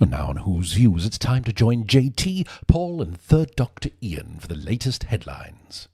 Now on Who's Views, it's time to join JT, Paul and Third Doctor Ian for the latest headlines.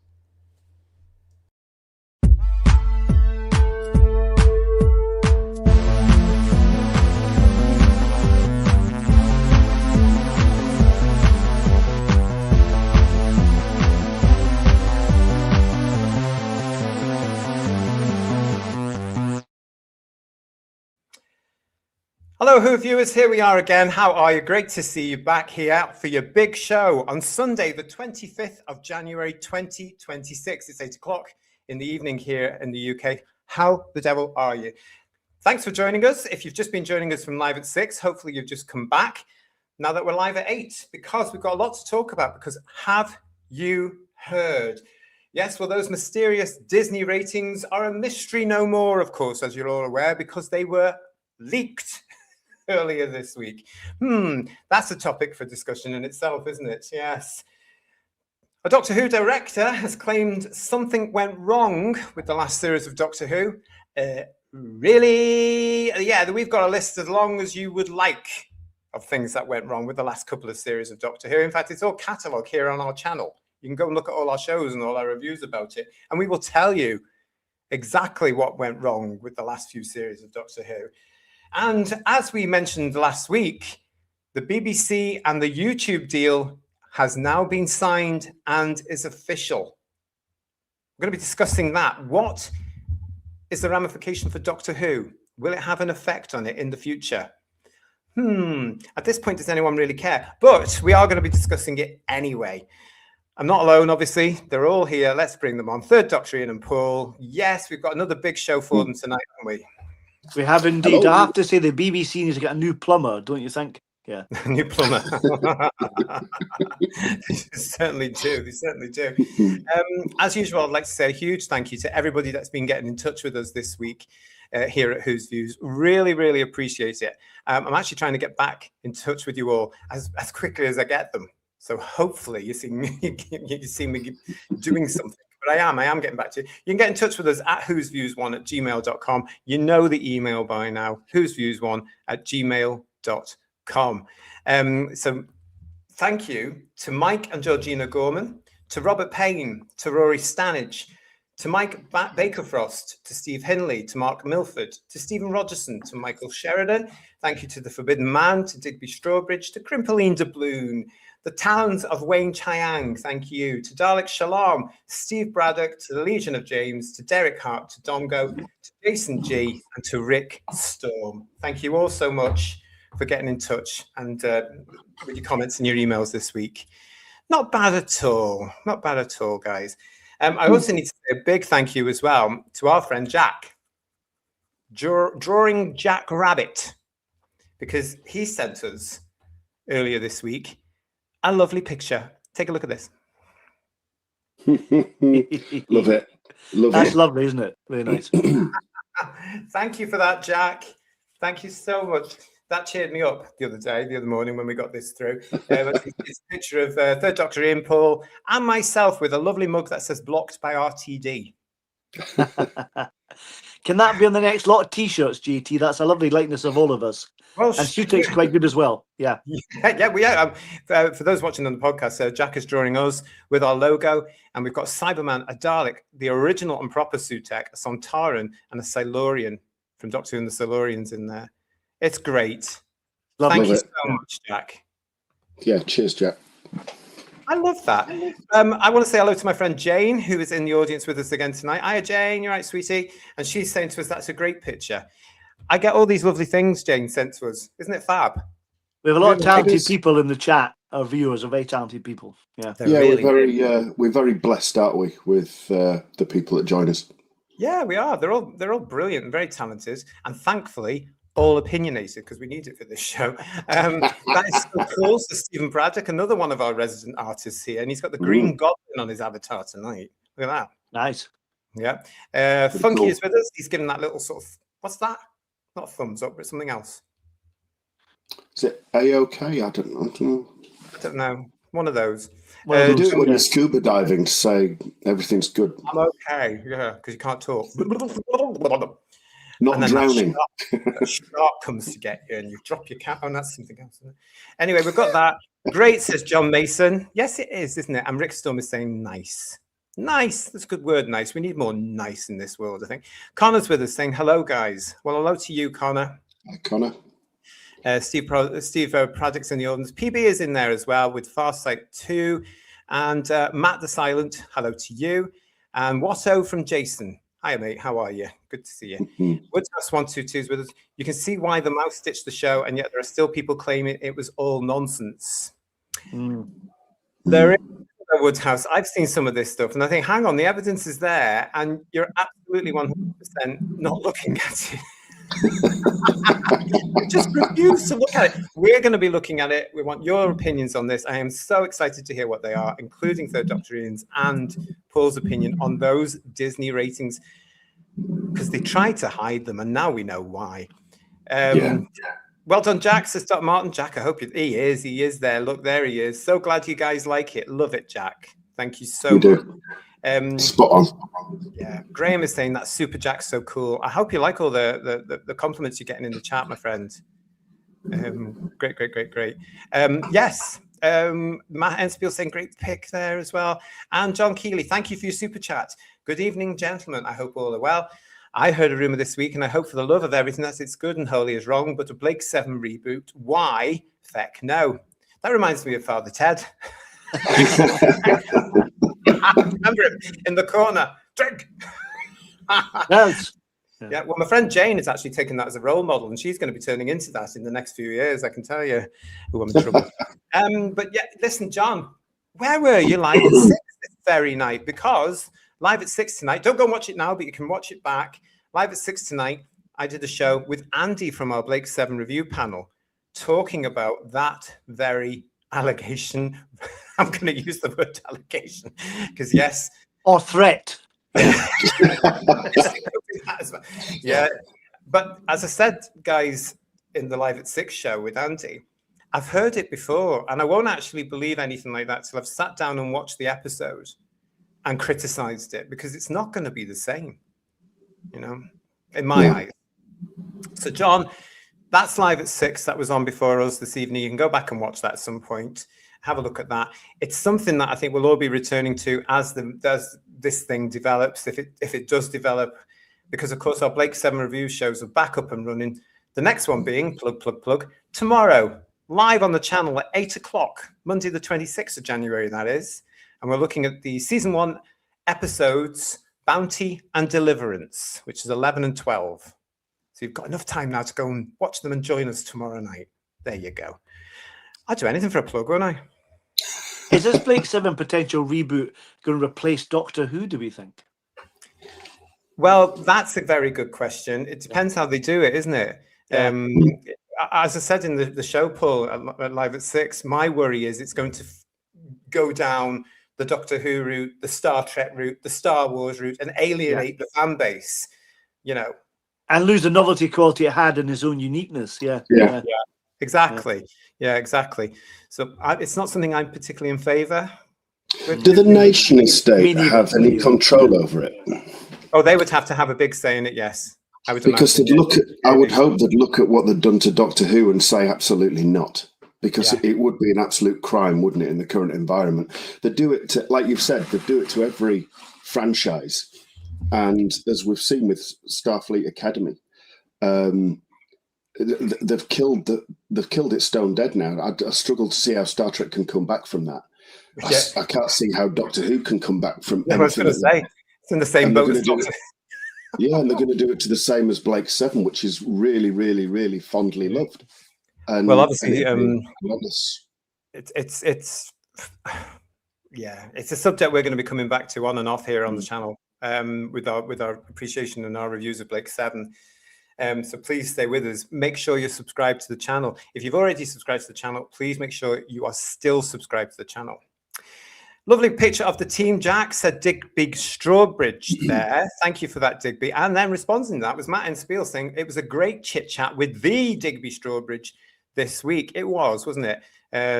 Hello, Who viewers. Here we are again. How are you? Great to see you back here for your big show on Sunday, the 25th of January, 2026. It's 8 o'clock in the evening here in the UK. How the devil are you? Thanks for joining us. If you've just been joining us from live at 6, hopefully you've just come back now that we're live at 8, because we've got a lot to talk about. Because have you heard? Yes, well, those mysterious Disney ratings are a mystery no more, of course, as you're all aware, because they were leaked earlier this week. That's a topic for discussion in itself, isn't it? Yes. A Doctor Who director has claimed something went wrong with the last series of Doctor Who. Really? Yeah, we've got a list as long as you would like of things that went wrong with the last couple of series of Doctor Who. In fact, it's all catalogued here on our channel. You can go and look at all our shows and all our reviews about it, and we will tell you exactly what went wrong with the last few series of Doctor Who. And as we mentioned last week, the BBC and the YouTube deal has now been signed and is official. We're going to be discussing that. What is the ramification for Doctor Who? Will it have an effect on it in the future? At this point, does anyone really care? But we are going to be discussing it anyway. I'm not alone, obviously. They're all here. Let's bring them on. Third Doctor Ian and Paul. Yes, we've got another big show for them tonight, haven't we? We have indeed. Hello. I have to say the BBC needs to get a new plumber, don't you think? Yeah. New plumber. They certainly do. They certainly do. As usual, I'd like to say a huge thank you to everybody that's been getting in touch with us this week here at Who's Views. Really, really appreciate it. I'm actually trying to get back in touch with you all as quickly as I get them. So hopefully you see me doing something. But I am getting back to you. You can get in touch with us at whosviews1@gmail.com. You know the email by now, whosviews1@gmail.com. So thank you to Mike and Georgina Gorman, to Robert Payne, to Rory Stanage, to Mike Bakerfrost, to Steve Hinley, to Mark Milford, to Stephen Rogerson, to Michael Sheridan. Thank you to The Forbidden Man, to Digby Strawbridge, to Crimpeline Doubloon, the Talons of Wayne Chiang, thank you. To Dalek Shalom, Steve Braddock, to the Legion of James, to Derek Hart, to Domgo, to Jason G, and to Rick Storm. Thank you all so much for getting in touch and with your comments and your emails this week. Not bad at all. Not bad at all, guys. I also need to say a big thank you as well to our friend Jack, Drawing Jack Rabbit, because he sent us earlier this week a lovely picture. Take a look at this. Love it. That's lovely, isn't it? Very nice. Thank you for that, Jack. Thank you so much. That cheered me up the other morning when we got this through. It's a picture of Third Doctor Ian, Paul, and myself with a lovely mug that says blocked by RTD. Can that be on the next lot of T-shirts, GT? That's a lovely likeness of all of us. Well, and Sutek's quite good as well. Yeah. Yeah. For those watching on the podcast, Jack is drawing us with our logo, and we've got Cyberman, a Dalek, the original and proper Sutek, a Sontaran, and a Silurian from Doctor Who and the Silurians in there. It's great. Lovely. Thank you so much, Jack. Yeah, cheers, Jack. I love that. I want to say hello to my friend Jane, who is in the audience with us again tonight. Hiya, Jane. You're right, sweetie. And she's saying to us, that's a great picture. I get all these lovely things Jane sent to us. Isn't it fab? We have a lot of talented people in the chat. Our viewers are very talented people. Yeah. We're very blessed, aren't we, with the people that join us? Yeah, we are. They're all brilliant and very talented, and thankfully all opinionated, because we need it for this show. That is so cool. So Stephen Braddock, another one of our resident artists here, and he's got the Green Goblin on his avatar tonight. Look at that. Nice. Yeah. Funky is with us. He's given that little sort of, what's that? Not a thumbs up, but something else. Is it A-OK? I don't know. I don't know. One of those. You do it when you're scuba diving to say everything's good. I'm okay. Yeah, because you can't talk. Not drowning. A shark comes to get you and you drop your cat. Oh, that's something else. Isn't it? Anyway, we've got that. Great, says John Mason. Yes, it is, isn't it? And Rick Storm is saying nice. Nice. That's a good word, nice. We need more nice in this world, I think. Connor's with us saying hello, guys. Well, hello to you, Connor. Hi, Connor. Steve Project's in the audience. PB is in there as well with Farsight 2. And Matt the Silent, hello to you. And Watto from Jason. Hi, mate. How are you? Good to see you. Woodhouse 122 is with us. You can see why the mouse ditched the show, and yet there are still people claiming it was all nonsense. There is a Woodhouse. I've seen some of this stuff, and I think, hang on, the evidence is there, and you're absolutely 100% not looking at it. Just refuse to look at it. We're going to be looking at it. We want your opinions on this. I am so excited to hear what they are, including Third Doctor Ian's and Paul's opinion on those Disney ratings, because they tried to hide them, and now we know why. Well done, Jack, says Dr. Martin. Jack, I hope he is there. Look, there he is. So glad you guys like it. Love it, Jack. Thank you so much. Spot on. Yeah, Graham is saying that Super Jack's so cool. I hope you like all the compliments you're getting in the chat, my friend. Great. Yes, Matt Enspiel saying great pick there as well. And John Keeley, thank you for your super chat. Good evening, gentlemen. I hope all are well. I heard a rumor this week, and I hope for the love of everything that it's good and holy is wrong, but a Blake 7 reboot. Why? Feck no. That reminds me of Father Ted. Remember him in the corner. Drink. Yes. Yeah, well, my friend Jane is actually taking that as a role model, and she's going to be turning into that in the next few years. I can tell you. Oh, I'm in trouble. But yeah, listen, John, where were you live at 6 this very night? Because live at 6 tonight, don't go and watch it now, but you can watch it back. Live at 6 tonight, I did a show with Andy from our Blake 7 review panel talking about that very allegation. I'm going to use the word allegation because, yes. Or threat. Yeah. But as I said, guys, in the Live at 6 show with Andy, I've heard it before, and I won't actually believe anything like that till I've sat down and watched the episode and criticized it, because it's not going to be the same, you know, in my eyes. So, John, that's Live at 6. That was on before us this evening. You can go back and watch that at some point. Have a look at that. It's something that I think we'll all be returning to as this thing develops, if it does develop, because of course our Blake 7 review shows are back up and running. The next one being plug tomorrow, live on the channel at 8 o'clock, Monday the 26th of January, that is. And we're looking at the season 1 episodes, Bounty and Deliverance, which is 11 and 12. So you've got enough time now to go and watch them and join us tomorrow night. There you go. I'd do anything for a plug, won't I? Is this Blake 7 potential reboot going to replace Doctor Who, do we think? Well, that's a very good question. It depends how they do it, isn't it? Yeah. As I said in the show, Paul, at Live at 6, my worry is it's going to go down the Doctor Who route, the Star Trek route, the Star Wars route, and alienate the fan base, you know. And lose the novelty quality it had in its own uniqueness. Yeah. Exactly. Yeah, exactly. So it's not something I'm particularly in favour. Do the nation state have any control over it? Oh, they would have to have a big say in it, yes. Because they'd I would hope they'd look at what they've done to Doctor Who and say absolutely not. Because it would be an absolute crime, wouldn't it, in the current environment? They do it to, like you've said, they do it to every franchise. And as we've seen with Starfleet Academy, they've killed it stone dead now. I struggle to see how Star Trek can come back from that. I can't see how Doctor Who can come back from. I was going to say it's in the same boat as Doctor. Yeah, and they're going to do it to the same as Blake 7, which is really, really, really fondly loved. And well, obviously, it's a subject we're going to be coming back to on and off here on the channel with our appreciation and our reviews of Blake 7. So please stay with us. Make sure you're subscribed to the channel. If you've already subscribed to the channel, please make sure you are still subscribed to the channel. Lovely picture of the team. Jack said Digby Strawbridge there. Thank you for that, Digby. And then responding to that was Matt Enspiel saying it was a great chit chat with the Digby Strawbridge this week. It was, wasn't it?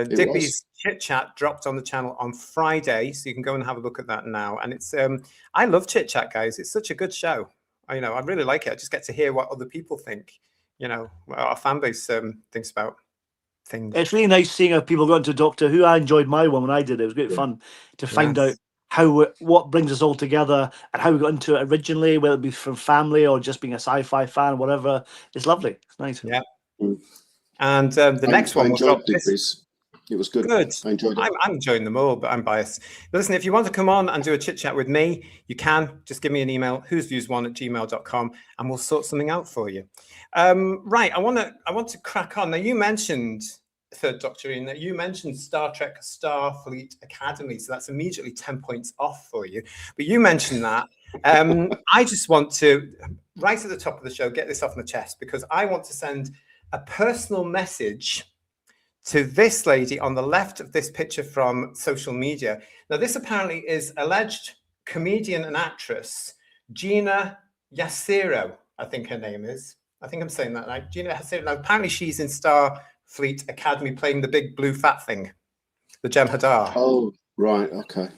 Digby's chit chat dropped on the channel on Friday, so you can go and have a look at that now. And it's I love chit chat, guys. It's such a good show. I really like it. I just get to hear what other people think. What our fan base thinks about things. It's really nice seeing how people got into Doctor Who. I enjoyed my one when I did it. It was great fun to find out what brings us all together and how we got into it originally, whether it be from family or just being a sci-fi fan, whatever. It's lovely. It's nice. Yeah. And the next one was it was good. Good. I enjoyed it. I'm enjoying them all, but I'm biased. But listen, if you want to come on and do a chit chat with me, you can. Just give me an email, whosviews1@gmail.com, and we'll sort something out for you. Right. I want to crack on. Now, you mentioned, Third Doctor, Ian, that you mentioned Star Trek Starfleet Academy. So that's immediately 10 points off for you. But you mentioned that. I just want to, right at the top of the show, get this off my chest, because I want to send a personal message to this lady on the left of this picture from social media. Now, this apparently is alleged comedian and actress Gina Yasiro, I think her name is. I think I'm saying that right. Gina Yasiro. Now, apparently she's in Starfleet Academy playing the big blue fat thing, the Jem'Hadar. Oh, right. Okay.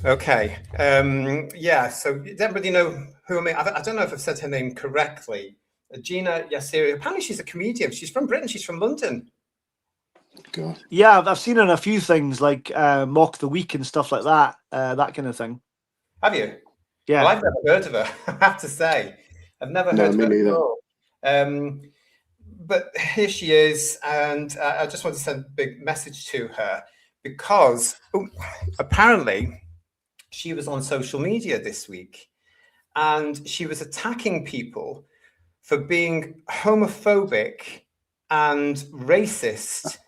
Okay. So does everybody know who I mean? I don't know if I've said her name correctly. Gina Yasiri. Apparently she's a comedian. She's from Britain. She's from London. God. Yeah, I've seen her in a few things like Mock the Week and stuff like that. That kind of thing. Have you? Yeah. Well, I've never heard of her, I have to say. I've never heard of her neither. at all. But here she is, and I just want to send a big message to her because apparently she was on social media this week and she was attacking people for being homophobic and racist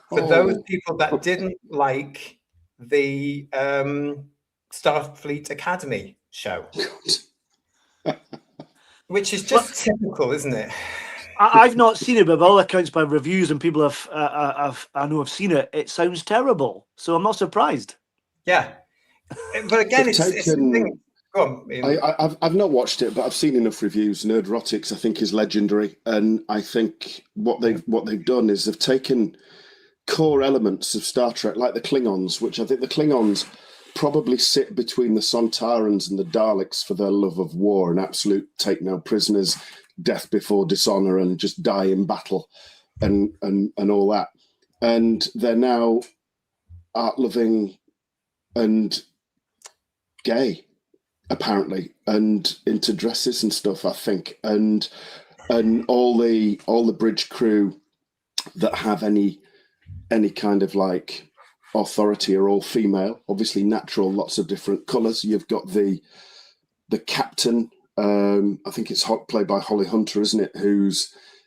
for those people that didn't like the Starfleet Academy show, which is just typical, isn't it? I've not seen it, but by all accounts, by reviews and people I know have seen it, it sounds terrible. So I'm not surprised. Yeah, but again, it's the thing. Go on, Ian. I've not watched it, but I've seen enough reviews. Nerdrotics, I think, is legendary, and I think what they've done is they've taken core elements of Star Trek, like the Klingons, which I think the Klingons probably sit between the Sontarans and the Daleks for their love of war and absolute take no prisoners, death before dishonor, and just die in battle, and all that. And they're now art loving and gay, apparently, and into dresses and stuff, I think, and all the bridge crew that have any kind of like authority are all female, obviously natural, lots of different colours. You've got the captain, I think it's played by Holly Hunter, isn't it?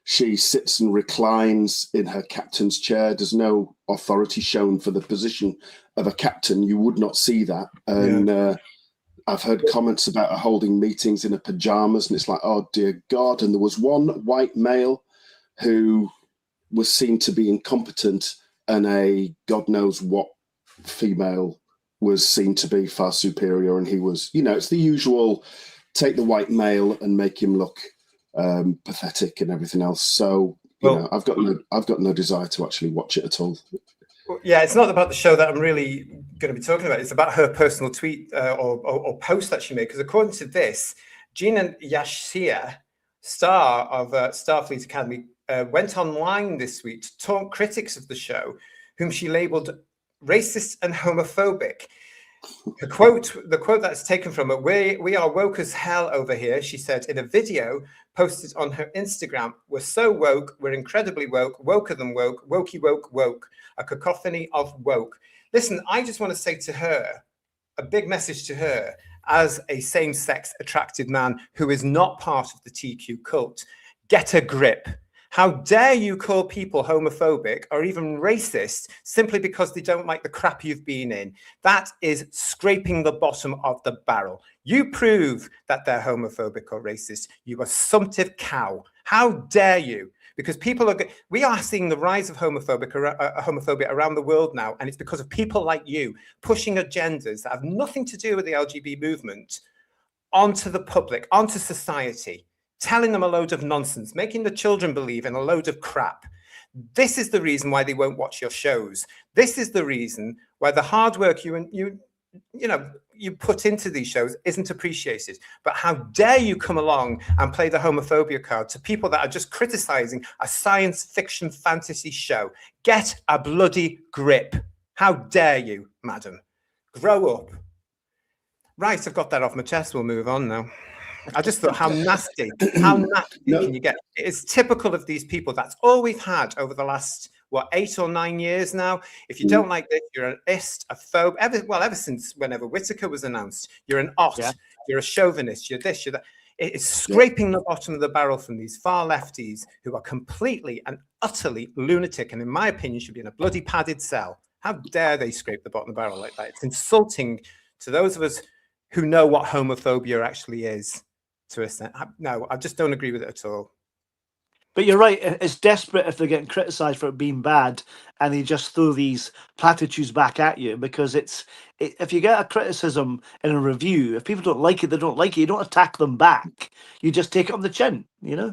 She sits and reclines in her captain's chair. There's no authority shown for the position of a captain. You would not see that. And I've heard comments about her holding meetings in her pajamas, and it's like, oh dear God. And there was one white male who was seen to be incompetent, and a God knows what female was seen to be far superior. And he was, it's the usual, take the white male and make him look pathetic and everything else. So, I've got no desire to actually watch it at all. Yeah, it's not about the show that I'm really going to be talking about. It's about her personal tweet or post that she made. Because according to this, Gina Yashia, star of Starfleet Academy, went online this week to taunt critics of the show, whom she labelled racist and homophobic. The quote that's taken from it: "We are woke as hell over here," she said in a video posted on her Instagram. "We're so woke, we're incredibly woke, woker than woke, wokey woke woke, a cacophony of woke." Listen, I just want to say to her, a big message to her, as a same-sex attracted man who is not part of the TQ cult: get a grip. How dare you call people homophobic or even racist simply because they don't like the crap you've been in? That is scraping the bottom of the barrel. You prove that they're homophobic or racist, you assumptive cow. How dare you? Because we are seeing the rise of homophobia around the world now, and it's because of people like you pushing agendas that have nothing to do with the LGBT movement onto the public, onto society, telling them a load of nonsense, making the children believe in a load of crap. This is the reason why they won't watch your shows. This is the reason why the hard work you you put into these shows isn't appreciated. But how dare you come along and play the homophobia card to people that are just criticizing a science fiction fantasy show? Get a bloody grip. How dare you, madam? Grow up. Right, I've got that off my chest. We'll move on now. I just thought, how nasty can you get? It's typical of these people. That's all we've had over the last, 8 or 9 years now. If you don't like this, you're an ist, a phobe. Ever since whenever Whittaker was announced, you're an ot, you're a chauvinist, you're this, you're that. It's scraping the bottom of the barrel from these far lefties who are completely and utterly lunatic, and in my opinion, should be in a bloody padded cell. How dare they scrape the bottom of the barrel like that? It's insulting to those of us who know what homophobia actually is. To a extent, no, I just don't agree with it at all. But you're right. It's desperate if they're getting criticised for it being bad, and they just throw these platitudes back at you. Because if you get a criticism in a review, if people don't like it, they don't like it. You don't attack them back. You just take it on the chin. Yeah.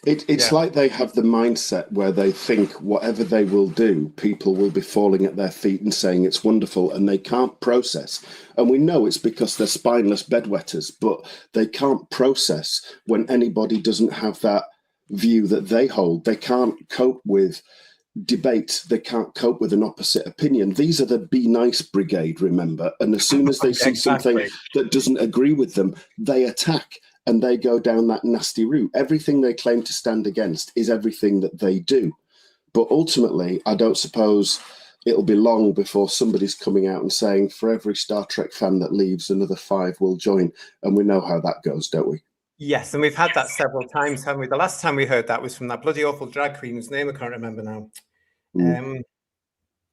It's like they have the mindset where they think whatever they will do, people will be falling at their feet and saying it's wonderful, and they can't process. And we know it's because they're spineless bedwetters, but they can't process when anybody doesn't have that view that they hold. They can't cope with debate. They can't cope with an opposite opinion. These are the be nice brigade, remember? And as soon as they see something that doesn't agree with them, they attack. And they go down that nasty route. Everything they claim to stand against is everything that they do. But ultimately, I don't suppose it'll be long before somebody's coming out and saying, for every Star Trek fan that leaves, another 5 will join. And we know how that goes, don't we? Yes, and we've had that several times, haven't we? The last time we heard that was from that bloody awful drag queen whose name I can't remember now.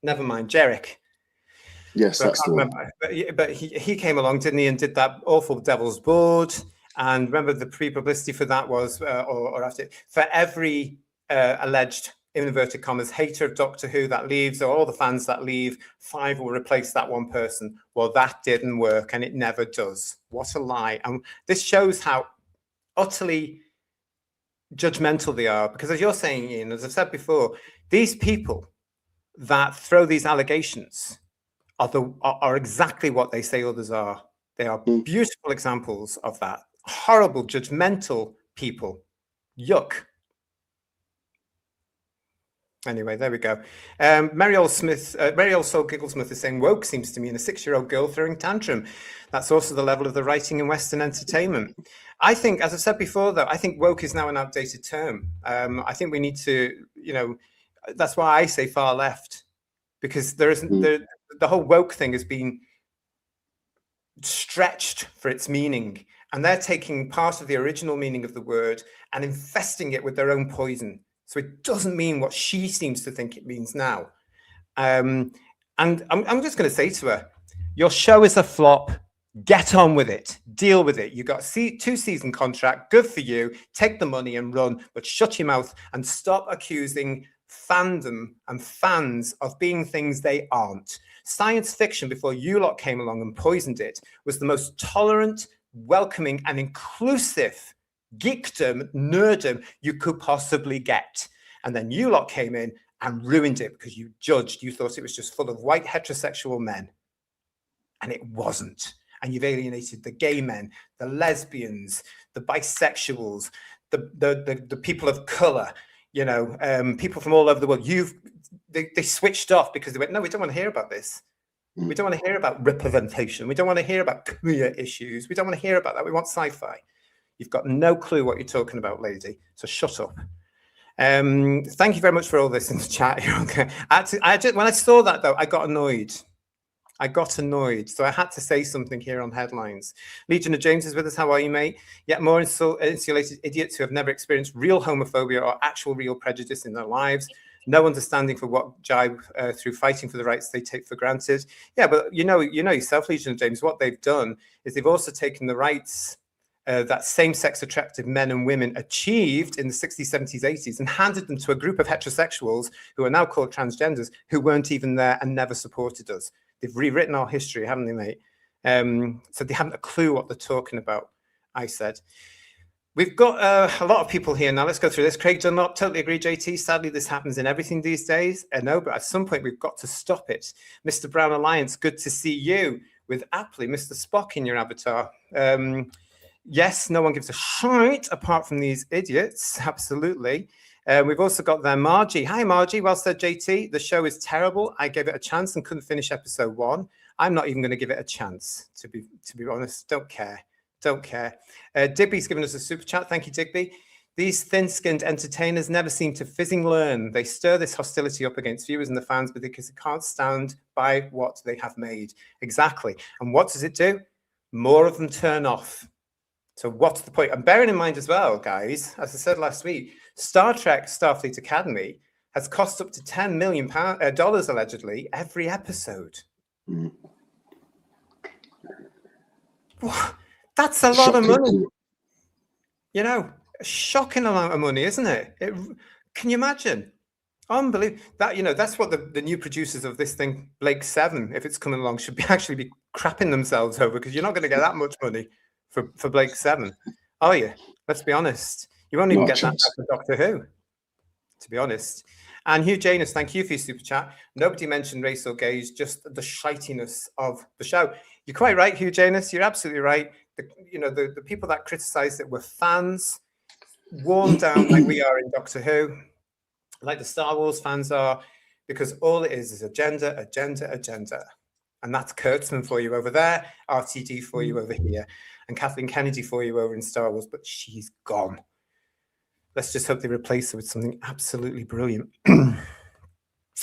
Never mind, Jerick. Yes, that's the one. But he came along, didn't he, and did that awful Devil's Board. And remember, the pre-publicity for that was, or after, for every alleged, in inverted commas, hater of Doctor Who that leaves, or all the fans that leave, 5 will replace that one person. Well, that didn't work, and it never does. What a lie. And this shows how utterly judgmental they are. Because as you're saying, Ian, as I've said before, these people that throw these allegations are exactly what they say others are. They are beautiful examples of that. Horrible, judgmental people. Yuck. Anyway, there we go. Mary Old Soul Gigglesmith is saying, woke seems to mean a 6-year-old girl throwing tantrum. That's also the level of the writing in Western entertainment. I think, as I've said before, though, I think woke is now an outdated term. I think we need to, that's why I say far left, because there isn't the whole woke thing has been stretched for its meaning, and they're taking part of the original meaning of the word and infesting it with their own poison. So it doesn't mean what she seems to think it means now. And I'm just going to say to her, your show is a flop. Get on with it. Deal with it. You got a 2-season contract. Good for you. Take the money and run, but shut your mouth and stop accusing fandom and fans of being things they aren't. Science fiction, before you lot came along and poisoned it, was the most tolerant, welcoming, and inclusive geekdom, nerdom you could possibly get. And then you lot came in and ruined it because you judged. You thought it was just full of white heterosexual men. And it wasn't. And you've alienated the gay men, the lesbians, the bisexuals, the people of color, people from all over the world. They switched off because they went, no, we don't want to hear about this. We don't want to hear about representation. We don't want to hear about queer issues. We don't want to hear about that. We want sci-fi. You've got no clue what you're talking about, lady. So shut up. Thank you very much for all this in the chat. Okay. When I saw that, though, I got annoyed. So I had to say something here on headlines. Legion of James is with us. How are you, mate? Yet more insulated idiots who have never experienced real homophobia or actual real prejudice in their lives. No understanding for what jibe through fighting for the rights they take for granted. Yeah, but you know yourself, Legion of James, what they've done is they've also taken the rights that same-sex attractive men and women achieved in the 60s, 70s, 80s and handed them to a group of heterosexuals who are now called transgenders who weren't even there and never supported us. They've rewritten our history, haven't they, mate? So they haven't a clue what they're talking about, I said. We've got a lot of people here now. Let's go through this. Craig Dunlop, totally agree, JT. Sadly, this happens in everything these days. I know, but at some point, we've got to stop it. Mr. Brown Alliance, good to see you. with aptly Mr. Spock in your avatar. Yes, no one gives a shite apart from these idiots. Absolutely. We've also got there Margie. Hi, Margie. Well said, JT. The show is terrible. I gave it a chance and couldn't finish episode 1. I'm not even going to give it a chance, to be honest. Don't care. Digby's given us a super chat. Thank you, Digby. These thin-skinned entertainers never seem to fizzing learn. They stir this hostility up against viewers and the fans because they can't stand by what they have made. Exactly. And what does it do? More of them turn off. So what's the point? And bearing in mind as well, guys, as I said last week, Star Trek Starfleet Academy has cost up to $10 million allegedly every episode. Mm. That's a lot of money. You know, a shocking amount of money, isn't it? Can you imagine? Unbelievable. That, you know, that's what the new producers of this thing, Blake 7, if it's coming along, should actually be crapping themselves over, because you're not going to get that much money for Blake 7, are you? Let's be honest. You won't even get that for Doctor Who, to be honest. And Hugh Janus, thank you for your super chat. Nobody mentioned race or gaze, just the shitiness of the show. You're quite right, Hugh Janus. You're absolutely right. The people that criticised it were fans, worn down like we are in Doctor Who, like the Star Wars fans are, because all it is agenda. And that's Kurtzman for you over there, RTD for you over here, and Kathleen Kennedy for you over in Star Wars, but she's gone. Let's just hope they replace her with something absolutely brilliant.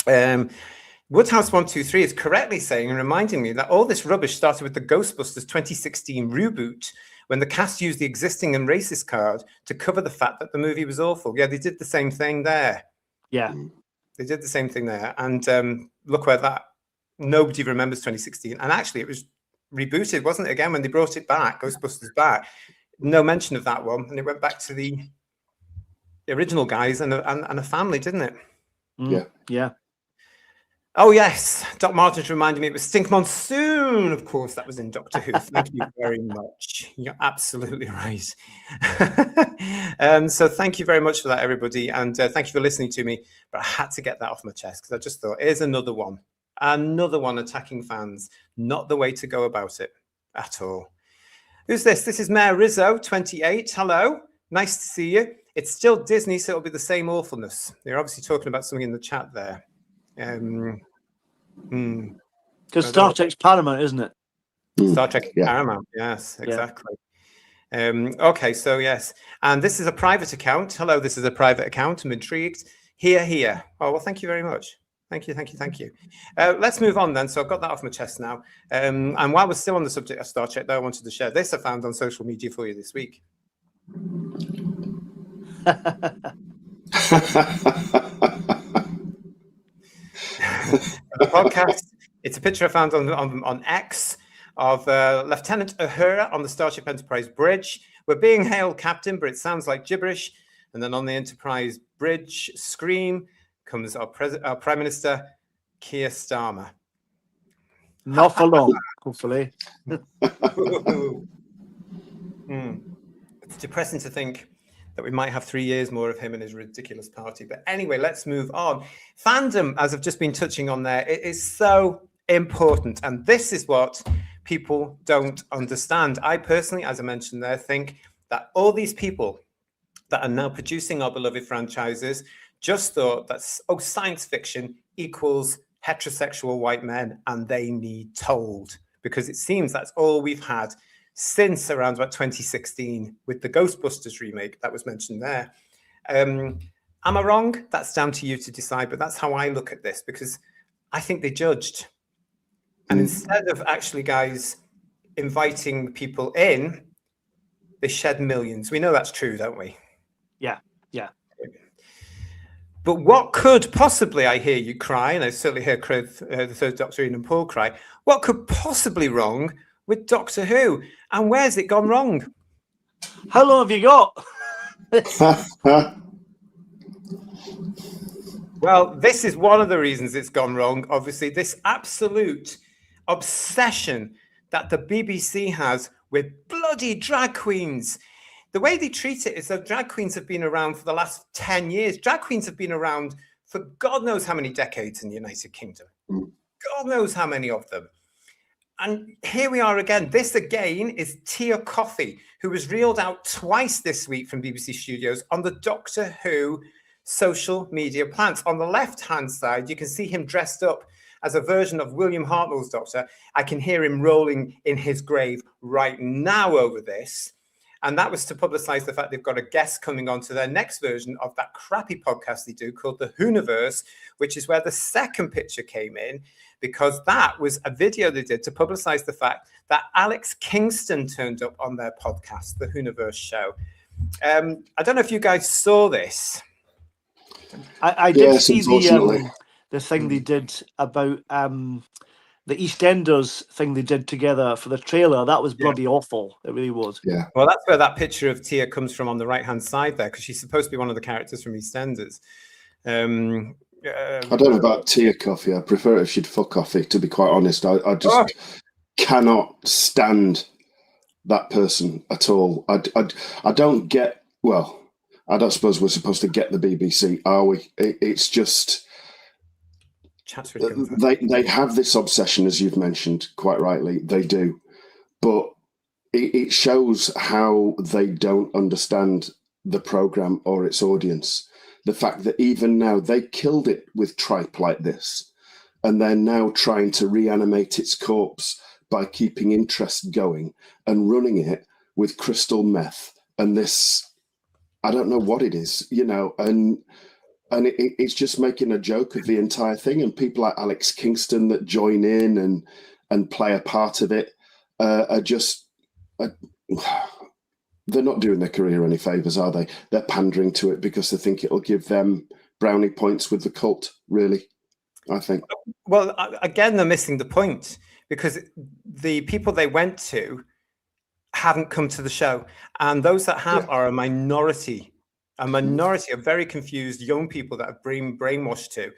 Woodhouse123 is correctly saying and reminding me that all this rubbish started with the Ghostbusters 2016 reboot, when the cast used the existing and racist card to cover the fact that the movie was awful. Yeah, they did the same thing there. Yeah. They did the same thing there. And look where that, nobody remembers 2016. And actually, it was rebooted, wasn't it, again, when they brought it back, Ghostbusters back. No mention of that one. And it went back to the original guys and a family, didn't it? Yeah. Oh, yes. Doc Martin's reminded me it was Stink Monsoon. Of course, that was in Doctor Who. Thank you very much. You're absolutely right. So thank you very much for that, everybody. And thank you for listening to me. But I had to get that off my chest because I just thought, here's another one attacking fans. Not the way to go about it at all. Who's this? This is Mayor Rizzo, 28. Hello. Nice to see you. It's still Disney, so it'll be the same awfulness. They're obviously talking about something in the chat there. Because Star Trek's Paramount, isn't it? Star Trek Paramount, yes, exactly. Okay, so yes. And this is a private account. Hello, this is a private account. I'm intrigued. Here. Oh, well, thank you very much. Thank you. Let's move on then. So I've got that off my chest now. And while we're still on the subject of Star Trek, though, I wanted to share this I found on social media for you this week. The podcast. It's a picture I found on X of Lieutenant Uhura on the Starship Enterprise bridge. We're being hailed captain, but it sounds like gibberish. And then on the Enterprise bridge screen comes our Prime Minister, Keir Starmer. Not for long, hopefully. It's depressing to think that we might have 3 years more of him and his ridiculous party. But anyway, let's move on. Fandom, as I've just been touching on there, it is so important. And this is what people don't understand. I personally, as I mentioned there, think that all these people that are now producing our beloved franchises just thought that, science fiction equals heterosexual white men, and they need told. Because it seems that's all we've had since around about 2016 with the Ghostbusters remake that was mentioned there. Am I wrong? That's down to you to decide, but that's how I look at this, because I think they judged. And instead of actually, guys, inviting people in, they shed millions. We know that's true, don't we? Yeah. But what could possibly, I hear you cry, and I certainly hear the third Doctor Ian and Paul cry, what could possibly wrong with Doctor Who? And where's it gone wrong? How long have you got? Well, this is one of the reasons it's gone wrong. Obviously, this absolute obsession that the BBC has with bloody drag queens. The way they treat it is that drag queens have been around for the last 10 years. Drag queens have been around for God knows how many decades in the United Kingdom. God knows how many of them. And here we are again. This again is Tia Coffey, who was reeled out twice this week from BBC Studios on the Doctor Who social media plants. On the left-hand side, you can see him dressed up as a version of William Hartnell's Doctor. I can hear him rolling in his grave right now over this. And that was to publicise the fact they've got a guest coming on to their next version of that crappy podcast they do called The Hooniverse, which is where the second picture came in, because that was a video they did to publicise the fact that Alex Kingston turned up on their podcast, The Hooniverse Show. I don't know if you guys saw this. I did see the thing they did about the EastEnders thing they did together for the trailer. That was bloody awful. It really was. Yeah. Well, that's where that picture of Tia comes from on the right-hand side there, because she's supposed to be one of the characters from EastEnders. I don't know about Tia Coffey. I prefer it if she'd fuck Coffey, to be quite honest. I just cannot stand that person at all. I don't get, well, I don't suppose we're supposed to get the BBC, are we? It's just... They have this obsession, as you've mentioned quite rightly. They do, but it shows how they don't understand the program or its audience. The fact that even now they killed it with tripe like this, and they're now trying to reanimate its corpse by keeping interest going and running it with crystal meth and this. I don't know what it is, and it's just making a joke of the entire thing. And people like Alex Kingston that join in and play a part of it are just... they're not doing their career any favours, are they? They're pandering to it because they think it'll give them brownie points with the cult, really, I think. Well, again, they're missing the point, because the people they went to haven't come to the show. And those that have are a minority of very confused young people that have been brainwashed to.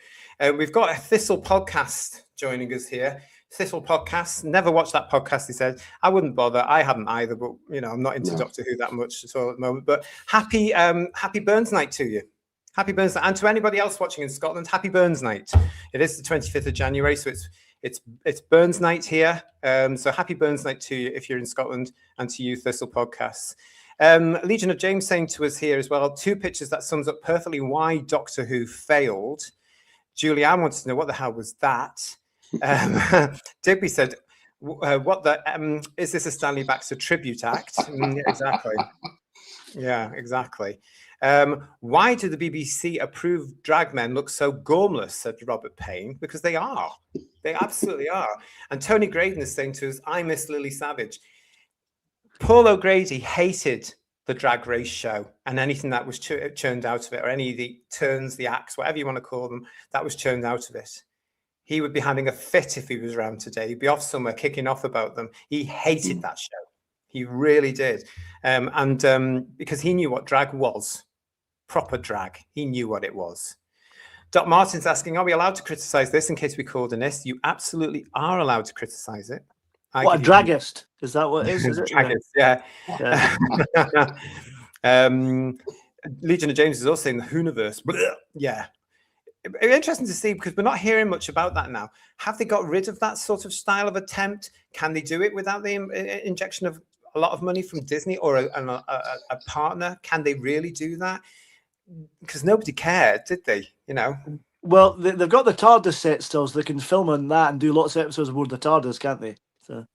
We've got a Thistle podcast joining us here. Thistle podcast. Never watched that podcast, he said. I wouldn't bother. I haven't either, but I'm not into Doctor Who that much at all at the moment. But happy Burns Night to you. Happy Burns Night. And to anybody else watching in Scotland, happy Burns Night. It is the 25th of January, so it's Burns Night here. So happy Burns Night to you if you're in Scotland, and to you, Thistle podcasts. Legion of James saying to us here as well, 2 pictures that sums up perfectly why Doctor Who failed. Julianne wants to know, what the hell was that? Digby said, what the is this a Stanley Baxter tribute act? Exactly. Yeah, exactly. Why do the BBC approved drag men look so gormless, said Robert Payne? Because they are. They absolutely are. And Tony Graydon is saying to us, I miss Lily Savage. Paul O'Grady hated the Drag Race show and anything that was churned out of it, or any of the turns, the acts, whatever you want to call them, that was churned out of it. He would be having a fit if he was around today. He'd be off somewhere kicking off about them. He hated that show. He really did. Because he knew what drag was, proper drag. He knew what it was. Doc Martin's asking, are we allowed to criticize this in case we called an ist? You absolutely are allowed to criticize it. What, a dragist? Is that what it is? Is it? Dragist, yeah. Legion of James is also saying the Hooniverse. Yeah. Interesting to see, because we're not hearing much about that now. Have they got rid of that sort of style of attempt? Can they do it without the injection of a lot of money from Disney or a partner? Can they really do that? Because nobody cared, did they? Well, they've got the TARDIS set still, so they can film on that and do lots of episodes aboard the TARDIS, can't they? So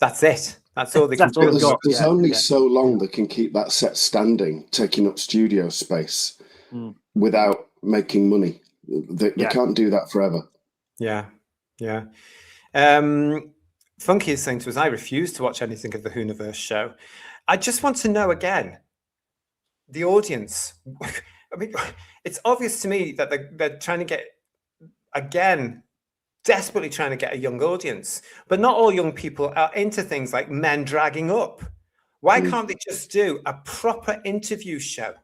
that's it. That's all they can do. There's only so long they can keep that set standing, taking up studio space without making money. They can't do that forever. Yeah. Funky is saying to us, I refuse to watch anything of the Hooniverse show. I just want to know again, the audience. I mean, it's obvious to me that they're trying to get, again, desperately trying to get a young audience, but not all young people are into things like men dragging up. Why can't they just do a proper interview show?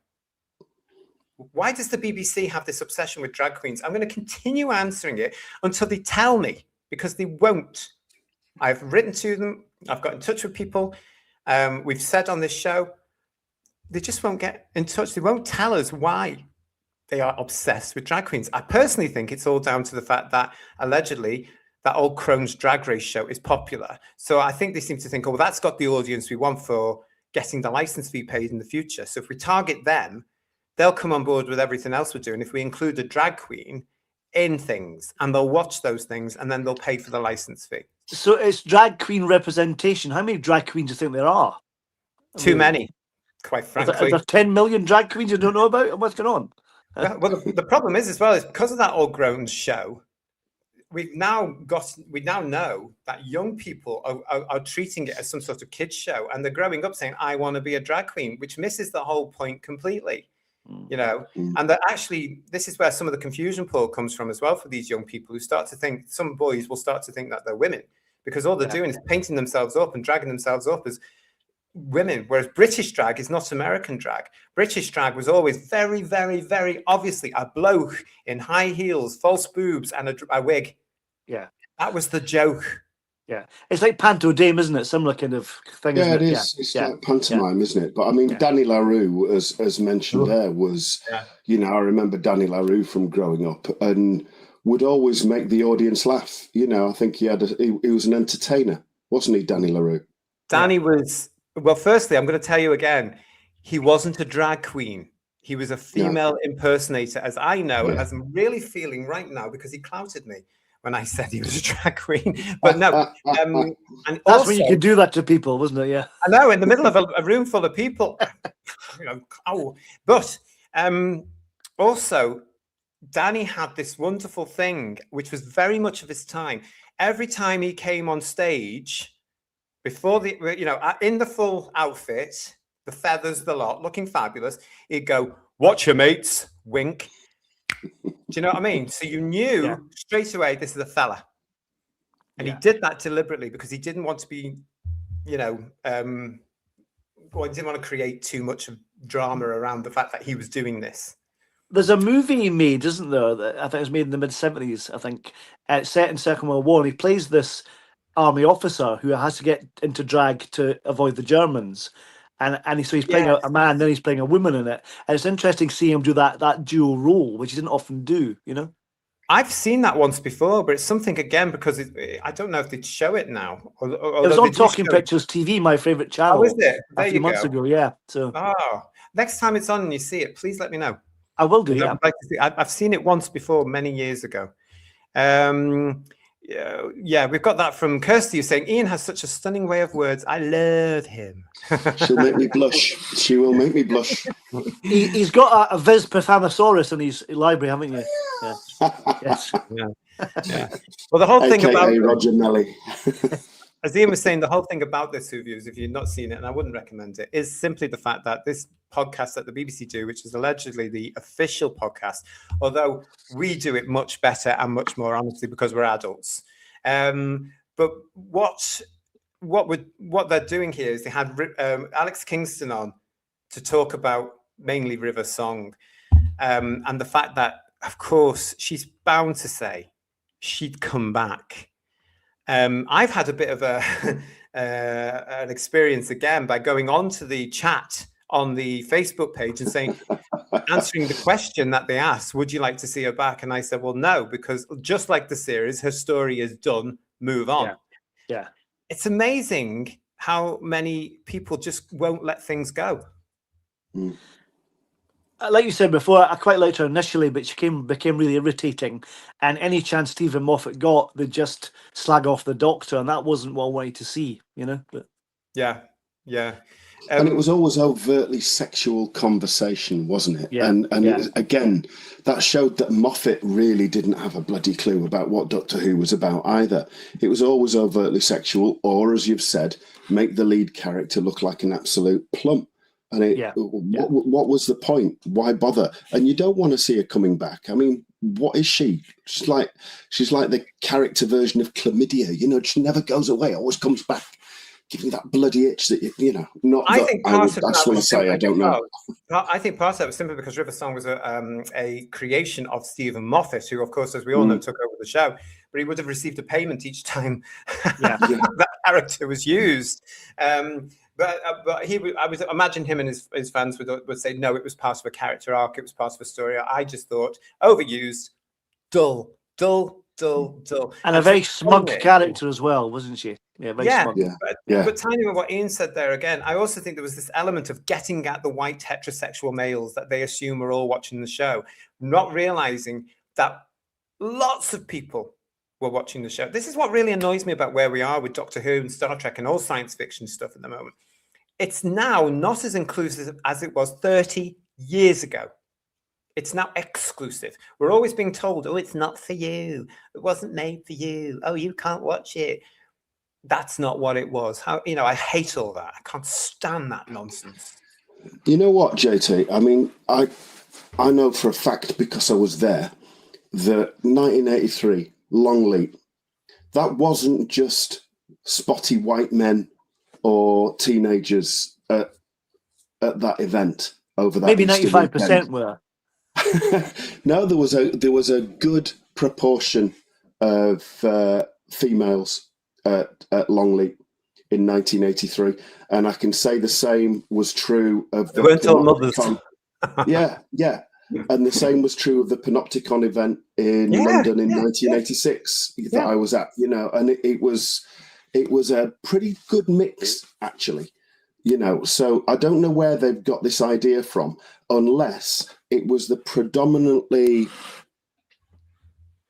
Why does the BBC have this obsession with drag queens? I'm going to continue answering it until they tell me, because they won't. I've written to them. I've got in touch with people. We've said on this show, they just won't get in touch. They won't tell us why they are obsessed with drag queens. I personally think it's all down to the fact that allegedly that old Crone's Drag Race show is popular. So I think they seem to think, oh, well, that's got the audience we want for getting the license fee paid in the future. So if we target them, they'll come on board with everything else we're doing. If we include a drag queen in things, and they'll watch those things, and then they'll pay for the license fee. So it's drag queen representation. How many drag queens do you think there are? Too many, quite frankly. Are there 10 million drag queens you don't know about? What's going on? Well, the problem is as well is because of that old Crone's show, we now know that young people are treating it as some sort of kids show, and they're growing up saying, I want to be a drag queen, which misses the whole point completely, you know. And that actually, this is where some of the confusion, Paul, comes from as well for these young people who start to think, some boys will start to think that they're women because all they're doing is painting themselves up and dragging themselves up as women, whereas British drag is not American drag. British drag was always very, very, very obviously a bloke in high heels, false boobs, and a wig. Yeah, that was the joke. Yeah, it's like panto dame, isn't it? Similar kind of thing. Yeah, isn't it it? is. It's like pantomime, isn't it? But I mean, Danny LaRue, as mentioned there, was, you know, I remember Danny LaRue from growing up and would always make the audience laugh. You know, I think he was an entertainer, wasn't he, Danny LaRue? Danny was, well, firstly, I'm going to tell you again, he wasn't a drag queen. He was a female impersonator, as I know, as I'm really feeling right now, because he clouted me when I said he was a drag queen. But no, and that's also, when you could do that to people, wasn't it? Yeah, I know, in the middle of a room full of people. You know, but also, Danny had this wonderful thing, which was very much of his time. Every time he came on stage, before the, you know, in the full outfit, the feathers, the lot, looking fabulous, he'd go, "Watch your mates," wink. Do you know what I mean? So you knew straight away this is a fella. And he did that deliberately because he didn't want to be, you know, well, he didn't want to create too much of drama around the fact that he was doing this. There's a movie he made, isn't there? That I think it was made in the mid-70s, I think, set in Second World War. And he plays this army officer who has to get into drag to avoid the Germans. And so he's playing a man, then he's playing a woman in it. And it's interesting seeing him do that dual role, which he didn't often do, you know? I've seen that once before, but it's something again because I don't know if they'd show it now. It was on Talking Pictures TV, my favourite channel. Oh, is it? There a few months ago, yeah. So, next time it's on and you see it, please let me know. I will do. Yeah, I'd like to see. I've seen it once before, many years ago. Yeah, we've got that from Kirsty, who's saying Ian has such a stunning way of words. I love him. She'll make me blush. She will make me blush. He's got a Viz Pithanosaurus in his library, haven't you? Yeah. Yes. Yeah. Well, the whole thing about Roger Nelly. As Ian was saying, the whole thing about this, reviews, if you've not seen it, and I wouldn't recommend it, is simply the fact that this podcast that the BBC do, which is allegedly the official podcast, although we do it much better and much more honestly because we're adults. But what they're doing here is they had Alex Kingston on to talk about mainly River Song, and the fact that, of course, she's bound to say she'd come back. I've had a bit of an experience again by going on to the chat on the Facebook page and saying, answering the question that they asked, would you like to see her back? And I said, well, no, because just like the series, her story is done, move on. Yeah. It's amazing how many people just won't let things go. Like you said before, I quite liked her initially, but she became really irritating. And any chance Stephen Moffat got, they'd just slag off the Doctor, and that wasn't what I wanted to see, you know? But yeah. And it was always overtly sexual conversation, wasn't it? Yeah, and again, that showed that Moffat really didn't have a bloody clue about what Doctor Who was about either. It was always overtly sexual, or, as you've said, make the lead character look like an absolute plump. And what was the point? Why bother? And you don't want to see her coming back. I mean, what is she? She's like the character version of chlamydia. You know, she never goes away, always comes back, giving that bloody itch that you know. Not. I think that's what I say. I don't know. I think part of that was simply because River Song was a creation of Stephen Moffat, who, of course, as we all know, took over the show. But he would have received a payment each time that character was used. But I was imagine him and his fans would say, no, it was part of a character arc, it was part of a story. I just thought overused, dull, dull. And a very to smug explain it- character as well, wasn't she? Yeah, very smug. Yeah. But tying in what Ian said there again, I also think there was this element of getting at the white heterosexual males that they assume are all watching the show, not realizing that lots of people were watching the show. This is what really annoys me about where we are with Doctor Who and Star Trek and all science fiction stuff at the moment. It's now not as inclusive as it was 30 years ago. It's now exclusive. We're always being told, oh, it's not for you. It wasn't made for you. Oh, you can't watch it. That's not what it was. I hate all that. I can't stand that nonsense. You know what, JT? I mean, I know for a fact, because I was there, that 1983, Longleat, that wasn't just spotty white men or teenagers at that event over that. Maybe Easter 95% were. No, there was a good proportion of females at Longleat in 1983, and I can say the same was true of the. They weren't all mothers. Yeah, and the same was true of the Panopticon event in London in 1986 that I was at. And it was a pretty good mix, actually. So I don't know where they've got this idea from, unless it was the predominantly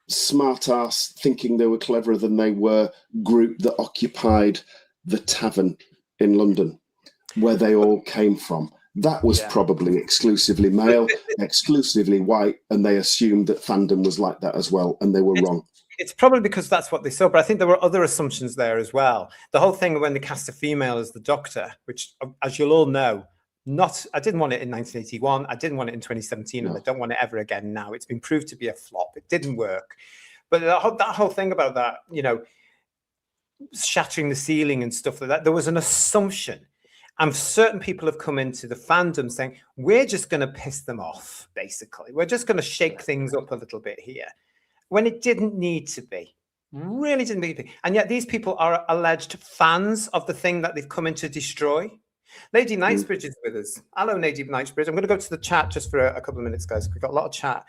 smart ass thinking they were cleverer than they were group that occupied the tavern in London, where they all came from. That was probably exclusively male, exclusively white, and they assumed that fandom was like that as well, and they were wrong. It's probably because that's what they saw, but I think there were other assumptions there as well. The whole thing when they cast a female as the Doctor, which, as you'll all know, I didn't want it in 1981, I didn't want it in 2017, and I don't want it ever again now. It's been proved to be a flop. It didn't work. But that whole thing about that, shattering the ceiling and stuff like that, there was an assumption. And certain people have come into the fandom saying, we're just going to piss them off, basically. We're just going to shake things up a little bit here. When it didn't need to be. Really didn't need to be. And yet these people are alleged fans of the thing that they've come in to destroy. Lady Knightsbridge is with us. Hello, Lady Knightsbridge. I'm going to go to the chat just for a couple of minutes, guys. We've got a lot of chat.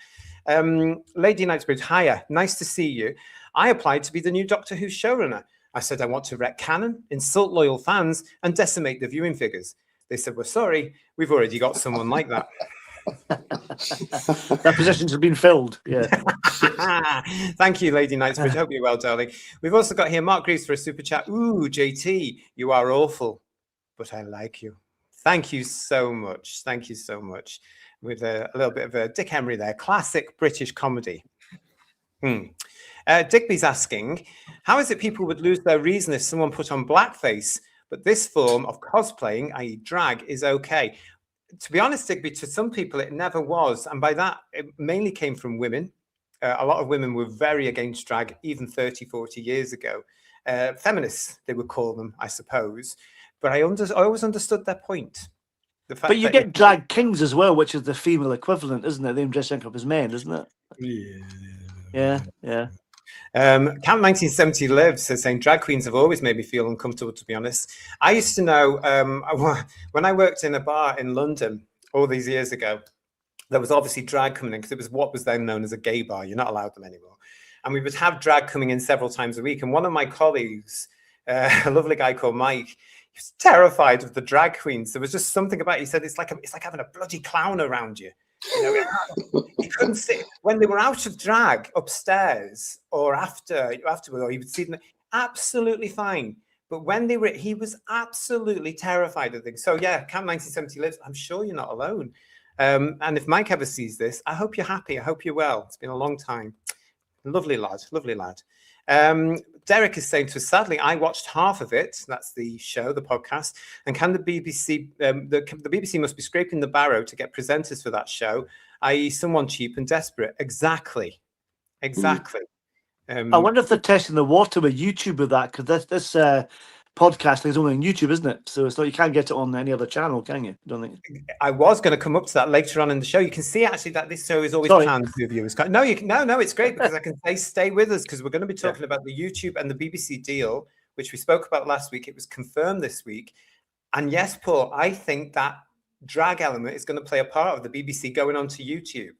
Lady Knightsbridge, hiya. Nice to see you. I applied to be the new Doctor Who showrunner. I said I want to wreck canon, insult loyal fans, and decimate the viewing figures. They said, we're sorry, we've already got someone like that. That positions have been filled. Yeah. Thank you, Lady Knightsbridge. Hope you're well, darling. We've also got here Mark Greaves for a super chat. Ooh, JT, you are awful, but I like you. Thank you so much. Thank you so much. With a little bit of a Dick Emery there. Classic British comedy. Digby's asking, how is it people would lose their reason if someone put on blackface, but this form of cosplaying, i.e. drag, is okay? To be honest, Digby, to some people, it never was. And by that, it mainly came from women. A lot of women were very against drag, even 30, 40 years ago. Feminists, they would call them, I suppose. But I always understood their point. The fact But you get drag kings as well, which is the female equivalent, isn't it? Them dressing up as men, isn't it? Yeah. Camp 1970 lives is saying drag queens have always made me feel uncomfortable, to be honest. I used to know when I worked in a bar in London all these years ago, there was obviously drag coming in because it was what was then known as a gay bar. You're not allowed them anymore. And we would have drag coming in several times a week. And one of my colleagues, a lovely guy called Mike, he was terrified of the drag queens. There was just something about it. He said, it's like having a bloody clown around you. He couldn't sit when they were out of drag upstairs or afterwards, or he would see them absolutely fine. But when they were, he was absolutely terrified of things. So yeah, Camp 1970 lives. I'm sure you're not alone. And if Mike ever sees this, I hope you're happy. I hope you're well. It's been a long time. Lovely lad, lovely lad. Derek is saying to us, sadly, I watched half of it. That's the show, the podcast. And can the BBC, the BBC must be scraping the barrow to get presenters for that show, i.e. someone cheap and desperate. Exactly. I wonder if they're testing the water with YouTube with that, because this podcasting is only on YouTube, isn't it? So it's not, you can't get it on any other channel, can you? Don't think. I was going to come up to that later on in the show. You can see actually that this show is always planned for viewers. No, it's great because I can say stay with us because we're going to be talking about the YouTube and the BBC deal, which we spoke about last week. It was confirmed this week. And yes, Paul, I think that drag element is going to play a part of the BBC going on to YouTube.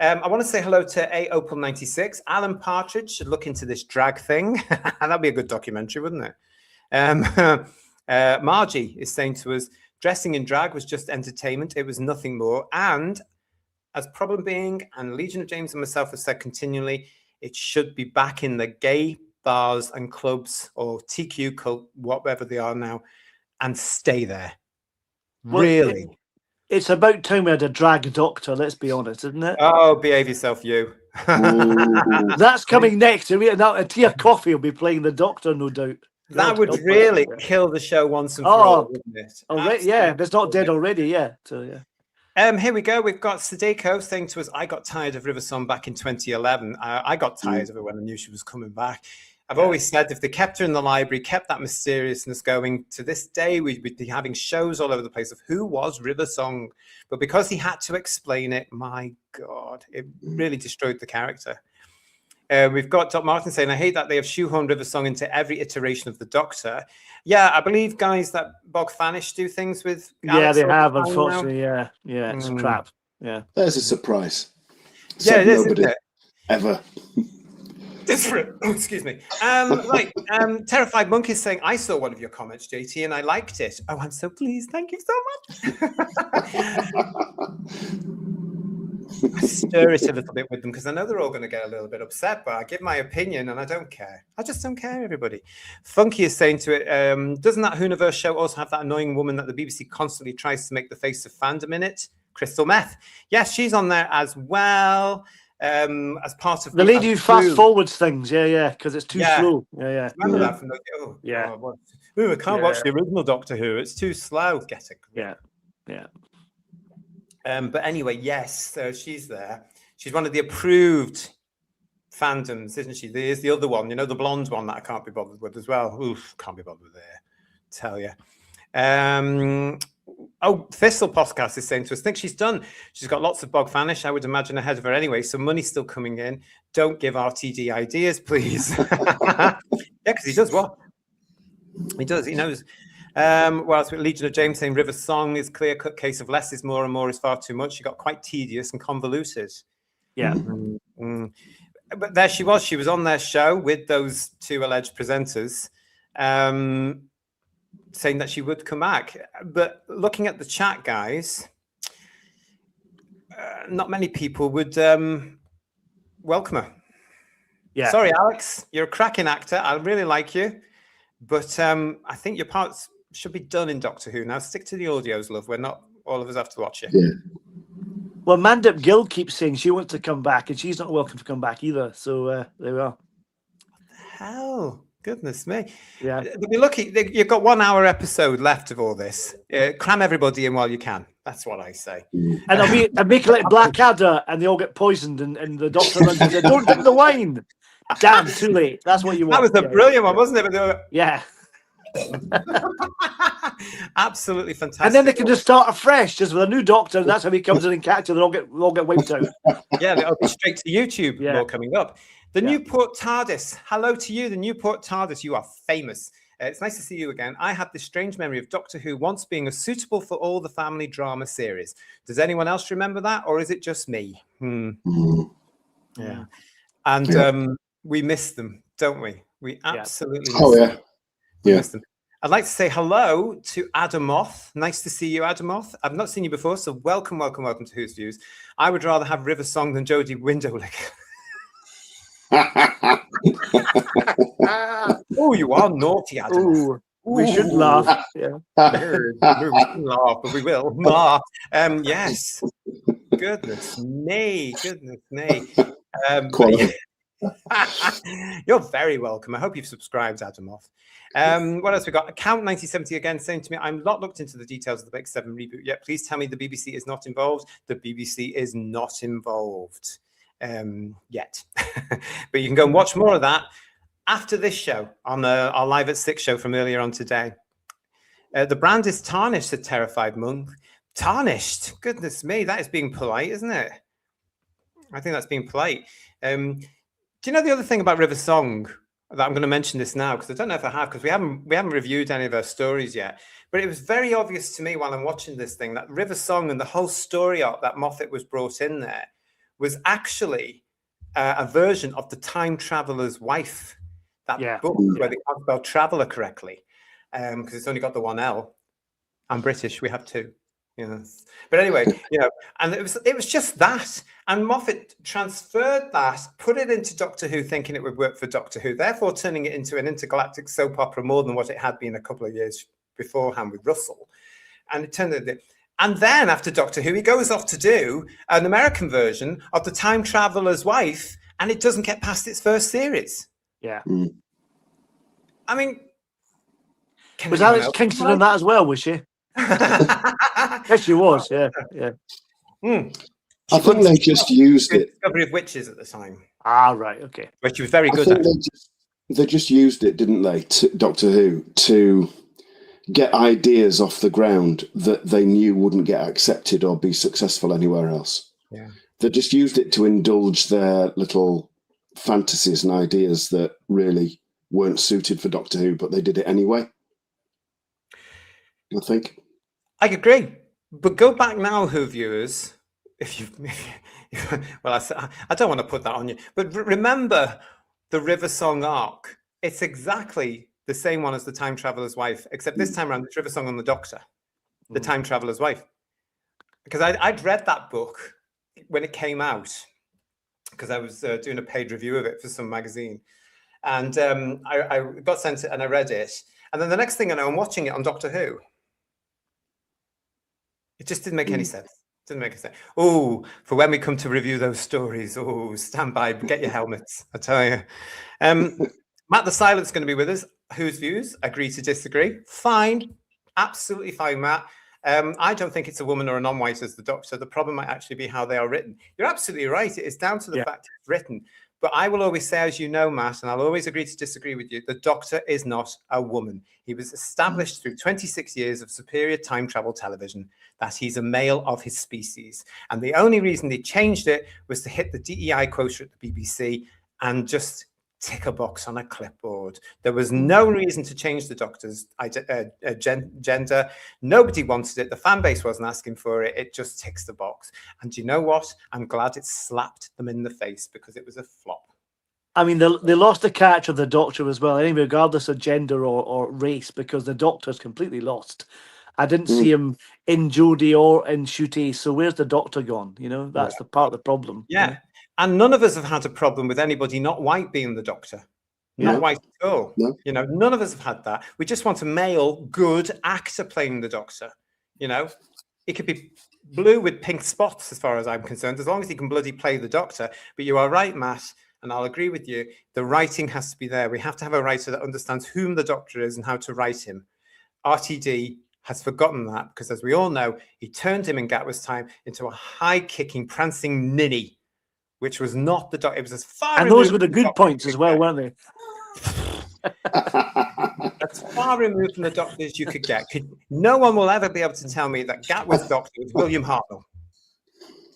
I want to say hello to A Opal 96. Alan Partridge should look into this drag thing. That'd be a good documentary, wouldn't it? Margie is saying to us, dressing in drag was just entertainment. It was nothing more. And as Problem Being and Legion of James and myself have said continually, it should be back in the gay bars and clubs or TQ cult, whatever they are now, and stay there. Well, Really? It's about time we had a drag doctor, let's be honest, isn't it? Oh, behave yourself, you. That's coming next. Now, a tea of coffee will be playing the doctor, no doubt. That would really kill the show once and for all, wouldn't it? Already, yeah, it's not dead already, yeah. So yeah. Here we go. We've got Sadeko saying to us, I got tired of River Song back in 2011. I got tired of it when I knew she was coming back. I've always said if they kept her in the library, kept that mysteriousness going, to this day, we'd be having shows all over the place of who was River Song. But because he had to explain it, my God, it really destroyed the character. We've got Doc Martin saying, I hate that they have shoehorned River Song into every iteration of the Doctor. Yeah, I believe, guys, that Bog Fanish do things with Alex. Yeah, they have, unfortunately, yeah. Yeah, it's crap. Yeah. There's a surprise. Yeah, it is, isn't it? Ever. Different. Oh, excuse me. Right. Terrified Monk is saying, I saw one of your comments, JT, and I liked it. Oh, I'm so pleased. Thank you so much. I stir it a little bit with them because I know they're all going to get a little bit upset, but I give my opinion and I don't care. I just don't care, everybody. Funky is saying to it, doesn't that Hooniverse show also have that annoying woman that the BBC constantly tries to make the face of fandom in it? Crystal Meth. Yes, she's on there as well. As part of the lady who fast forwards things, because it's too slow. Remember that from the I can't watch the original Doctor Who. It's too slow. Get it? Yeah. But anyway, yes, so she's there. She's one of the approved fandoms, isn't she? There's the other one, the blonde one that I can't be bothered with as well. Oof, can't be bothered with there. Tell you. Thistle Podcast is saying to us, think she's done. She's got lots of Bog Fanish, I would imagine, ahead of her anyway. So money's still coming in. Don't give RTD ideas, please. Yeah, because he does what? He does. He knows. What else? Legion of James saying River Song is clear-cut case of less is more and more is far too much. She got quite tedious and convoluted. Yeah. But there she was. She was on their show with those two alleged presenters. Saying that she would come back. But looking at the chat, guys, not many people would welcome her. Yeah. Sorry, Alex, you're a cracking actor. I really like you. But I think your parts should be done in Doctor Who. Now stick to the audios, love. We're not, all of us have to watch it. Yeah. Well, Mandip Gill keeps saying she wants to come back and she's not welcome to come back either. So there we are. What the hell? Goodness me. Yeah. You'll be lucky. You've got 1 hour episode left of all this. Cram everybody in while you can. That's what I say. And I'll make it like Blackadder and they all get poisoned and the doctor runs and says, don't drink the wine. Damn, too late. That's what you want. That was a brilliant one, wasn't it? Yeah. Absolutely fantastic. And then they can just start afresh, just with a new doctor. And that's how he comes in and catches. They all get wiped out. Yeah, they'll be straight to YouTube. Yeah. More coming up. The Newport TARDIS. Hello to you, the Newport TARDIS. You are famous. It's nice to see you again. I have this strange memory of Doctor Who once being a suitable for all the family drama series. Does anyone else remember that, or is it just me? Yeah. And we miss them, don't we? We absolutely miss them. We miss them. I'd like to say hello to Adamoth. Nice to see you, Adamoth. I've not seen you before, so welcome to Who's Views. I would rather have River Song than Jodie Windowlick. Oh, you are naughty, Adam. We should laugh. Yeah. We shouldn't laugh, but we will. Yes. Goodness me. You're very welcome. I hope you've subscribed, Adamoth. What else we got? Account 9070 again saying to me, I'm not looked into the details of the Big 7 reboot yet. Please tell me the BBC is not involved. The BBC is not involved yet. But you can go and watch more of that after this show on our Live at 6 show from earlier on today. The brand is tarnished, said Terrified Monk. Tarnished? Goodness me, that is being polite, isn't it? I think that's being polite. Do you know the other thing about River Song that I'm going to mention this now, because I don't know if I have, because we haven't reviewed any of her stories yet. But it was very obvious to me while I'm watching this thing that River Song and the whole story arc that Moffat was brought in there was actually a version of The Time Traveler's Wife, that book where they can't spell traveler correctly, because it's only got the one L. I'm British, we have two. Yes. But anyway, and it was just that. And Moffat transferred that, put it into Doctor Who, thinking it would work for Doctor Who, therefore turning it into an intergalactic soap opera more than what it had been a couple of years beforehand with Russell. And it turned it. And then after Doctor Who, he goes off to do an American version of The Time Traveler's Wife, and it doesn't get past its first series. Yeah. I mean, was Alex Kingston in that as well, was she? Yes, she was. Yeah. I think they just used it. Discovery of Witches at the time. Ah, right. Okay. But she was very good at it. They just used it, didn't they, Doctor Who, to get ideas off the ground that they knew wouldn't get accepted or be successful anywhere else. Yeah. They just used it to indulge their little fantasies and ideas that really weren't suited for Doctor Who, but they did it anyway. I think. I agree. But go back now, Who viewers, well, I don't want to put that on you, but remember the River Song arc. It's exactly the same one as The Time Traveler's Wife, except this time around, it's River Song on the Doctor, The Time Traveler's Wife. Because I'd read that book when it came out, because I was doing a paid review of it for some magazine. And I got sent it and I read it. And then the next thing I know, I'm watching it on Doctor Who. It just didn't make any sense. Didn't make sense. Oh, for when we come to review those stories, stand by, get your helmets, I tell you. Matt the Silent's going to be with us. Whose views? Agree to disagree? Fine. Absolutely fine, Matt. I don't think it's a woman or a non-white as the Doctor. The problem might actually be how they are written. You're absolutely right. It is down to the fact it's written. But I will always say, as you know, Matt, and I'll always agree to disagree with you, the Doctor is not a woman. He was established through 26 years of superior time travel television that he's a male of his species. And the only reason they changed it was to hit the DEI quotient at the BBC and just tick a box on a clipboard. There was no reason to change the Doctor's gender. Nobody wanted it. The fan base wasn't asking for it. It just ticks the box. And you know what? I'm glad it slapped them in the face because it was a flop. I mean, they lost the catch of the Doctor as well, anyway, regardless of gender or race, because the Doctor's completely lost. I didn't see him in Jodie or in Ncuti, so where's the Doctor gone? You know, that's the part of the problem. Yeah. You know? And none of us have had a problem with anybody not white being the Doctor. Not white at all. No. You know, none of us have had that. We just want a male, good actor playing the Doctor. You know, he could be blue with pink spots as far as I'm concerned, as long as he can bloody play the Doctor. But you are right, Matt, and I'll agree with you. The writing has to be there. We have to have a writer that understands whom the Doctor is and how to write him. RTD has forgotten that because, as we all know, he turned him in Gatwa's time into a high-kicking, prancing ninny, which was not the Doctor. It was as far. And those were the good points as well, weren't they? As far removed from the Doctor as you could get. No one will ever be able to tell me that Gatwa's Doctor was William Hartnell.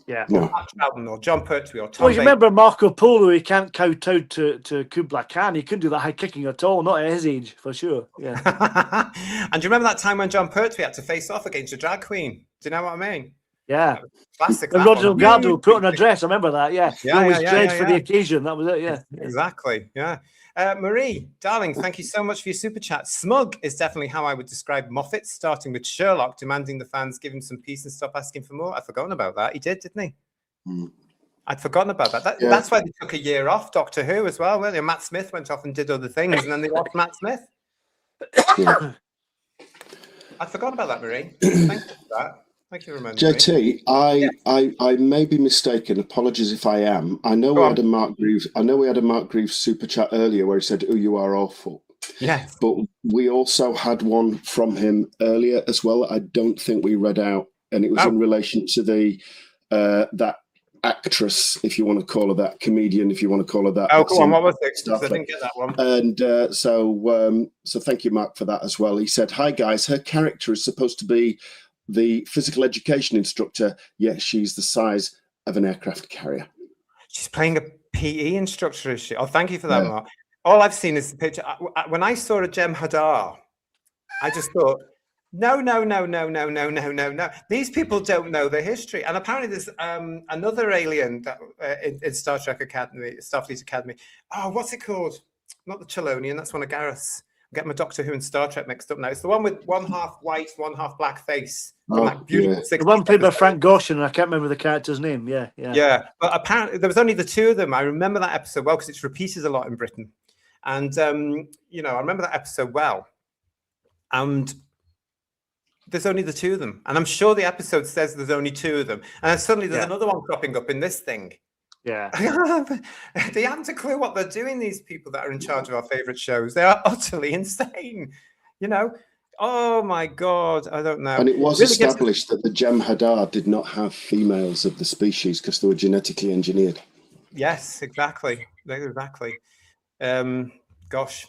Yeah. Or Pat Troughton or John Pertwee or Tom. Well, you remember Marco Polo, he can't kowtow to Kubla Khan. He couldn't do that high kicking at all, not at his age, for sure. Yeah. And do you remember that time when John Pertwee had to face off against a drag queen? Do you know what I mean? Yeah. Classic. And Roger Delgado put on a dress, I remember that, yeah. Yeah, he was dressed for the occasion, that was it, yeah. Exactly, yeah. Marie, darling, thank you so much for your super chat. Smug is definitely how I would describe Moffat, starting with Sherlock, demanding the fans give him some peace and stop asking for more. I'd forgotten about that. He did, didn't he? I'd forgotten about that. That's why they took a year off Doctor Who as well, weren't they? Matt Smith went off and did other things, and then they lost Matt Smith. I'd forgotten about that, Marie. Thank you for that. Thank you for remembering. JT, I may be mistaken. Apologies if I am. I know we had a Mark Greaves super chat earlier where he said, "Oh, you are awful." Yes. But we also had one from him earlier as well. I don't think we read out, and it was in relation to the that actress, if you want to call her that, comedian, if you want to call her that. Oh, go on. What was it? I didn't get that one. And so thank you, Mark, for that as well. He said, "Hi guys, her character is supposed to be the physical education instructor, yet she's the size of an aircraft carrier." She's playing a PE instructor, is she? Oh, thank you for that, Mark. All I've seen is the picture. When I saw a Jem Hadar, I just thought, No. These people don't know the history. And apparently there's another alien that, in Star Trek Academy, Starfleet Academy. Oh, what's it called? Not the Chelonian, that's one of Gareth's. I'm getting my Doctor Who and Star Trek mixed up now. It's the one with one half white, one half black face. From that beautiful 60s the one played by episode. Frank Gorshin, and I can't remember the character's name. Yeah. But apparently there was only the two of them. I remember that episode well because it's repeated a lot in Britain. And, I remember that episode well. And there's only the two of them. And I'm sure the episode says there's only two of them. And then suddenly there's another one cropping up in this thing. Yeah. They haven't a clue what they're doing, these people that are in charge of our favorite shows. They are utterly insane. Oh my God, I don't know. And it was established that the Jem'Hadar did not have females of the species because they were genetically engineered. Yes, exactly. Gosh.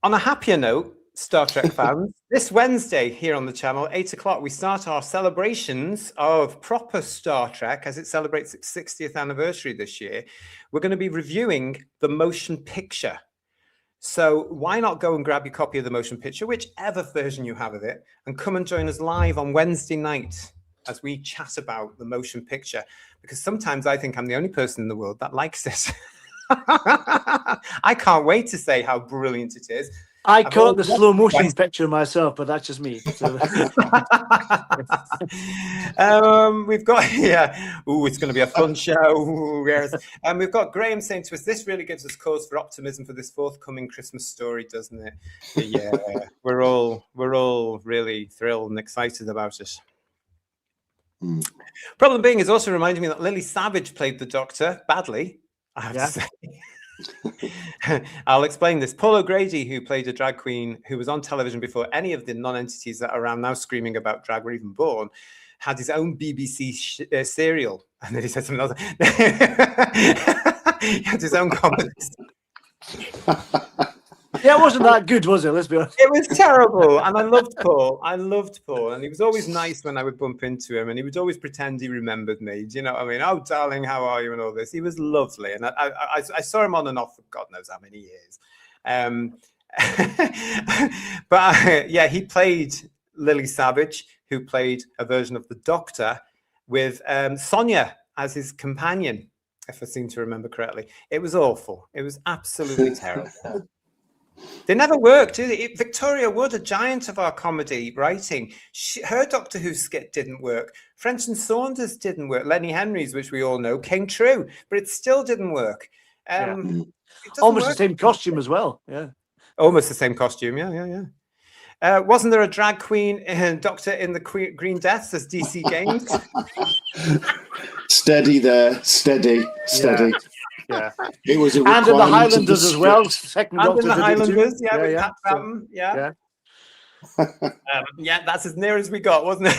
On a happier note, Star Trek fans, this Wednesday here on the channel, 8 o'clock, we start our celebrations of proper Star Trek as it celebrates its 60th anniversary this year. We're going to be reviewing the motion picture. So why not go and grab your copy of the motion picture, whichever version you have of it, and come and join us live on Wednesday night as we chat about the motion picture, because sometimes I think I'm the only person in the world that likes it. I can't wait to say how brilliant it is. I caught the slow motion picture myself, but that's just me. So. We've got it's going to be a fun show. Ooh, yes. We've got Graham saying to us, this really gives us cause for optimism for this forthcoming Christmas story, doesn't it? But yeah, we're all really thrilled and excited about it. Problem being is also reminding me that Lily Savage played the Doctor badly, I have to say. I'll explain this. Paul O'Grady, who played a drag queen who was on television before any of the non-entities that are around now screaming about drag were even born, had his own BBC serial. And then he said something else. He had his own comedy. Yeah, it wasn't that good, was it? Let's be honest. It was terrible. And I loved Paul. And he was always nice when I would bump into him. And he would always pretend he remembered me. Do you know what I mean? Oh, darling, how are you? And all this. He was lovely. And I saw him on and off for God knows how many years. He played Lily Savage, who played a version of the Doctor with Sonia as his companion, if I seem to remember correctly. It was awful. It was absolutely terrible. They never worked, do they? Victoria Wood, a giant of our comedy writing, her Doctor Who skit didn't work. French and Saunders didn't work. Lenny Henry's, which we all know, came true, but it still didn't work. Almost the same costume as well. Yeah. Almost the same costume. Yeah. Wasn't there a drag queen Doctor in the Green Deaths as DC Games? Steady there. Steady. Yeah. It was a and in the Highlanders as well. Second and Doctor in the Highlanders, with Pat Bratton, that's as near as we got, wasn't it?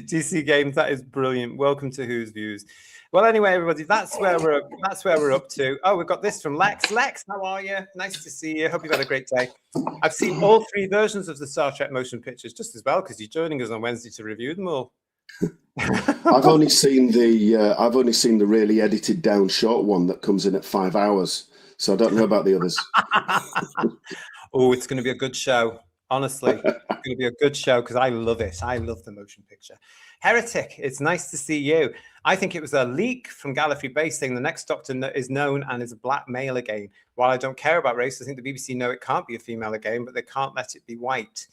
DC Games, that is brilliant. Welcome to Who's Views. Well, anyway, everybody, that's where we're up to. Oh, we've got this from Lex. Lex, how are you? Nice to see you. Hope you've had a great day. I've seen all three versions of the Star Trek motion pictures just as well because you're joining us on Wednesday to review them all. I've only seen the really edited down short one that comes in at 5 hours, so I don't know about the others. Oh, it's going to be a good show. Honestly, it's going to be a good show because I love it. I love the motion picture. Heretic, it's nice to see you. I think it was a leak from Gallifrey Base saying the next Doctor is known and is a black male again. While I don't care about race, I think the BBC know it can't be a female again, but they can't let it be white.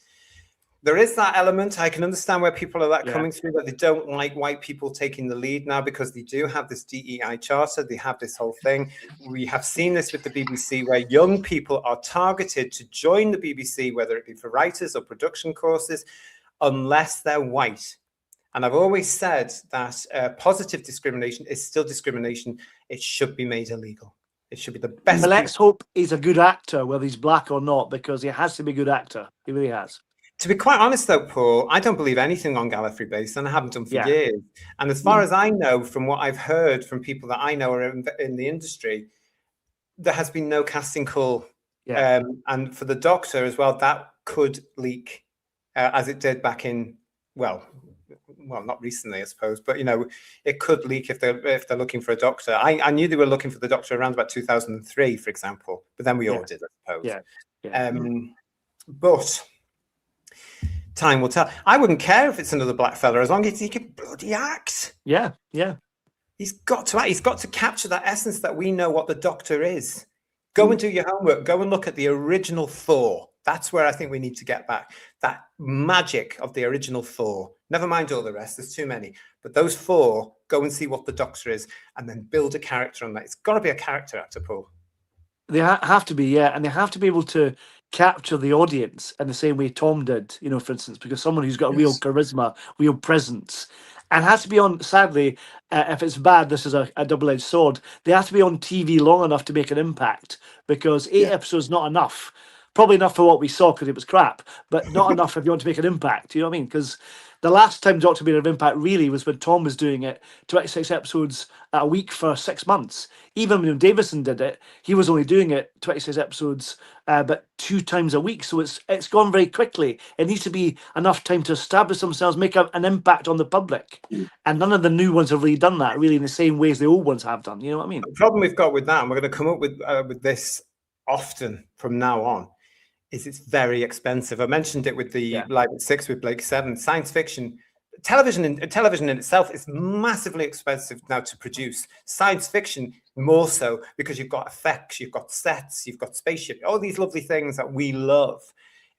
There is that element. I can understand where people are coming through, that they don't like white people taking the lead now because they do have this DEI charter. They have this whole thing. We have seen this with the BBC where young people are targeted to join the BBC, whether it be for writers or production courses, unless they're white. And I've always said that positive discrimination is still discrimination. It should be made illegal. It should be the best. But let's hope he's a good actor, whether he's black or not, because he has to be a good actor. He really has. To be quite honest, though, Paul, I don't believe anything on Gallifrey Base, and I haven't done for years. And as far as I know, from what I've heard from people that I know are in the industry, there has been no casting call. Yeah. And for the Doctor as well, that could leak, as it did back in, well, not recently, I suppose, but it could leak if they're looking for a Doctor. I knew they were looking for the Doctor around about 2003, for example, but then we all did, I suppose. Yeah. But Time will tell. I wouldn't care if it's another black fella as long as he can bloody act. Yeah, yeah. He's got to act. He's got to capture that essence that we know what the Doctor is. Go and do your homework. Go and look at the original Thor. That's where I think we need to get back. That magic of the original Thor. Never mind all the rest. There's too many. But those 4, go and see what the Doctor is and then build a character on that. It's got to be a character actor, Paul. They have to be, yeah. And they have to be able to capture the audience in the same way Tom did, you know, for instance, because someone who's got real charisma, real presence, and has to be on, sadly, if it's bad, this is a double-edged sword, they have to be on TV long enough to make an impact, because 8 episodes is not enough. Probably enough for what we saw because it was crap, but not enough if you want to make an impact. You know what I mean? Because the last time Doctor made an impact really was when Tom was doing it 26 episodes a week for 6 months. Even when Davison did it, he was only doing it 26 episodes, but 2 times a week. So it's gone very quickly. It needs to be enough time to establish themselves, make an impact on the public. And none of the new ones have really done that, really, in the same way as the old ones have done. You know what I mean? The problem we've got with that, and we're going to come up with this often from now on, is it's very expensive. I mentioned it with the Live at 6 with Blake 7. Science fiction, television in itself is massively expensive now to produce. Science fiction more so, because you've got effects, you've got sets, you've got spaceship, all these lovely things that we love.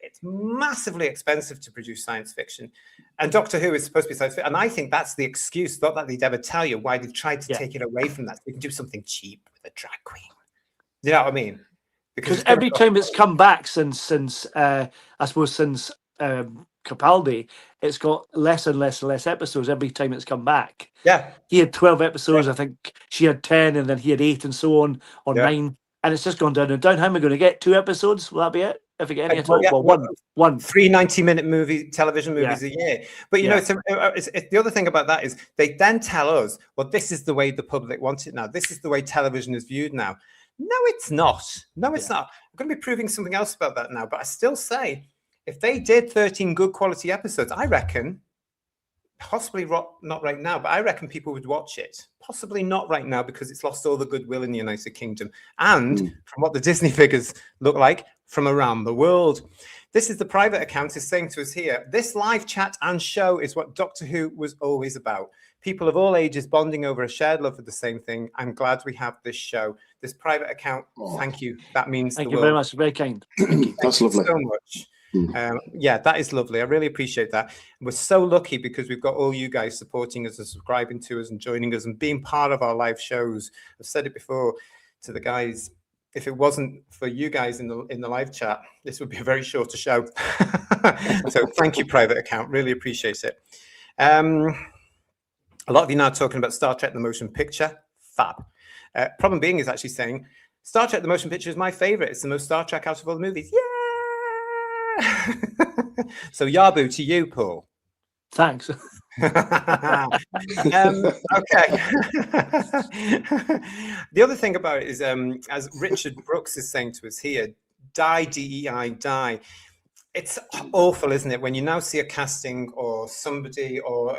It's massively expensive to produce science fiction. And Doctor Who is supposed to be science fiction. And I think that's the excuse, not that they'd ever tell you, why they've tried to take it away from that. So we can do something cheap with a drag queen. You know what I mean? Because every time it's come back since I suppose since Capaldi, it's got less and less and less episodes every time it's come back. Yeah. He had 12 episodes, I think she had 10, and then he had 8 and so on, or 9. And it's just gone down and down. How am I going to get 2 episodes? Will that be it? If I get any at all? Well, one. 3 90-minute television movies a year. But you know, it's the other thing about that is they then tell us, well, this is the way the public wants it now. This is the way television is viewed now. No, it's not. No, it's not. I'm going to be proving something else about that now. But I still say, if they did 13 good quality episodes, I reckon, possibly not right now, but I reckon people would watch it. Possibly not right now because it's lost all the goodwill in the United Kingdom. And from what the Disney figures look like, from around the world. This is the private account is saying to us here, this live chat and show is what Doctor Who was always about. People of all ages bonding over a shared love for the same thing. I'm glad we have this show. This private account, thank you. That means thank you very much. Very kind. That's lovely. So much. Yeah, that is lovely. I really appreciate that. We're so lucky because we've got all you guys supporting us and subscribing to us and joining us and being part of our live shows. I've said it before to the guys. If it wasn't for you guys in the live chat, this would be a very shorter show. So thank you, private account. Really appreciate it. A lot of you now talking about Star Trek: The Motion Picture. Fab. Problem being is actually saying Star Trek: The Motion Picture is my favorite. It's the most Star Trek out of all the movies. Yeah. So Yabu to you, Paul. Thanks. Okay. The other thing about it is, as Richard Brooks is saying to us here, die, DEI, die. It's awful, isn't it? When you now see a casting or somebody, or,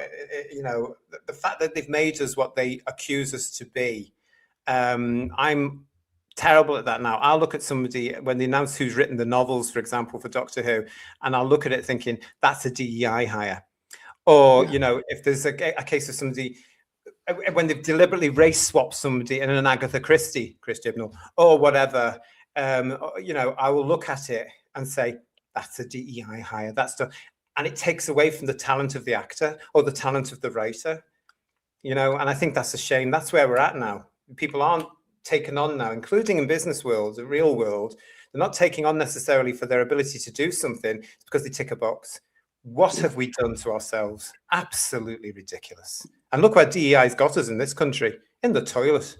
you know, the fact that they've made us what they accuse us to be. I'm terrible at that now. I'll look at somebody when they announce who's written the novels, for example, for Doctor Who, and I'll look at it thinking, that's a DEI hire. Or, you know, if there's a case of somebody, when they've deliberately race swapped somebody in an Agatha Christie or whatever, you know, I will look at it and say, that's a DEI hire. And it takes away from the talent of the actor or the talent of the writer, you know, and I think that's a shame. That's where we're at now. People aren't taken on now, including in business world, the real world. They're not taking on necessarily for their ability to do something. It's because they tick a box. What have we done to ourselves? Absolutely ridiculous. And look where DEI's got us in this country, in the toilet.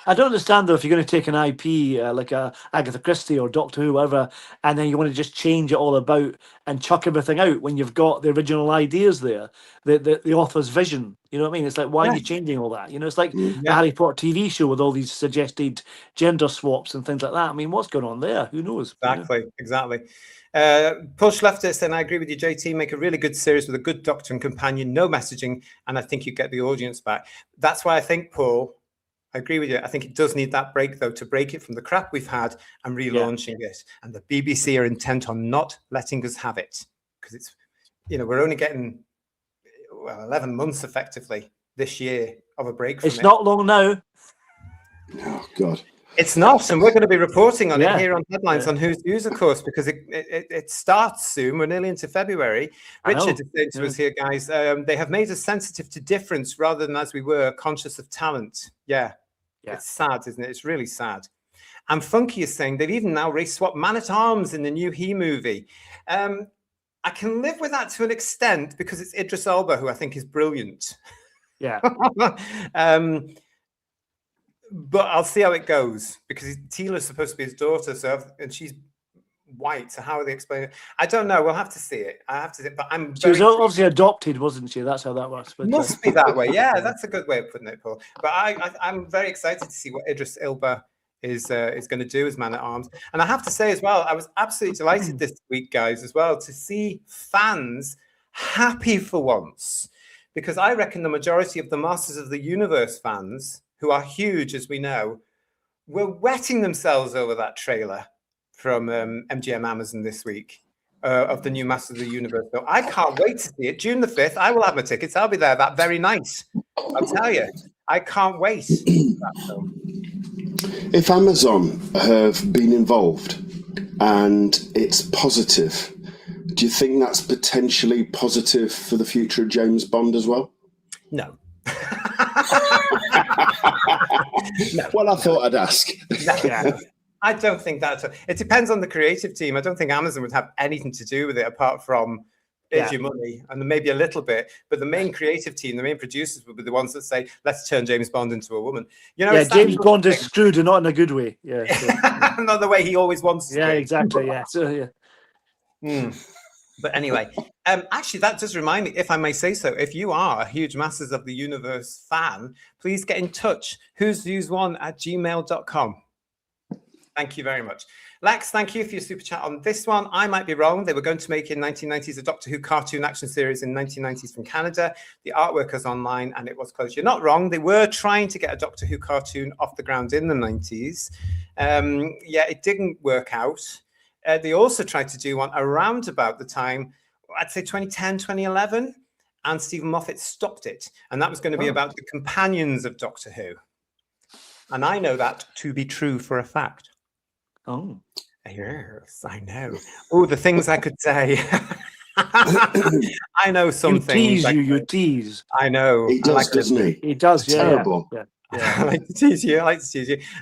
I don't understand, though, if you're going to take an IP like Agatha Christie or Doctor Who, whatever, and then you want to just change it all about and chuck everything out when you've got the original ideas there, the author's vision. You know what I mean? It's like, why are you changing all that? You know, it's like the Harry Potter TV show with all these suggested gender swaps and things like that. I mean, what's going on there? Who knows? Exactly, exactly. Paul Schlefter saying, I agree with you, JT. Make a really good series with a good Doctor and companion, no messaging, and I think you get the audience back. That's why I think, Paul, I agree with you. I think it does need that break, though, to break it from the crap we've had and relaunching it. And the BBC are intent on not letting us have it. because it's, we're only getting 11 months effectively this year of a break from It's not long now. Oh God. It's not, and we're going to be reporting on it Yeah. here on Headlines on Who's News, of course, because it starts soon. We're nearly into February. Richard is saying to us here, guys, they have made us sensitive to difference rather than, as we were, conscious of talent. Yeah. It's sad, isn't it? It's really sad. And Funky is saying they've even now race-swapped Man-at-Arms in the new He movie. I can live with that to an extent because it's Idris Elba, who I think is brilliant. Yeah. But I'll see how it goes because Tila's supposed to be his daughter, and she's white. So how are they explaining it? I don't know. We'll have to see it. I have to see it, but She was obviously adopted, wasn't she? That's how that was. But, must be that way. Yeah, that's a good way of putting it, Paul. But I'm very excited to see what Idris Elba is going to do as Man-at-Arms. And I have to say as well, I was absolutely delighted this week, guys, as well, to see fans happy for once, because I reckon the majority of the Masters of the Universe fans, who are huge, as we know, were wetting themselves over that trailer from MGM Amazon this week of the new Masters of the Universe film. I can't wait to see it. June the 5th, I will have my tickets. I'll be there that very night. I'll tell you, I can't wait for that film. If Amazon have been involved and it's positive, do you think that's potentially positive for the future of James Bond as well? No. No. Well, I thought I'd ask. Yeah. I don't think that. It depends on the creative team. I don't think Amazon would have anything to do with it apart from here's your money and maybe a little bit. But the main creative team, the main producers would be the ones that say, let's turn James Bond into a woman. James Bond is screwed and not in a good way. Yeah. So, not the way he always wants to. Yeah, exactly. Yeah. So, But anyway, actually, that does remind me, if I may say so, if you are a huge Masters of the Universe fan, please get in touch. whosviews1@gmail.com. Thank you very much. Lex, thank you for your super chat on this one. I might be wrong. They were going to make in 1990s a Doctor Who cartoon action series in 1990s from Canada. The artwork is online and it was closed. You're not wrong. They were trying to get a Doctor Who cartoon off the ground in the 90s. It didn't work out. They also tried to do one around about the time, I'd say 2010, 2011, and Stephen Moffat stopped it. And that was going to be about the companions of Doctor Who. And I know that to be true for a fact. Oh. Yes, I know. Oh, the things I could say. I know some things. You tease. I know. He does, doesn't he? He does, it's terrible. Yeah. I like to tease you.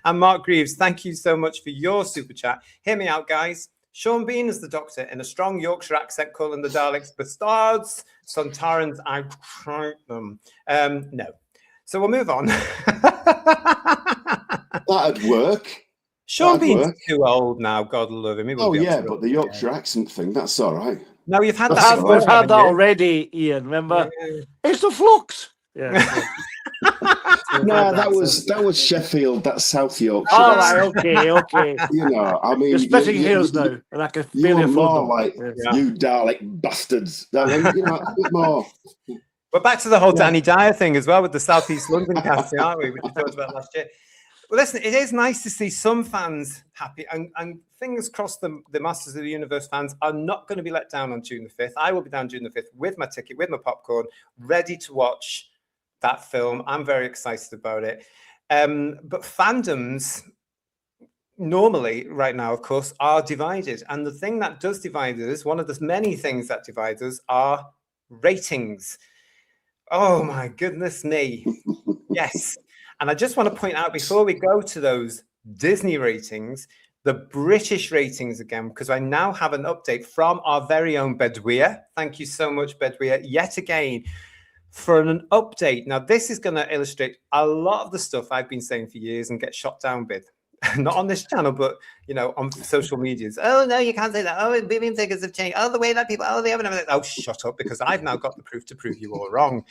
And Mark Greaves, thank you so much for your super chat. Hear me out, guys. Sean Bean is the Doctor in a strong Yorkshire accent calling the Daleks bastards. Sontarans, I tried them. No. So we'll move on. That'd work. Sean Bean's too old now. God love him. But the Yorkshire accent thing, that's all right. No, you've had that. We've had that already, Ian. Remember? Yeah. It's the flux. Yeah. No, that was Sheffield. That's South Yorkshire. Oh, right, okay. I mean, you're splitting hairs now, and I can feel it more like you Dalek bastards. A bit more. We're back to the whole Danny Dyer thing as well with the South East London casting, aren't we? Which we talked about last year. Well, listen, it is nice to see some fans happy, and fingers crossed the Masters of the Universe fans are not going to be let down on June the 5th. I will be down June the 5th with my ticket, with my popcorn, ready to watch that film. I'm very excited about it. But fandoms normally right now, of course, are divided. And the thing that does divide us, one of the many things that divides us, are ratings. Oh, my goodness me. Yes. And I just want to point out before we go to those Disney ratings, the British ratings again, because I now have an update from our very own Bedouia. Thank you so much, Bedouia, yet again for an update. Now, this is going to illustrate a lot of the stuff I've been saying for years and get shot down with. Not on this channel, but, on social medias. Oh, no, you can't say that. Oh, moving figures have changed. Oh, the way that people, they haven't. Oh, shut up, because I've now got the proof to prove you all wrong.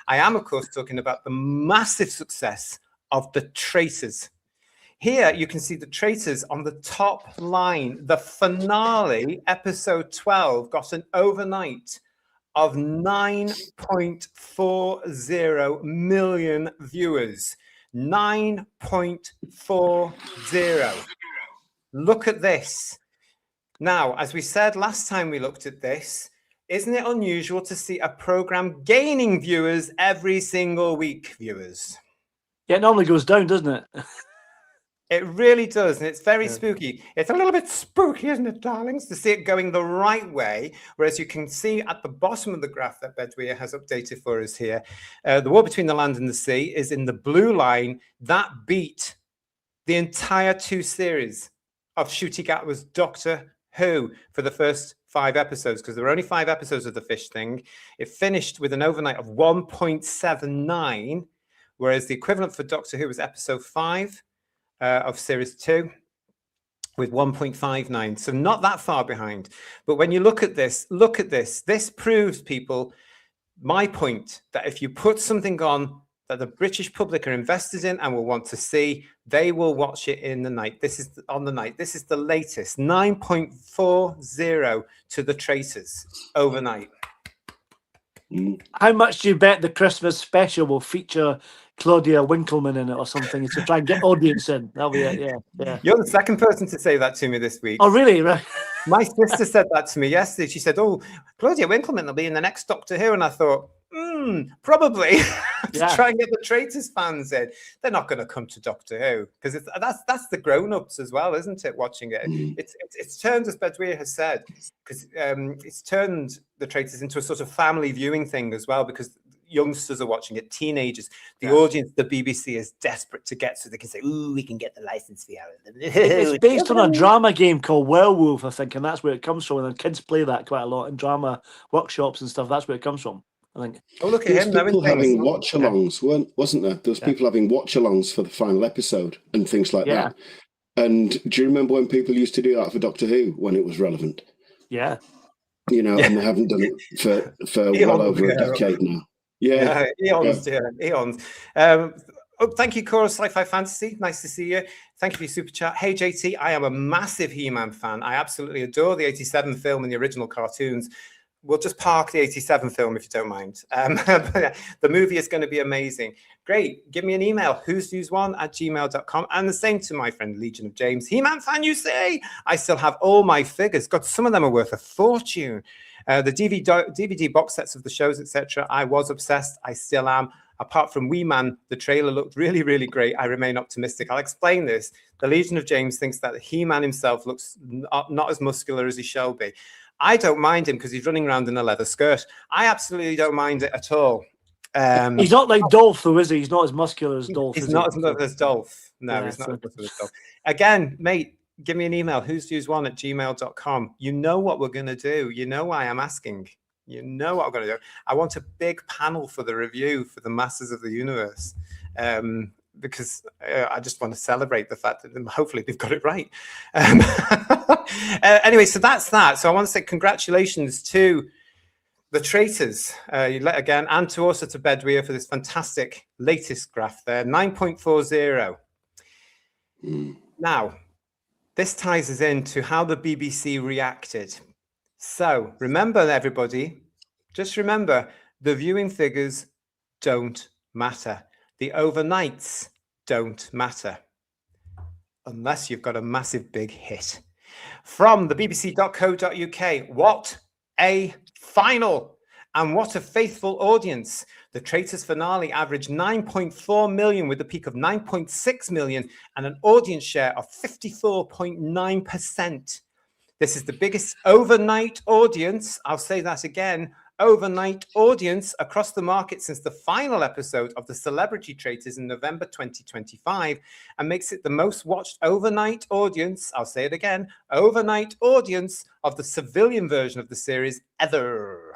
I am, of course, talking about the massive success of The Traitors. Here, you can see The Traitors on the top line. The finale, episode 12, got an overnight of 9.40 million viewers. 9.40. Look at this. Now, as we said last time we looked at this, Isn't it unusual to see a program gaining viewers every single week, viewers? Yeah, it normally goes down, doesn't it? It really does, and it's very Yeah. spooky. It's a little bit spooky, isn't it, darlings, to see it going the right way. Whereas you can see at the bottom of the graph that Bedweer has updated for us here, the war between the land and the sea is in the blue line. That beat the entire 2 series of Ncuti Gatwa's Doctor Who for the first 5 episodes, because there were only 5 episodes of the fish thing. It finished with an overnight of 1.79, whereas the equivalent for Doctor Who was episode 5 of series 2 with 1.59. So not that far behind. But when you look at this, this proves, people, my point that if you put something on that the British public are invested in and will want to see, they will watch it in the night. This is on the night. This is the latest 9.40 to the Traitors overnight. How much do you bet the Christmas special will feature Claudia Winkleman in it or something to try and get audience in? That'll be it. Yeah. You're the second person to say that to me this week. Oh, really? Right. My sister said that to me yesterday. She said, "Oh, Claudia Winkleman will be in the next Doctor Who," and I thought, probably to try and get the Traitors fans in. They're not going to come to Doctor Who because that's the grown-ups as well, isn't it? Watching it, it's turned, as Bedweer has said, because it's turned the Traitors into a sort of family viewing thing as well, because youngsters are watching it, teenagers. The audience, the BBC is desperate to get so they can say, "Ooh, we can get the license fee out of them." It's based on a drama game called Werewolf, I think, and that's where it comes from. And kids play that quite a lot in drama workshops and stuff. That's where it comes from, I think. Oh, look at him! People having watch-alongs, wasn't there? There was people having watch-alongs for the final episode and things like that. And do you remember when people used to do that for Doctor Who when it was relevant? Yeah. You know, and they haven't done it for well over a decade now. Yeah, eons. Thank you, Chorus Sci-Fi Fantasy. Nice to see you. Thank you for your super chat. Hey, JT, I am a massive He-Man fan. I absolutely adore the 87 film and the original cartoons. We'll just park the 87 film if you don't mind. The movie is going to be amazing. Great. Give me an email, whosnews1@gmail.com. And the same to my friend Legion of James. He-Man fan, you say? I still have all my figures. God, some of them are worth a fortune. The DVD box sets of the shows, etc. I was obsessed. I still am. Apart from Wee Man, the trailer looked really, really great. I remain optimistic. I'll explain this. The Legion of James thinks that He-Man himself looks not as muscular as he shall be. I don't mind him because he's running around in a leather skirt. I absolutely don't mind it at all. He's not like Dolph, though, is he? He's not as muscular as Dolph. He's not as muscular as Dolph. No, he's not as muscular as Dolph. Again, mate, give me an email, whosnews1@gmail.com. You know what we're going to do. You know why I'm asking. You know what I'm going to do. I want a big panel for the review for the Masters of the Universe. Because I just want to celebrate the fact that hopefully they've got it right. Anyway, so that's that. So I want to say congratulations to the Traitors again, and to also to Bedweer for this fantastic latest graph there, 9.40. Now, this ties us into how the BBC reacted. So remember, everybody, just remember, the viewing figures don't matter. The overnights don't matter unless you've got a massive big hit. From the bbc.co.uk, what a final and what a faithful audience. The Traitors finale averaged 9.4 million with a peak of 9.6 million and an audience share of 54.9%. This is the biggest overnight audience, I'll say that again, overnight audience across the market since the final episode of the Celebrity Traitors in November 2025, and makes it the most watched overnight audience, I'll say it again, overnight audience of the civilian version of the series ever.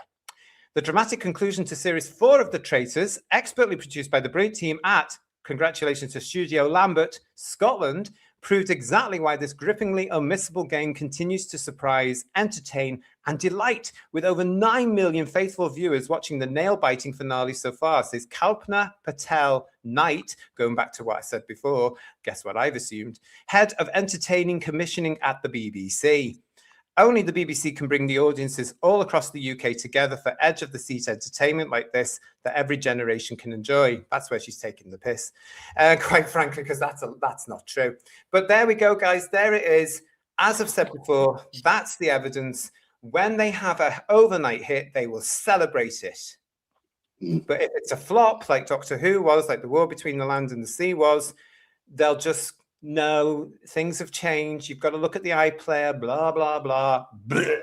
The dramatic conclusion to Series 4 of The Traitors, expertly produced by the brilliant team at, congratulations to Studio Lambert, Scotland, proved exactly why this grippingly unmissable game continues to surprise, entertain, and delight, with over 9 million faithful viewers watching the nail-biting finale so far, says Kalpana Patel Knight, going back to what I said before, guess what I've assumed, head of entertaining commissioning at the BBC. Only the BBC can bring the audiences all across the UK together for edge-of-the-seat entertainment like this that every generation can enjoy. That's where she's taking the piss, quite frankly, because that's not true. But there we go, guys. There it is. As I've said before, that's the evidence. When they have an overnight hit, they will celebrate it. But if it's a flop, like Doctor Who was, like The War Between the Land and the Sea was, they'll just know things have changed. You've got to look at the iPlayer, blah, blah, blah. Bleh.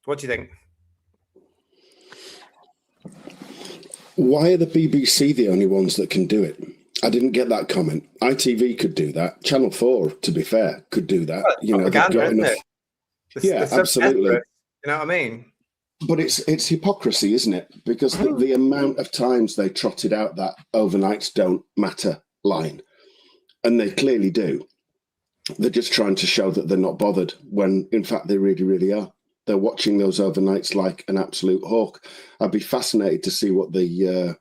What do you think? Why are the BBC the only ones that can do it? I didn't get that comment. ITV could do that. Channel 4, to be fair, could do that. Well, you know, they've got enough. They're so absolutely. desperate, you know what I mean? But it's hypocrisy, isn't it? Because the amount of times they trotted out that overnights don't matter line, and they clearly do. They're just trying to show that they're not bothered when, in fact, they really, really are. They're watching those overnights like an absolute hawk. I'd be fascinated to see what the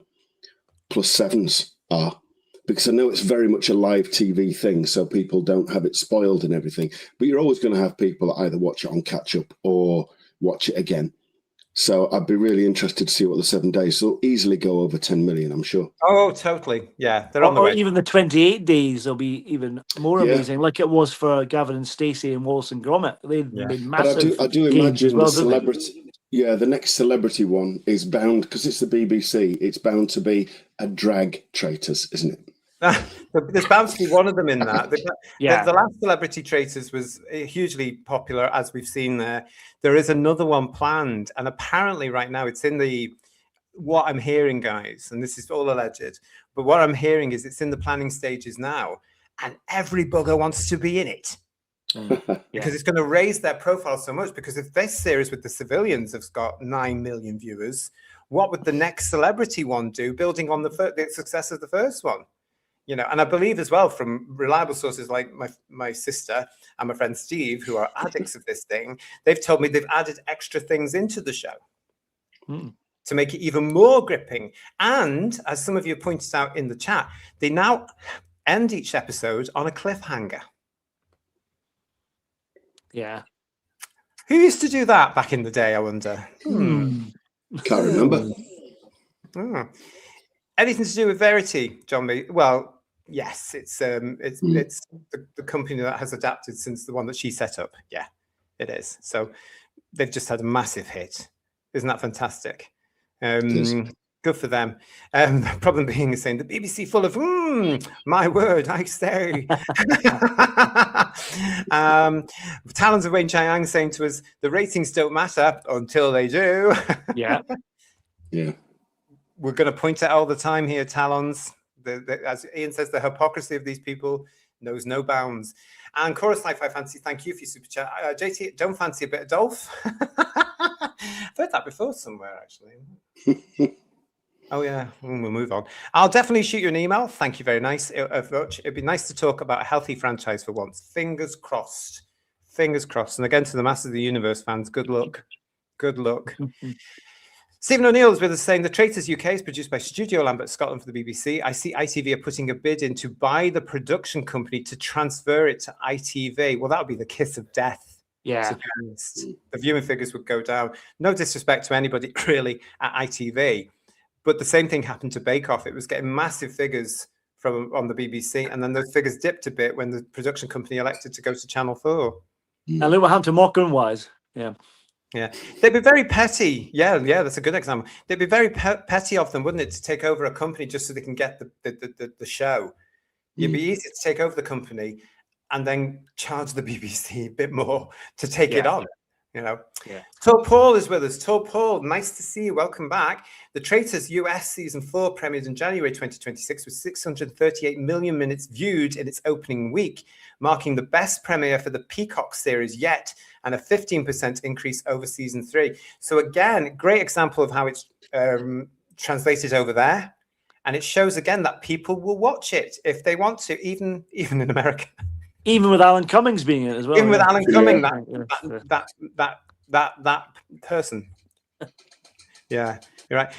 +7s are, because I know it's very much a live TV thing, so people don't have it spoiled and everything. But you're always going to have people that either watch it on catch-up or watch it again. So I'd be really interested to see what the 7 days will easily go over 10 million, I'm sure. Oh, totally. Yeah, they're on the way. Even the 28 days will be even more amazing, like it was for Gavin and Stacey and Wallace and Gromit. They made massive. But I do imagine the celebrity. Yeah, the next celebrity one is bound, because it's the BBC. It's bound to be a drag traitors, isn't it? There's bound to be one of them in that. The last Celebrity Traitors was hugely popular, as we've seen there. There is another one planned, and apparently right now it's in the, what I'm hearing, guys, and this is all alleged, but what I'm hearing is it's in the planning stages now, and every bugger wants to be in it. Because it's going to raise their profile so much. Because if this series with the civilians has got 9 million viewers, what would the next celebrity one do, building on the success of the first one? You know, and I believe as well from reliable sources like my sister and my friend Steve, who are addicts of this thing, they've told me they've added extra things into the show to make it even more gripping. And as some of you pointed out in the chat, they now end each episode on a cliffhanger. Yeah. Who used to do that back in the day, I wonder? Can't remember. Anything to do with Verity, John? Well, yes, it's the company that has adapted since the one that she set up. Yeah, it is. So they've just had a massive hit. Isn't that fantastic? Good for them. The problem being is saying the BBC full of my word, I say. Talons of Wayne Chiang saying to us, the ratings don't matter until they do. Yeah. We're going to point out all the time here, Talons. As Ian says, the hypocrisy of these people knows no bounds. And Chorus Life, I fancy, thank you for your super chat. JT, don't fancy a bit of Dolph? I've heard that before somewhere, actually. Oh, yeah, we'll move on. I'll definitely shoot you an email. Thank you very nice. It'd be nice to talk about a healthy franchise for once. Fingers crossed. Fingers crossed. And again, to the Masters of the Universe fans, good luck. Good luck. Stephen O'Neill is with us saying The Traitors UK is produced by Studio Lambert Scotland for the BBC. I see ITV are putting a bid in to buy the production company to transfer it to ITV. Well, that would be the kiss of death. Yeah. The viewing figures would go down. No disrespect to anybody really at ITV. But the same thing happened to Bake Off. It was getting massive figures on the BBC, and then those figures dipped a bit when the production company elected to go to Channel 4. And look what happened to Morecambe Wise. Yeah. Yeah, they'd be very petty. Yeah, that's a good example. They'd be very petty of them, wouldn't it, to take over a company just so they can get the show? It'd be easy to take over the company and then charge the BBC a bit more to take it on. You know, Tor Paul is with us. Tor Paul, nice to see you. Welcome back. The Traitors US season 4 premiered in January 2026 with 638 million minutes viewed in its opening week, marking the best premiere for the Peacock series yet, and a 15% increase over season 3. So again, great example of how it's translated over there, and it shows again that people will watch it if they want to, even in America. Even with Alan Cummings being in it as well. Even with Alan Cummings, that person. Yeah, you're right.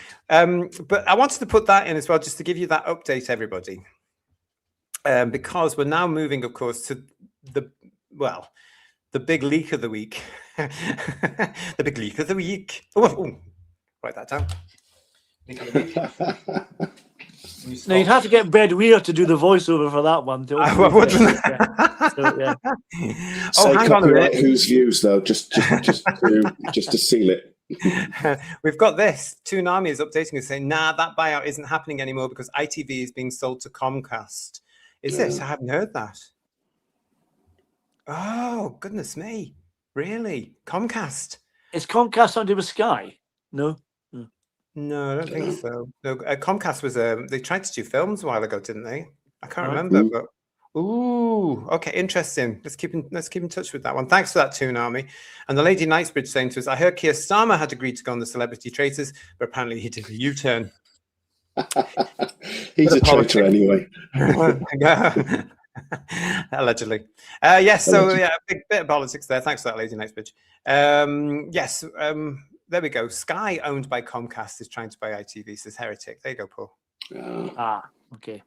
But I wanted to put that in as well, just to give you that update, everybody. Because we're now moving, of course, to the big leak of the week. The big leak of the week. Oh, write that down. Leak of the week. Now you'd have to get Brad Weir to do the voiceover for that one. Oh, hang on a minute. Whose views though? Just to seal it. We've got this. Toonami is updating us saying, nah, that buyout isn't happening anymore because ITV is being sold to Comcast. Is this? I haven't heard that. Oh, goodness me. Really? Comcast? Is Comcast something to do with Sky? No? No, I don't think so. No, Comcast was, they tried to do films a while ago, didn't they? I can't remember, but ooh, okay, interesting. Let's keep in touch with that one. Thanks for that, Toonami. And the Lady Knightsbridge saying to us, I heard Keir Starmer had agreed to go on the Celebrity Traitors, but apparently he did a U-turn. He's a traitor anyway. Allegedly. Yes, so yeah, a big bit of politics there. Thanks for that, Lady Knightsbridge. Yes, there we go. Sky, owned by Comcast, is trying to buy ITV, says Heretic. There you go, Paul. Okay.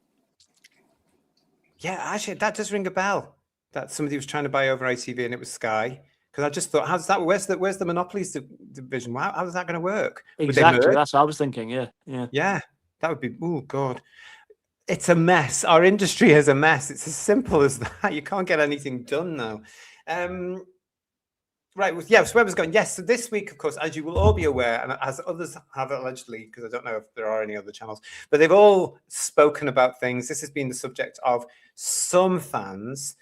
Yeah, actually, that does ring a bell. That somebody was trying to buy over ITV and it was Sky. Because I just thought, how's that? Where's the monopolies division? How is that going to work? Exactly. That's what I was thinking. Yeah. That would be. Oh God, it's a mess. Our industry is a mess. It's as simple as that. You can't get anything done now. Right. Well, yeah. So where was going? Yes. So this week, of course, as you will all be aware, and as others have allegedly, because I don't know if there are any other channels, but they've all spoken about things. This has been the subject of some fans.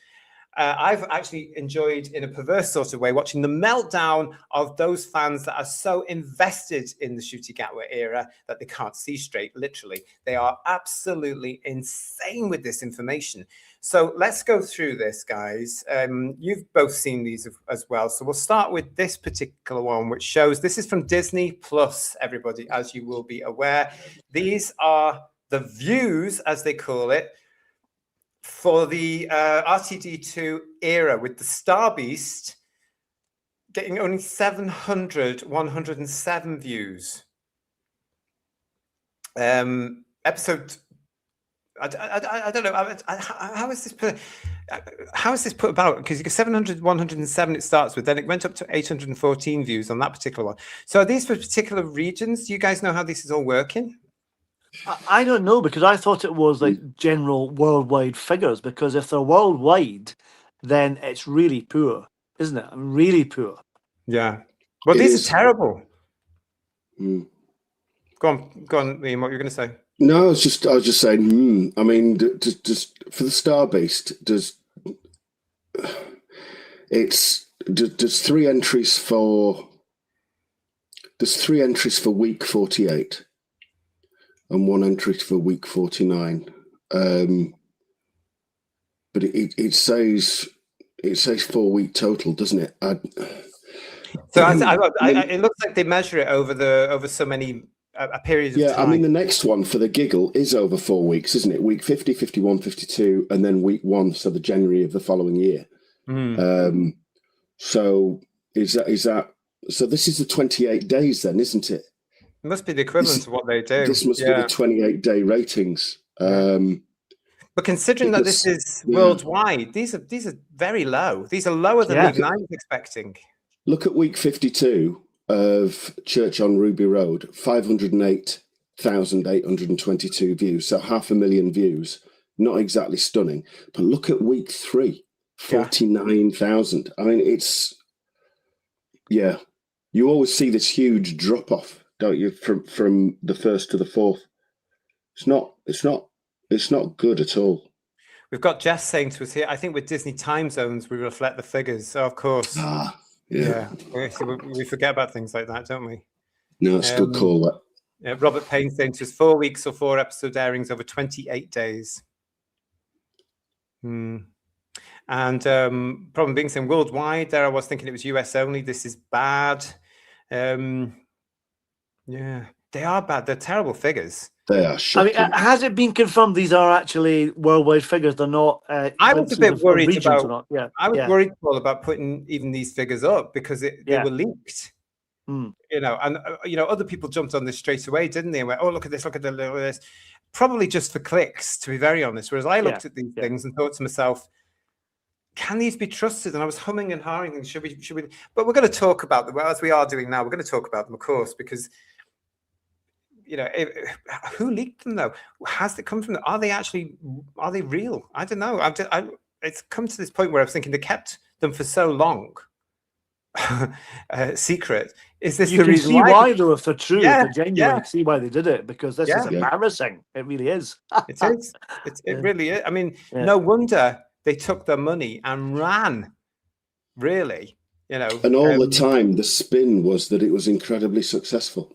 I've actually enjoyed, in a perverse sort of way, watching the meltdown of those fans that are so invested in the Ncuti Gatwa era that they can't see straight, literally. They are absolutely insane with this information. So let's go through this, guys. You've both seen these as well. So we'll start with this particular one, which shows, this is from Disney Plus, everybody, as you will be aware. These are the views, as they call it, for the RTD2 era, with the Star Beast getting only 107 views. Episode, I don't know, how is this put about? Because you get 107 it starts with, then it went up to 814 views on that particular one. So are these for particular regions? Do you guys know how this is all working? I don't know, because I thought it was like general worldwide figures, because if they're worldwide, then it's really poor, isn't it? Really poor. Yeah. Well, these are terrible. Go on, Ian, what were you going to say? No, I was just saying, I mean, just for the Star Beast, there's 3 entries for week 48. And 1 entry for week 49, but it says 4 week total, doesn't it? It looks like they measure it over so many a period of time. I mean, the next one for the giggle is over 4 weeks, isn't it? Week 50, 51, 52, and then week 1, so the January of the following year. So is that? So this is the 28 days, then, isn't it? It must be the equivalent of what they do. This must be the 28-day ratings. But considering that this is worldwide, these are very low. These are lower than even I was expecting. Look at week 52 of Church on Ruby Road, 508,822 views, so 500,000 views. Not exactly stunning. But look at week 3, 49,000. I mean, it's you always see this huge drop off, don't you, from the first to the fourth? It's not good at all. We've got Jess saying to us here, I think with Disney time zones we reflect the figures. So of course. We forget about things like that, don't we? No, it's a good call. That. Yeah, Robert Payne saying to us 4 weeks or 4 episode airings over 28 days. And problem being saying worldwide, there I was thinking it was US only. This is bad. Yeah, they are bad. They're terrible figures. They are shocking. I mean, has it been confirmed these are actually worldwide figures? They're not. I was a bit worried about. I was worried, Paul, about putting even these figures up because they were leaked. You know, and other people jumped on this straight away, didn't they? And went, "Oh, look at this! Look at this!" Probably just for clicks, to be very honest. Whereas I looked at these things and thought to myself, can these be trusted? And I was humming and hawing, and should we? But we're going to talk about them, as we are doing now. We're going to talk about them, of course, because who leaked them though? Has it come from them? Are they real? I don't know. It's come to this point where I was thinking they kept them for so long. Secret. Is this You the can reason see why? why, though, if they're true, if Yeah, they're genuine, yeah. you can see why they did it, because this is Yeah. embarrassing. It really is. It is. It really is. I mean, Yeah. no wonder they took their money and ran. Really, And all the time, the spin was that it was incredibly successful.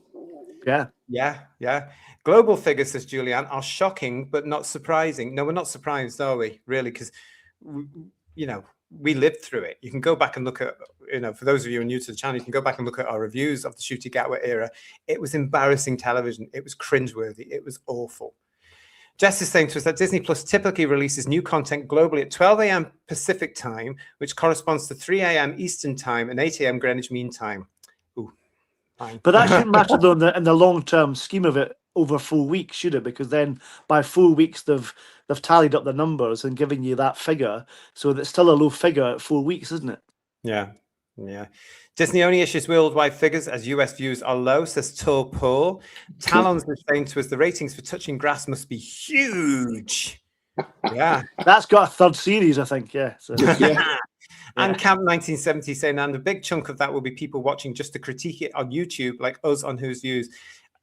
Yeah. Yeah. Global figures, says Julianne, are shocking but not surprising. No, we're not surprised, are we? Really, because we lived through it. You can go back and look at, for those of you who are new to the channel, you can go back and look at our reviews of the Shooty Gatwa era. It was embarrassing television. It was cringeworthy. It was awful. Jess is saying to us that Disney Plus typically releases new content globally at 12 a.m. Pacific time, which corresponds to 3 a.m. Eastern time and 8 a.m. Greenwich Mean Time. Ooh, fine. But that shouldn't matter, though, in the long-term scheme of it over 4 weeks, should it? Because then by 4 weeks, they've tallied up the numbers and given you that figure. So that's still a low figure at 4 weeks, isn't it? Yeah. Disney only issues worldwide figures as US views are low, says Tor Paul. Talons is saying to us the ratings for Touching Grass must be huge. Yeah. That's got a third series, I think. Yeah. So. And Camp 1970 saying, and a big chunk of that will be people watching just to critique it on YouTube, like us on Who's Views.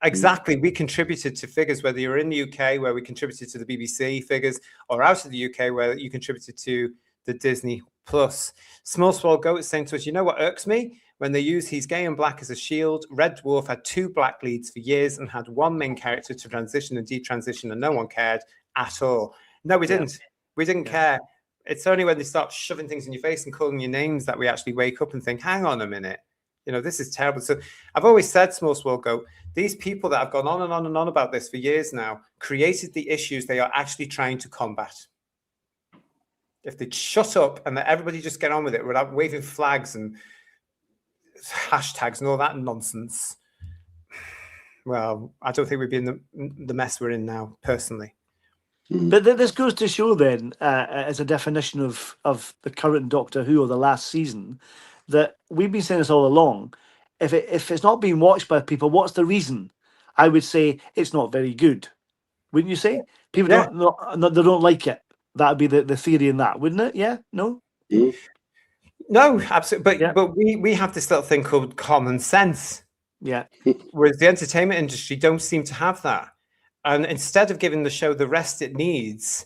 Exactly. We contributed to figures, whether you're in the UK, where we contributed to the BBC figures, or out of the UK, where you contributed to the Disney Plus. Small Swallow Goat is saying to us, you know what irks me? When they use He's Gay and Black as a shield, Red Dwarf had 2 black leads for years and had one main character to transition and detransition, and no one cared at all. No, we didn't. We didn't care. It's only when they start shoving things in your face and calling you names that we actually wake up and think, hang on a minute. This is terrible. So I've always said, Small Swallow Goat, these people that have gone on and on and on about this for years now created the issues they are actually trying to combat. If they'd shut up and let everybody just get on with it without waving flags and hashtags and all that nonsense, well, I don't think we'd be in the mess we're in now, personally. But this goes to show then, as a definition of the current Doctor Who or the last season, that we've been saying this all along. If it's not being watched by people, what's the reason? I would say it's not very good. Wouldn't you say? People don't like it. That would be the theory in that, wouldn't it? Yeah? No? No, absolutely. But we have this little thing called common sense. Yeah. Whereas the entertainment industry don't seem to have that. And instead of giving the show the rest it needs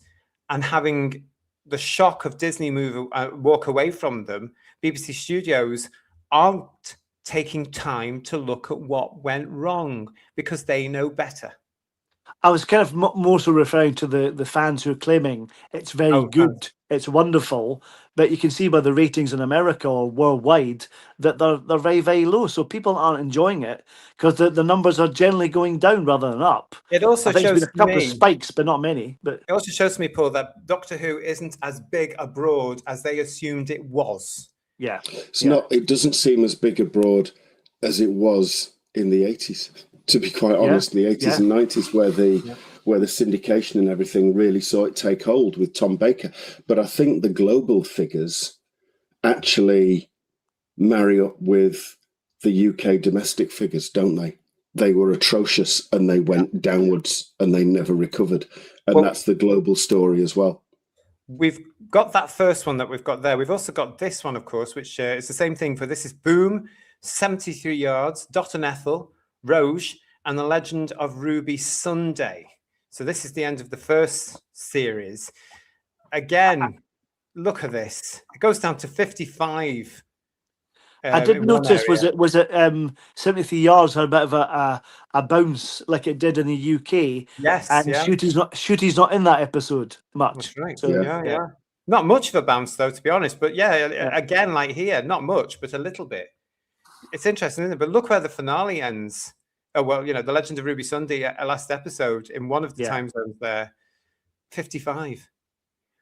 and having the shock of Disney walk away from them, BBC Studios aren't taking time to look at what went wrong because they know better. I was kind of more so referring to the fans who are claiming it's very good, it's wonderful, but you can see by the ratings in America or worldwide that they're very, very low. So people aren't enjoying it because the numbers are generally going down rather than up. It also shows a couple of spikes, but not many. But it also shows me, Paul, that Doctor Who isn't as big abroad as they assumed it was. Yeah, it's not. It doesn't seem as big abroad as it was in the 80s. To be quite honest, the 80s and 90s, where the syndication and everything really saw it take hold with Tom Baker. But I think the global figures actually marry up with the UK domestic figures, don't they? They were atrocious and they went downwards and they never recovered. And that's the global story as well. We've got that first one that we've got there. We've also got this one, of course, which is the same thing. For this is Boom, 73 yards, Dot and Ethel, Roge, and the Legend of Ruby Sunday. So this is the end of the first series. Again, look at this. It goes down to 55. I did notice, was it 73 yards had a bit of a bounce like it did in the UK? Yes. And Shooty's not in that episode much. That's right. So, yeah. Not much of a bounce, though, to be honest. But again, like here, not much, but a little bit. It's interesting, isn't it? But look where the finale ends. Oh, well, the Legend of Ruby Sunday, last episode, in one of the time zones there, 55.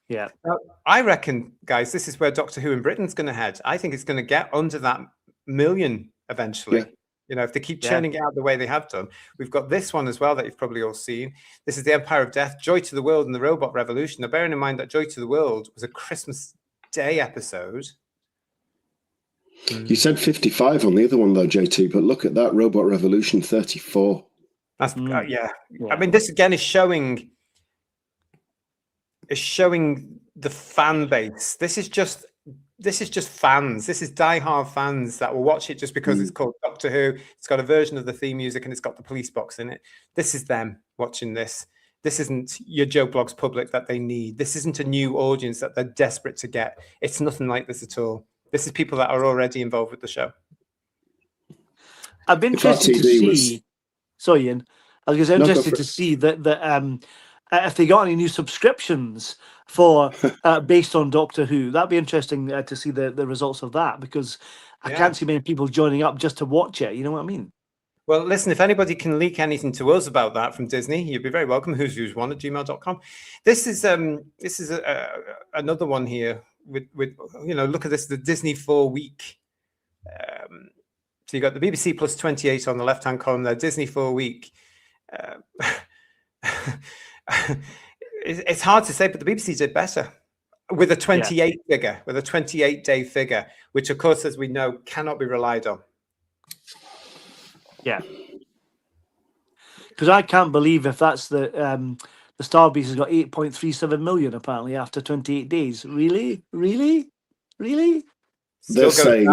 Yeah. Now, I reckon, guys, this is where Doctor Who in Britain's going to head. I think it's going to get under that million eventually. Yeah. If they keep churning it out the way they have done. We've got this one as well that you've probably all seen. This is The Empire of Death, Joy to the World and the Robot Revolution. Now, bearing in mind that Joy to the World was a Christmas Day episode. You said 55 on the other one, though, JT, but look at that, Robot Revolution 34. That's Yeah. I mean, this again is showing the fan base. This is just fans. This is diehard fans that will watch it just because it's called Doctor Who. It's got a version of the theme music and it's got the police box in it. This is them watching this. This isn't your Joe Blogs public that they need. This isn't a new audience that they're desperate to get. It's nothing like this at all. This is people that are already involved with the show. I've been interested to see. Sorry, Ian. I was interested to see that if they got any new subscriptions for based on Doctor Who. That'd be interesting to see the results of that, because I can't see many people joining up just to watch it. You know what I mean? Well, listen, if anybody can leak anything to us about that from Disney, you'd be very welcome. who'sviews1@gmail.com. This is another one here with look at this, the Disney 4-week. So you got the BBC plus 28 on the left-hand column there, Disney 4-week. It's hard to say, but the BBC did better with a 28 figure, with a 28-day figure, which of course, as we know, cannot be relied on. Yeah, because I can't believe if that's the Star Beast has got 8.37 million apparently after 28 days. Really? They're saying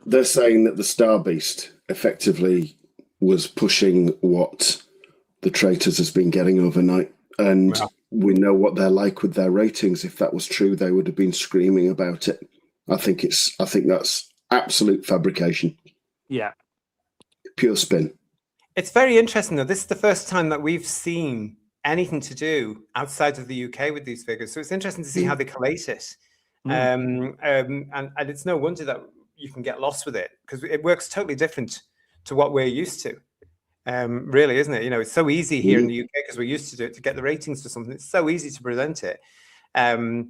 they're saying that the Star Beast effectively was pushing what the Traitors has been getting overnight, and we know what they're like with their ratings. If that was true, they would have been screaming about it. I think that's absolute fabrication. Yeah. Pure spin. It's very interesting though. This is the first time that we've seen anything to do outside of the UK with these figures. So it's interesting to see how they collate it. And it's no wonder that you can get lost with it, because it works totally different to what we're used to. Really, isn't it? You know, it's so easy here in the UK because we're used to do it, to get the ratings for something. It's so easy to present it. And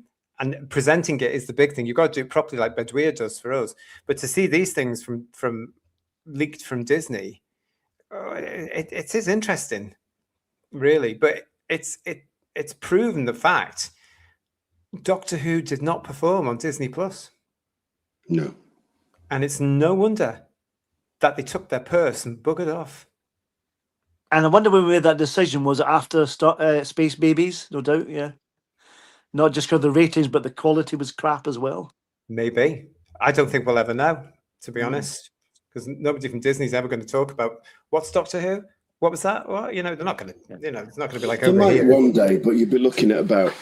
presenting it is the big thing. You've got to do it properly, like Bedouin does for us. But to see these things from leaked from Disney, it is interesting, really. But it's proven the fact Doctor Who did not perform on Disney Plus. No. And it's no wonder that they took their purse and buggered off. And I wonder when we made that decision, was it after Space Babies? No doubt, yeah. Not just because the ratings, but the quality was crap as well. Maybe. I don't think we'll ever know, to be honest, because nobody from Disney's ever going to talk about what's Doctor Who. What was that? Well, they're not going to. It's not going to be like they over might here. One day, but you'd be looking at about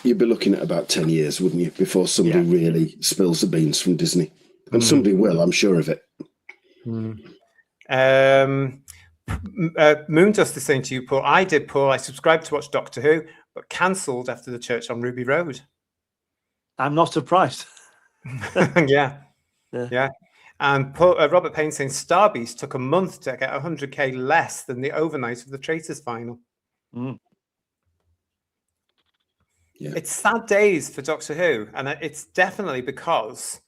10 years, wouldn't you, before somebody really spills the beans from Disney, and somebody will. I'm sure of it. Moondust is saying to you, Paul. I subscribed to watch Doctor Who, but cancelled after the church on Ruby Road. I'm not surprised. Yeah. And Robert Payne saying Star Beast took a month to get 100k less than the overnight of the Traitors final. It's sad days for Doctor Who, and it's definitely because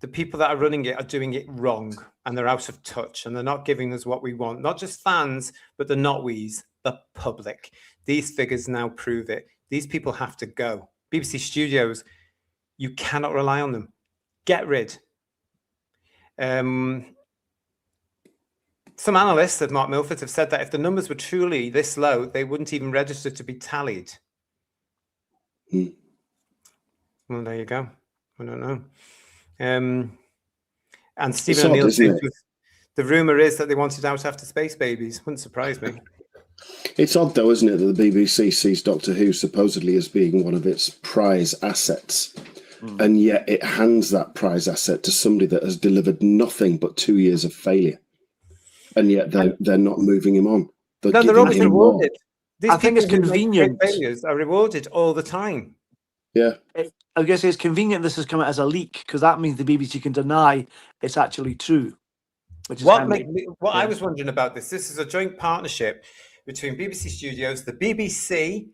the people that are running it are doing it wrong, and they're out of touch, and they're not giving us what we want. Not just fans, but the not-we's, the public. These figures now prove it. These people have to go. BBC Studios, you cannot rely on them. Get rid. Some analysts at Mark Milford have said that if the numbers were truly this low, they wouldn't even register to be tallied. Well, there you go. I don't know. And Stephen O'Neill says the rumor is that they wanted out after Space Babies. Wouldn't surprise me. It's odd, though, isn't it, that the BBC sees Doctor Who supposedly as being one of its prize assets, and yet it hands that prize asset to somebody that has delivered nothing but 2 years of failure, and yet they're not moving him on. They're always rewarded. I think it's convenient. Failures are rewarded all the time. Yeah. I guess it's convenient this has come out as a leak, because that means the BBC can deny it's actually true. Which is what I was wondering about this is a joint partnership between BBC Studios, the BBC,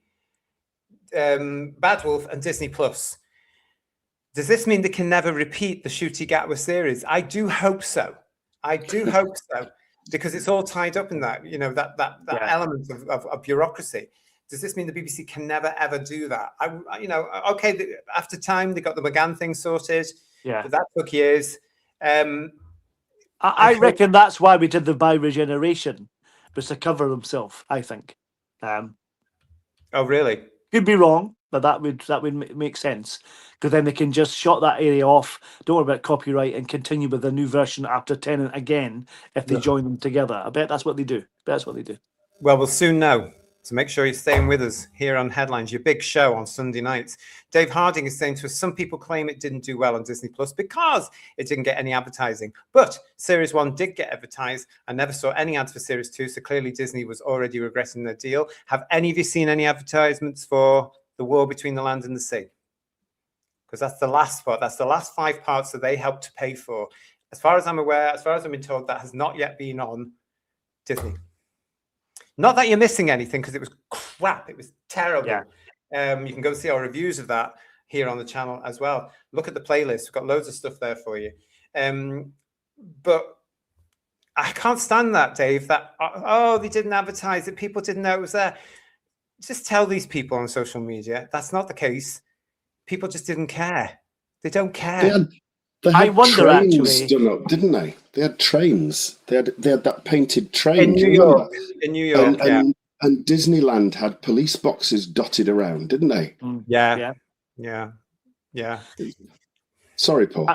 Bad Wolf, and Disney Plus. Does this mean they can never repeat the Ncuti Gatwa series? I do hope so. Because it's all tied up in that, that element of bureaucracy. Does this mean the BBC can never ever do that? After time they got the McGann thing sorted. Yeah, but that took years. I reckon that's why we did the bi-regeneration, was to cover himself, I think. Oh, really? Could be wrong, but that would make sense, because then they can just shut that area off, don't worry about copyright, and continue with the new version after Tenant again if they join them together. I bet that's what they do. Well, we'll soon know. So make sure you're staying with us here on Headlines, your big show on Sunday nights. Dave Harding is saying to us, some people claim it didn't do well on Disney Plus because it didn't get any advertising. But Series 1 did get advertised. I never saw any ads for Series 2, so clearly Disney was already regretting their deal. Have any of you seen any advertisements for The War Between the Land and the Sea? Because that's the last part. That's the last 5 parts that they helped to pay for. As far as I'm aware, as far as I've been told, that has not yet been on Disney. Not that you're missing anything, because it was crap. It was terrible. Yeah. You can go see our reviews of that here on the channel as well. Look at the playlist. We've got loads of stuff there for you. But I can't stand that, Dave, that, oh, they didn't advertise it. People didn't know it was there. Just tell these people on social media that's not the case. People just didn't care. They don't care. They had I wonder, trains actually, done up, didn't they? They had trains. They had that painted train. In New York. In New York, and Disneyland had police boxes dotted around, didn't they? Yeah. Sorry, Paul.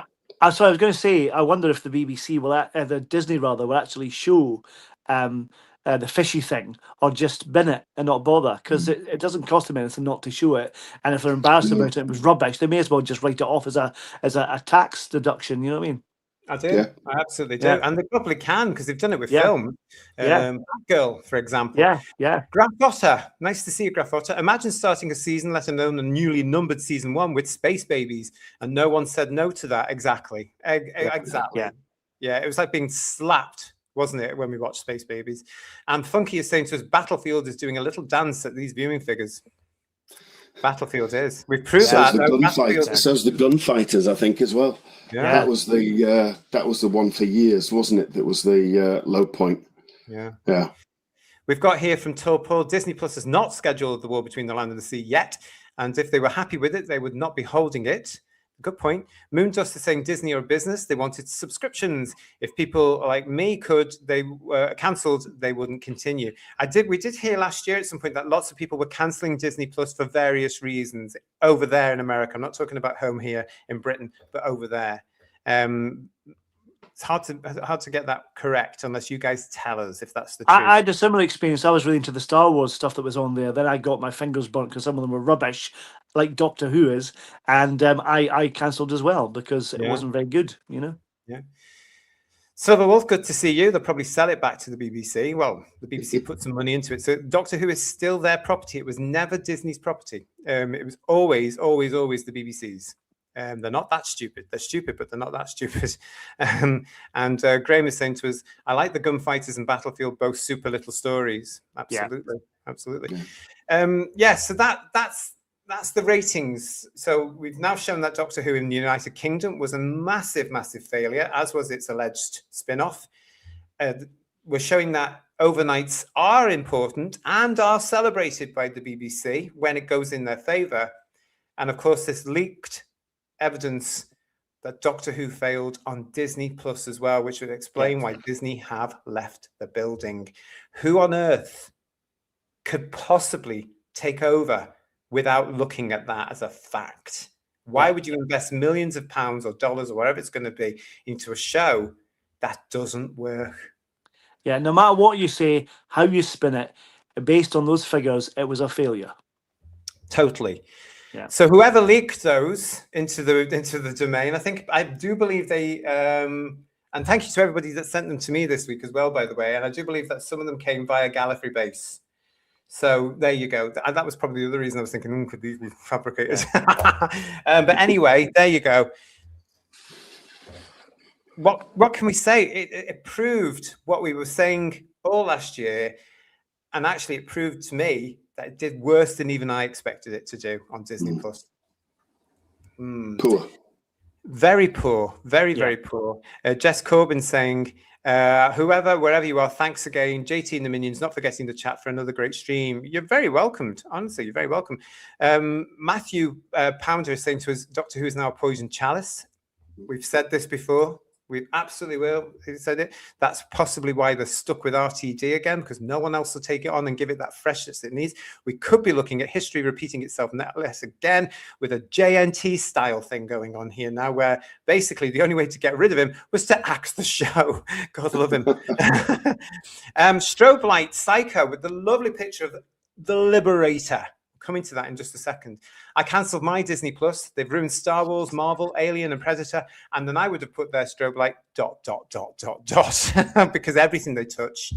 So I was going to say, I wonder if the BBC the Disney rather, will actually show the fishy thing, or just bin it and not bother, because it doesn't cost them anything not to show it. And if they're embarrassed about it, it was rubbish, they may as well just write it off as a tax deduction. You know what I mean? I do. Yeah. I absolutely do. Yeah. And they probably can, because they've done it with film. Girl, for example. Yeah. Graf Otter. Nice to see you, Graf Otter. Imagine starting a season, let alone a newly numbered season 1, with space babies, and no one said no to that. Exactly. Exactly. Yeah. It was like being slapped, wasn't it, when we watched Space Babies? And Funky is saying to us, Battlefield is doing a little dance at these viewing figures. Battlefield is. We've proved that. So's the Gunfighters, I think, as well. Yeah. That was the one for years, wasn't it? That was the low point. Yeah. We've got here from Paul, Disney Plus has not scheduled The War Between the Land and the Sea yet. And if they were happy with it, they would not be holding it. Good point. Moondust is saying Disney are a business. They wanted subscriptions. If people like me they were cancelled, they wouldn't continue. We did hear last year at some point that lots of people were cancelling Disney Plus for various reasons over there in America. I'm not talking about home here in Britain, but over there. It's hard to get that correct unless you guys tell us if that's the truth. I had a similar experience. I was really into the Star Wars stuff that was on there. Then I got my fingers burnt because some of them were rubbish, like Doctor Who is, and I cancelled as well because it wasn't very good, you know? Yeah. Silver Wolf, good to see you. They'll probably sell it back to the BBC. Well, the BBC put some money into it. So Doctor Who is still their property. It was never Disney's property. It was always the BBC's. They're not that stupid. They're stupid, but they're not that stupid. And Graham is saying to us, I like the Gunfighters and Battlefield, both super little stories. Absolutely. Absolutely. So that's the ratings. So we've now shown that Doctor Who in the United Kingdom was a massive, massive failure, as was its alleged spin-off. We're showing that overnights are important and are celebrated by the BBC when it goes in their favour. And of course, this leaked evidence that Doctor Who failed on Disney Plus as well, which would explain why Disney have left the building. Who on earth could possibly take over without looking at that as a fact? Why would you invest millions of pounds or dollars or whatever it's going to be into a show that doesn't work? Yeah, no matter what you say, how you spin it, based on those figures, it was a failure. Totally. Yeah. So whoever leaked those into the domain, I do believe they and thank you to everybody that sent them to me this week as well, by the way. And I do believe that some of them came via Gallifrey Base. So there you go. That was probably the other reason I was thinking, could these be fabricated? But anyway, there you go. What can we say? It proved what we were saying all last year, and actually it proved to me that it did worse than even I expected it to do on Disney Plus. Poor. Very poor. Very poor. Jess Corbin saying, wherever you are, thanks again. JT and the Minions, not forgetting the chat for another great stream. You're very welcomed. Honestly, you're very welcome. Matthew Pounder is saying to us, Doctor Who is now a poison chalice. We've said this before. We absolutely will. He said it. That's possibly why they're stuck with RTD again, because no one else will take it on and give it that freshness it needs. We could be looking at history repeating itself less again with a JNT style thing going on here now, where basically the only way to get rid of him was to axe the show. God love him. Strobe light Psycho with the lovely picture of the Liberator. Coming to that in just a second. I cancelled my Disney Plus. They've ruined Star Wars, Marvel, Alien, and Predator. And then I would have put their strobe light ... because everything they touch,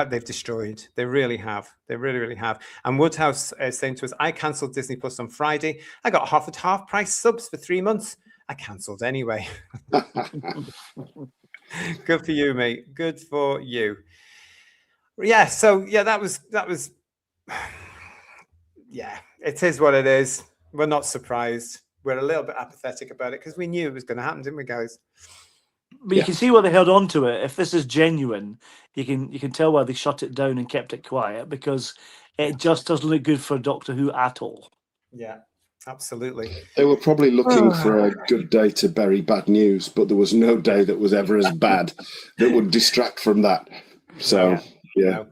they've destroyed. They really have. They really, really have. And Woodhouse is saying to us, I cancelled Disney Plus on Friday. I got half price subs for 3 months. I cancelled anyway. Good for you, mate. Good for you. Yeah. So yeah, that was. Yeah, it is what it is. We're not surprised. We're a little bit apathetic about it because we knew it was going to happen, didn't we, guys? But you can see why they held on to it. If this is genuine, you can tell why they shut it down and kept it quiet, because it just doesn't look good for Doctor Who at all. Yeah, absolutely. They were probably looking for a good day to bury bad news, but there was no day that was ever as bad that would distract from that. So, yeah. No.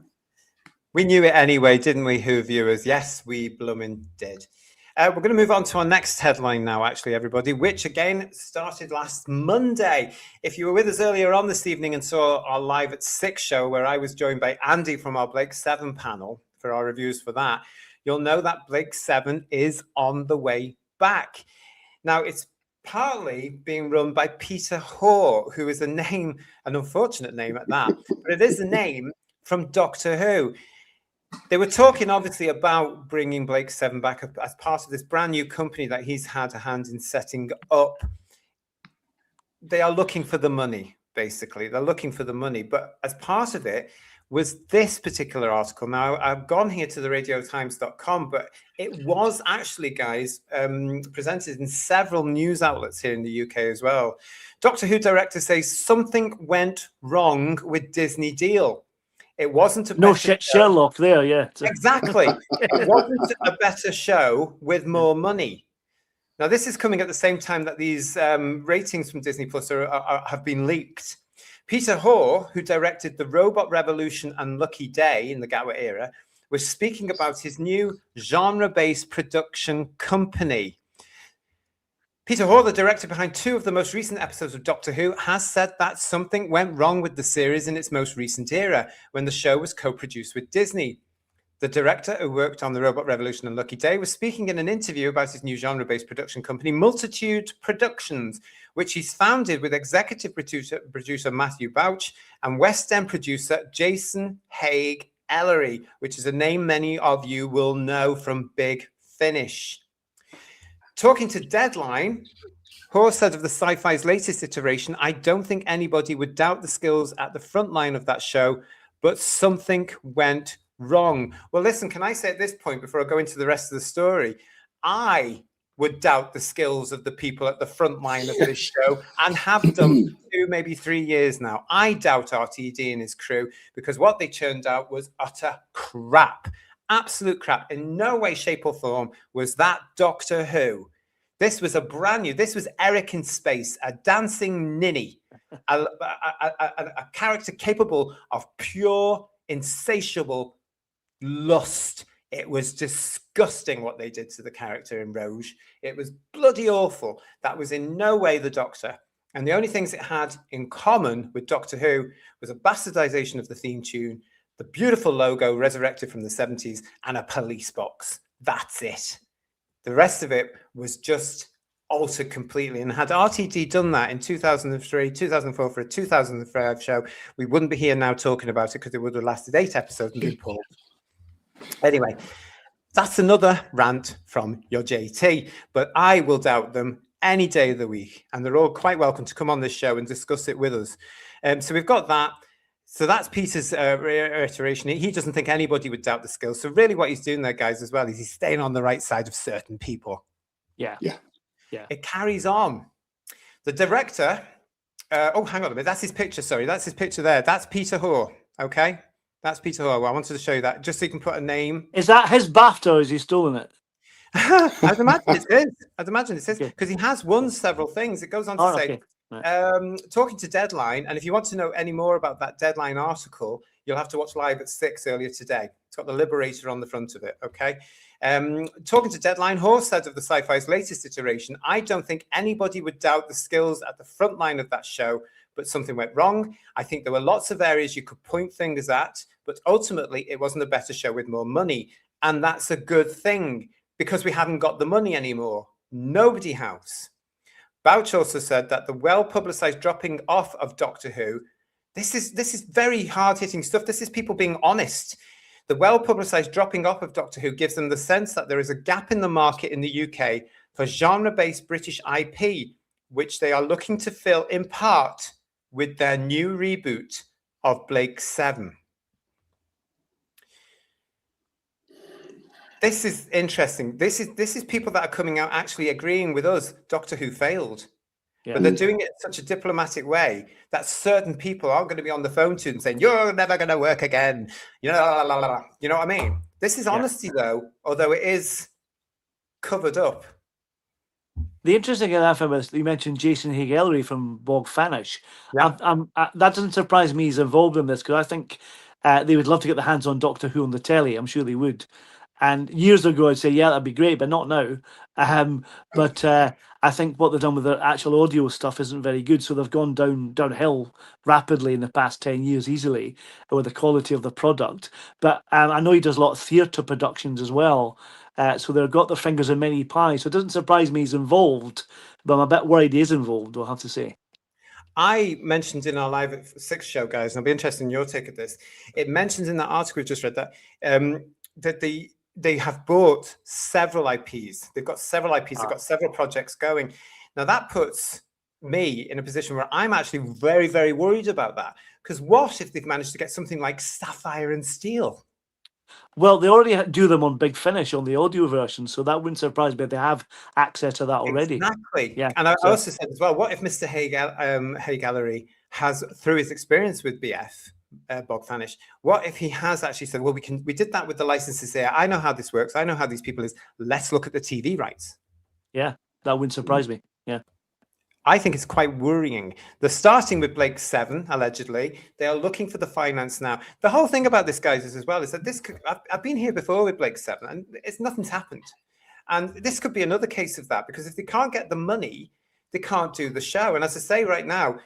We knew it anyway, didn't we, Who viewers? Yes, we blooming did. We're going to move on to our next headline now, actually, everybody, which again started last Monday. If you were with us earlier on this evening and saw our Live at 6 show, where I was joined by Andy from our Blake 7 panel for our reviews for that, you'll know that Blake 7 is on the way back. Now, it's partly being run by Peter Hoar, who is a name, an unfortunate name at that, but it is a name from Doctor Who. They were talking, obviously, about bringing Blake 7 back as part of this brand new company that he's had a hand in setting up. They are looking for the money, basically. They're looking for the money. But as part of it was this particular article. Now, I've gone here to the radiotimes.com, but it was actually, guys, presented in several news outlets here in the UK as well. Doctor Who director says something went wrong with Disney deal. It wasn't a no better Sherlock there, yeah. Exactly. It wasn't a better show with more money. Now, this is coming at the same time that these ratings from Disney Plus have been leaked. Peter Hoare, who directed The Robot Revolution and Lucky Day in the Gower era, was speaking about his new genre-based production company. Peter Hoare, the director behind 2 of the most recent episodes of Doctor Who, has said that something went wrong with the series in its most recent era, when the show was co-produced with Disney. The director, who worked on The Robot Revolution and Lucky Day, was speaking in an interview about his new genre-based production company, Multitude Productions, which he's founded with executive producer Matthew Bouch and West End producer Jason Haig Ellery, which is a name many of you will know from Big Finish. Talking to Deadline, Hoare said of the Sci-Fi's latest iteration, I don't think anybody would doubt the skills at the front line of that show, but something went wrong. Well, listen, can I say at this point, before I go into the rest of the story, I would doubt the skills of the people at the front line of this show and have done for 2, maybe 3 years now. I doubt RTD and his crew, because what they churned out was utter crap. Absolute crap. In no way, shape, or form was that Doctor Who. This was a brand new, this was Eric in space, a dancing ninny, a character capable of pure, insatiable lust. It was disgusting what they did to the character in Rouge. It was bloody awful. That was in no way the Doctor. And the only things it had in common with Doctor Who was a bastardization of the theme tune, the beautiful logo resurrected from the 70s, and a police box. That's it. The rest of it was just altered completely. And had RTD done that in 2003, 2004 for a 2005 show, we wouldn't be here now talking about it, because it would have lasted 8 episodes and been pulled. Anyway, that's another rant from your JT, but I will doubt them any day of the week. And they're all quite welcome to come on this show and discuss it with us. So we've got that. So that's Peter's reiteration. He doesn't think anybody would doubt the skills. So really what he's doing there, guys, as well, is he's staying on the right side of certain people. Yeah. It carries on. The director, oh, hang on a minute. That's his picture. Sorry, that's his picture there. That's Peter Hoare. Okay. That's Peter Hoare. Well, I wanted to show you that just so you can put a name. Is that his BAFTA, or has he stolen it? I'd imagine it is. Because he has won several things. It goes on to say, talking to Deadline, and if you want to know any more about that Deadline article, you'll have to watch Live at 6 earlier today. It's got the Liberator on the front of it, okay? Talking to Deadline, Hoar said of the Sci-Fi's latest iteration, I don't think anybody would doubt the skills at the front line of that show, but something went wrong. I think there were lots of areas you could point fingers at, but ultimately it wasn't a better show with more money. And that's a good thing, because we haven't got the money anymore. Nobody has. Bouch also said that the well-publicized dropping off of Doctor Who, this is very hard-hitting stuff. This is people being honest. The well-publicized dropping off of Doctor Who gives them the sense that there is a gap in the market in the UK for genre-based British IP, which they are looking to fill in part with their new reboot of Blake 7. This is interesting. This is people that are coming out actually agreeing with us. Doctor Who failed, but they're doing it in such a diplomatic way that certain people aren't going to be on the phone to them saying you're never going to work again. You know, you know what I mean? This is honesty, though, although it is covered up. The interesting thing I found was you mentioned Jason Haig-Ellery from Bog Fanish. Yeah. That doesn't surprise me he's involved in this, because I think they would love to get their hands on Doctor Who on the telly. I'm sure they would. And years ago, I'd say, yeah, that'd be great, but not now. But I think what they've done with their actual audio stuff isn't very good. So they've gone downhill rapidly in the past 10 years easily with the quality of the product. But I know he does a lot of theatre productions as well. So they've got their fingers in many pies. So it doesn't surprise me he's involved, but I'm a bit worried he is involved, I'll have to say. I mentioned in our Live at 6 show, guys, and I'll be interested in your take of this. It mentions in that article we just read that they have bought several IPs. They've got several IPs. They've got several projects going. Now, that puts me in a position where I'm actually very, very worried about that. Because what if they've managed to get something like Sapphire and Steel? Well, they already do them on Big Finish on the audio version, so that wouldn't surprise me if they have access to that already. Exactly. Yeah. And I also said as well, what if Mr. Haig-Ellery has, through his experience with BF, Bog Fanish, what if he has actually said, well, we did that with the licenses here. I know how this works. I know how these people is. Let's look at the TV rights. Yeah, that wouldn't surprise me. Yeah. I think it's quite worrying. They're starting with Blake 7, allegedly. They are looking for the finance now. The whole thing about this, guys, is that this could, I've been here before with Blake 7, and nothing's happened. And this could be another case of that, because if they can't get the money, they can't do the show. And as I say right now,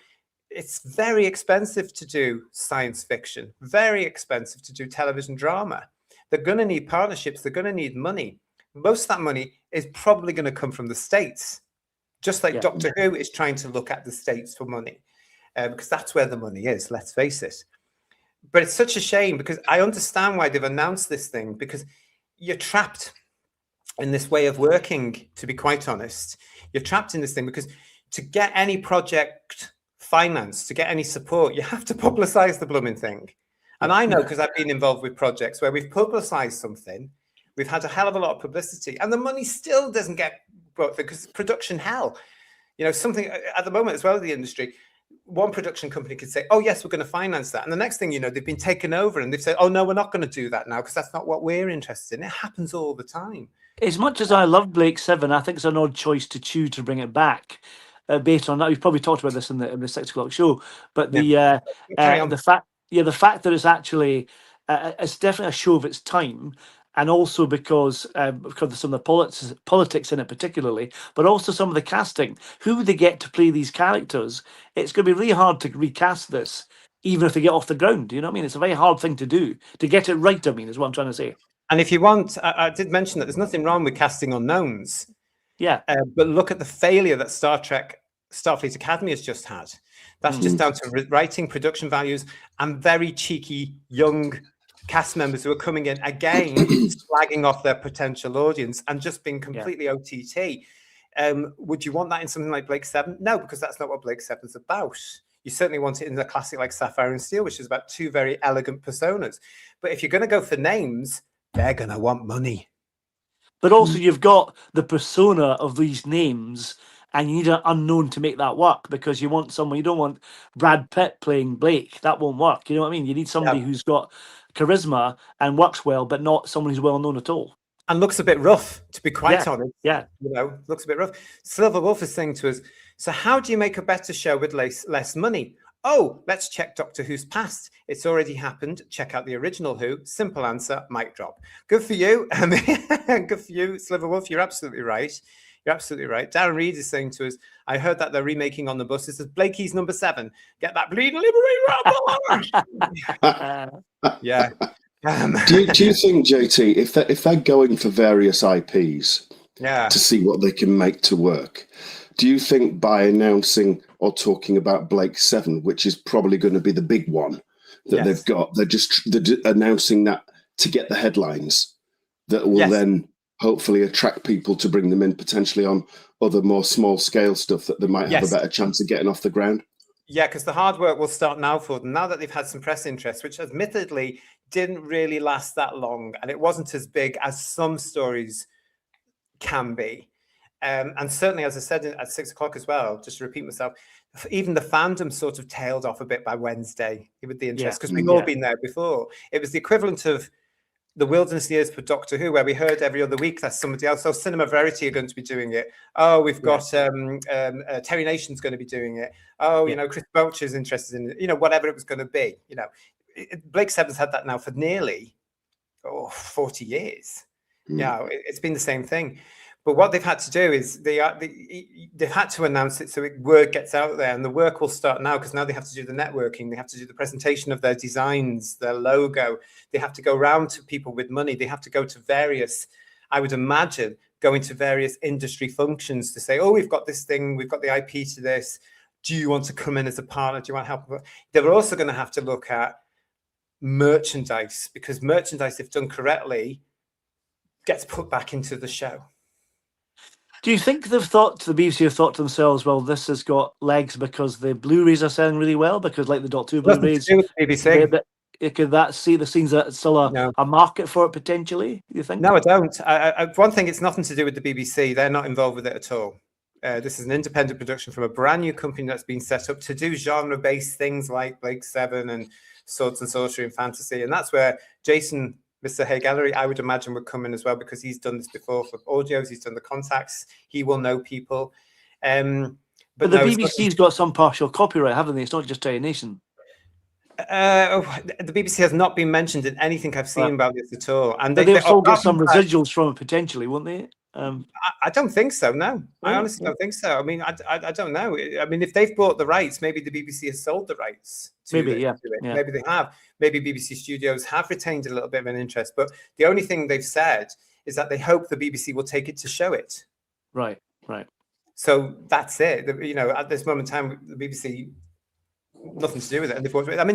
it's very expensive to do science fiction, very expensive to do television drama. They're going to need partnerships. They're going to need money. Most of that money is probably going to come from the States, just like Doctor Who is trying to look at the States for money, because that's where the money is, let's face it. But it's such a shame, because I understand why they've announced this thing, because you're trapped in this way of working, to be quite honest. You're trapped in this thing, because to get any project finance, to get any support, you have to publicize the blooming thing. And I know, because I've been involved with projects where we've publicized something, we've had a hell of a lot of publicity, and the money still doesn't get brought through, because production hell. You know, something at the moment as well in the industry, one production company could say, oh yes, we're going to finance that, and the next thing you know, they've been taken over and they've said, oh no, we're not going to do that now, because that's not what we're interested in. It happens all the time. As much as I love Blake 7, I think it's an odd choice to choose to bring it back. Based on that, we've probably talked about this in the 6 o'clock show, but the fact that it's actually it's definitely a show of its time, and also because of some of the politics in it particularly, but also some of the casting, who they get to play these characters. It's going to be really hard to recast this, even if they get off the ground. You know what I mean? It's a very hard thing to do, to get it right, I mean, is what I'm trying to say. And if you want, I did mention that there's nothing wrong with casting unknowns. Yeah. But look at the failure that Starfleet Academy has just had. That's just down to writing, production values, and very cheeky young cast members who are coming in again, slagging off their potential audience and just being completely OTT. Would you want that in something like Blake 7? No, because that's not what Blake 7 is about. You certainly want it in a classic like Sapphire and Steel, which is about two very elegant personas. But if you're going to go for names, they're going to want money. But also you've got the persona of these names, and you need an unknown to make that work, because you want someone, you don't want Brad Pitt playing Blake. That won't work. You know what I mean? You need somebody who's got charisma and works well, but not someone who's well known at all. And looks a bit rough, to be quite honest. Yeah. You know, looks a bit rough. Silver Wolf is saying to us, So how do you make a better show with less money? Oh, let's check Doctor Who's past. It's already happened. Check out the original Who. Simple answer, mic drop. Good for you. Good for you, Sliverwolf. You're absolutely right. You're absolutely right. Darren Reed is saying to us, I heard that they're remaking On the Bus. It says Blakey's number 7. Get that bleeding liberate. Yeah. Do you think, JT, if they're going for various IPs to see what they can make to work, do you think by announcing or talking about Blake 7, which is probably going to be the big one that they've got, they're announcing that to get the headlines that will then hopefully attract people to bring them in potentially on other more small scale stuff that they might have a better chance of getting off the ground? Yeah, because the hard work will start now for them. Now that they've had some press interest, which admittedly didn't really last that long, and it wasn't as big as some stories can be. And certainly, as I said at 6 o'clock as well, just to repeat myself, even the fandom sort of tailed off a bit by Wednesday with the interest, because we've all been there before. It was the equivalent of the Wilderness Years for Doctor Who, where we heard every other week that somebody else, so Cinema Verity are going to be doing it. Oh, we've got Terry Nation's going to be doing it. Oh, you know, Chris Belcher's interested in it, you know, whatever it was going to be. You know, Blake Seven's had that now for nearly 40 years. Yeah, it's been the same thing. But what they've had to do is they've had to announce it so word gets out there, and the work will start now because now they have to do the networking, they have to do the presentation of their designs, their logo. They have to go around to people with money. They have to go to various, I would imagine, going to various industry functions to say, oh, we've got this thing, we've got the IP to this. Do you want to come in as a partner? Do you want help? They're also going to have to look at merchandise, because merchandise, if done correctly, gets put back into the show. Do you think the BBC have thought to themselves, well, this has got legs because the Blu-rays are selling really well? Because like the Doctor Who Blu-rays, BBC. Could that see the scenes that it's still a market for it potentially, you think? No, I don't. One thing, it's nothing to do with the BBC. They're not involved with it at all. This is an independent production from a brand new company that's been set up to do genre-based things like Blake 7 and Swords and Sorcery and Fantasy. And that's where Jason, Mr. Hay Gallery, I would imagine, would come in as well, because he's done this before for audios. He's done the contacts. He will know people. But the BBC's got some partial copyright, haven't they? It's not just Terry Nation. The BBC has not been mentioned in anything I've seen about this at all. And they'll still get some residuals from it potentially, won't they? I don't think so, no. I honestly don't think so. I mean, I don't know. I mean, if they've bought the rights, maybe the BBC has sold the rights to it. Maybe they have. Maybe BBC Studios have retained a little bit of an interest. But the only thing they've said is that they hope the BBC will take it to show it. Right. So that's it. You know, at this moment in time, the BBC, nothing to do with it. And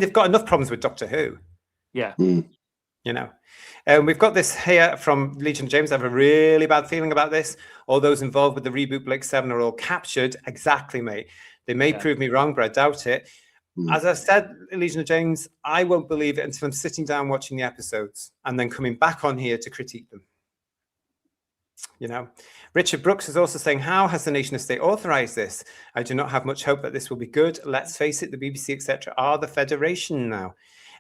they've got enough problems with Doctor Who. Yeah. You know, we've got this here from Legion of James. I have a really bad feeling about this. All those involved with the reboot Blake 7 are all captured. Exactly, mate. They may prove me wrong, but I doubt it. As I said, Legion of James, I won't believe it until I'm sitting down watching the episodes and then coming back on here to critique them. You know, Richard Brooks is also saying, how has the nation of state authorized this? I do not have much hope that this will be good. Let's face it, the BBC, etc., are the federation now.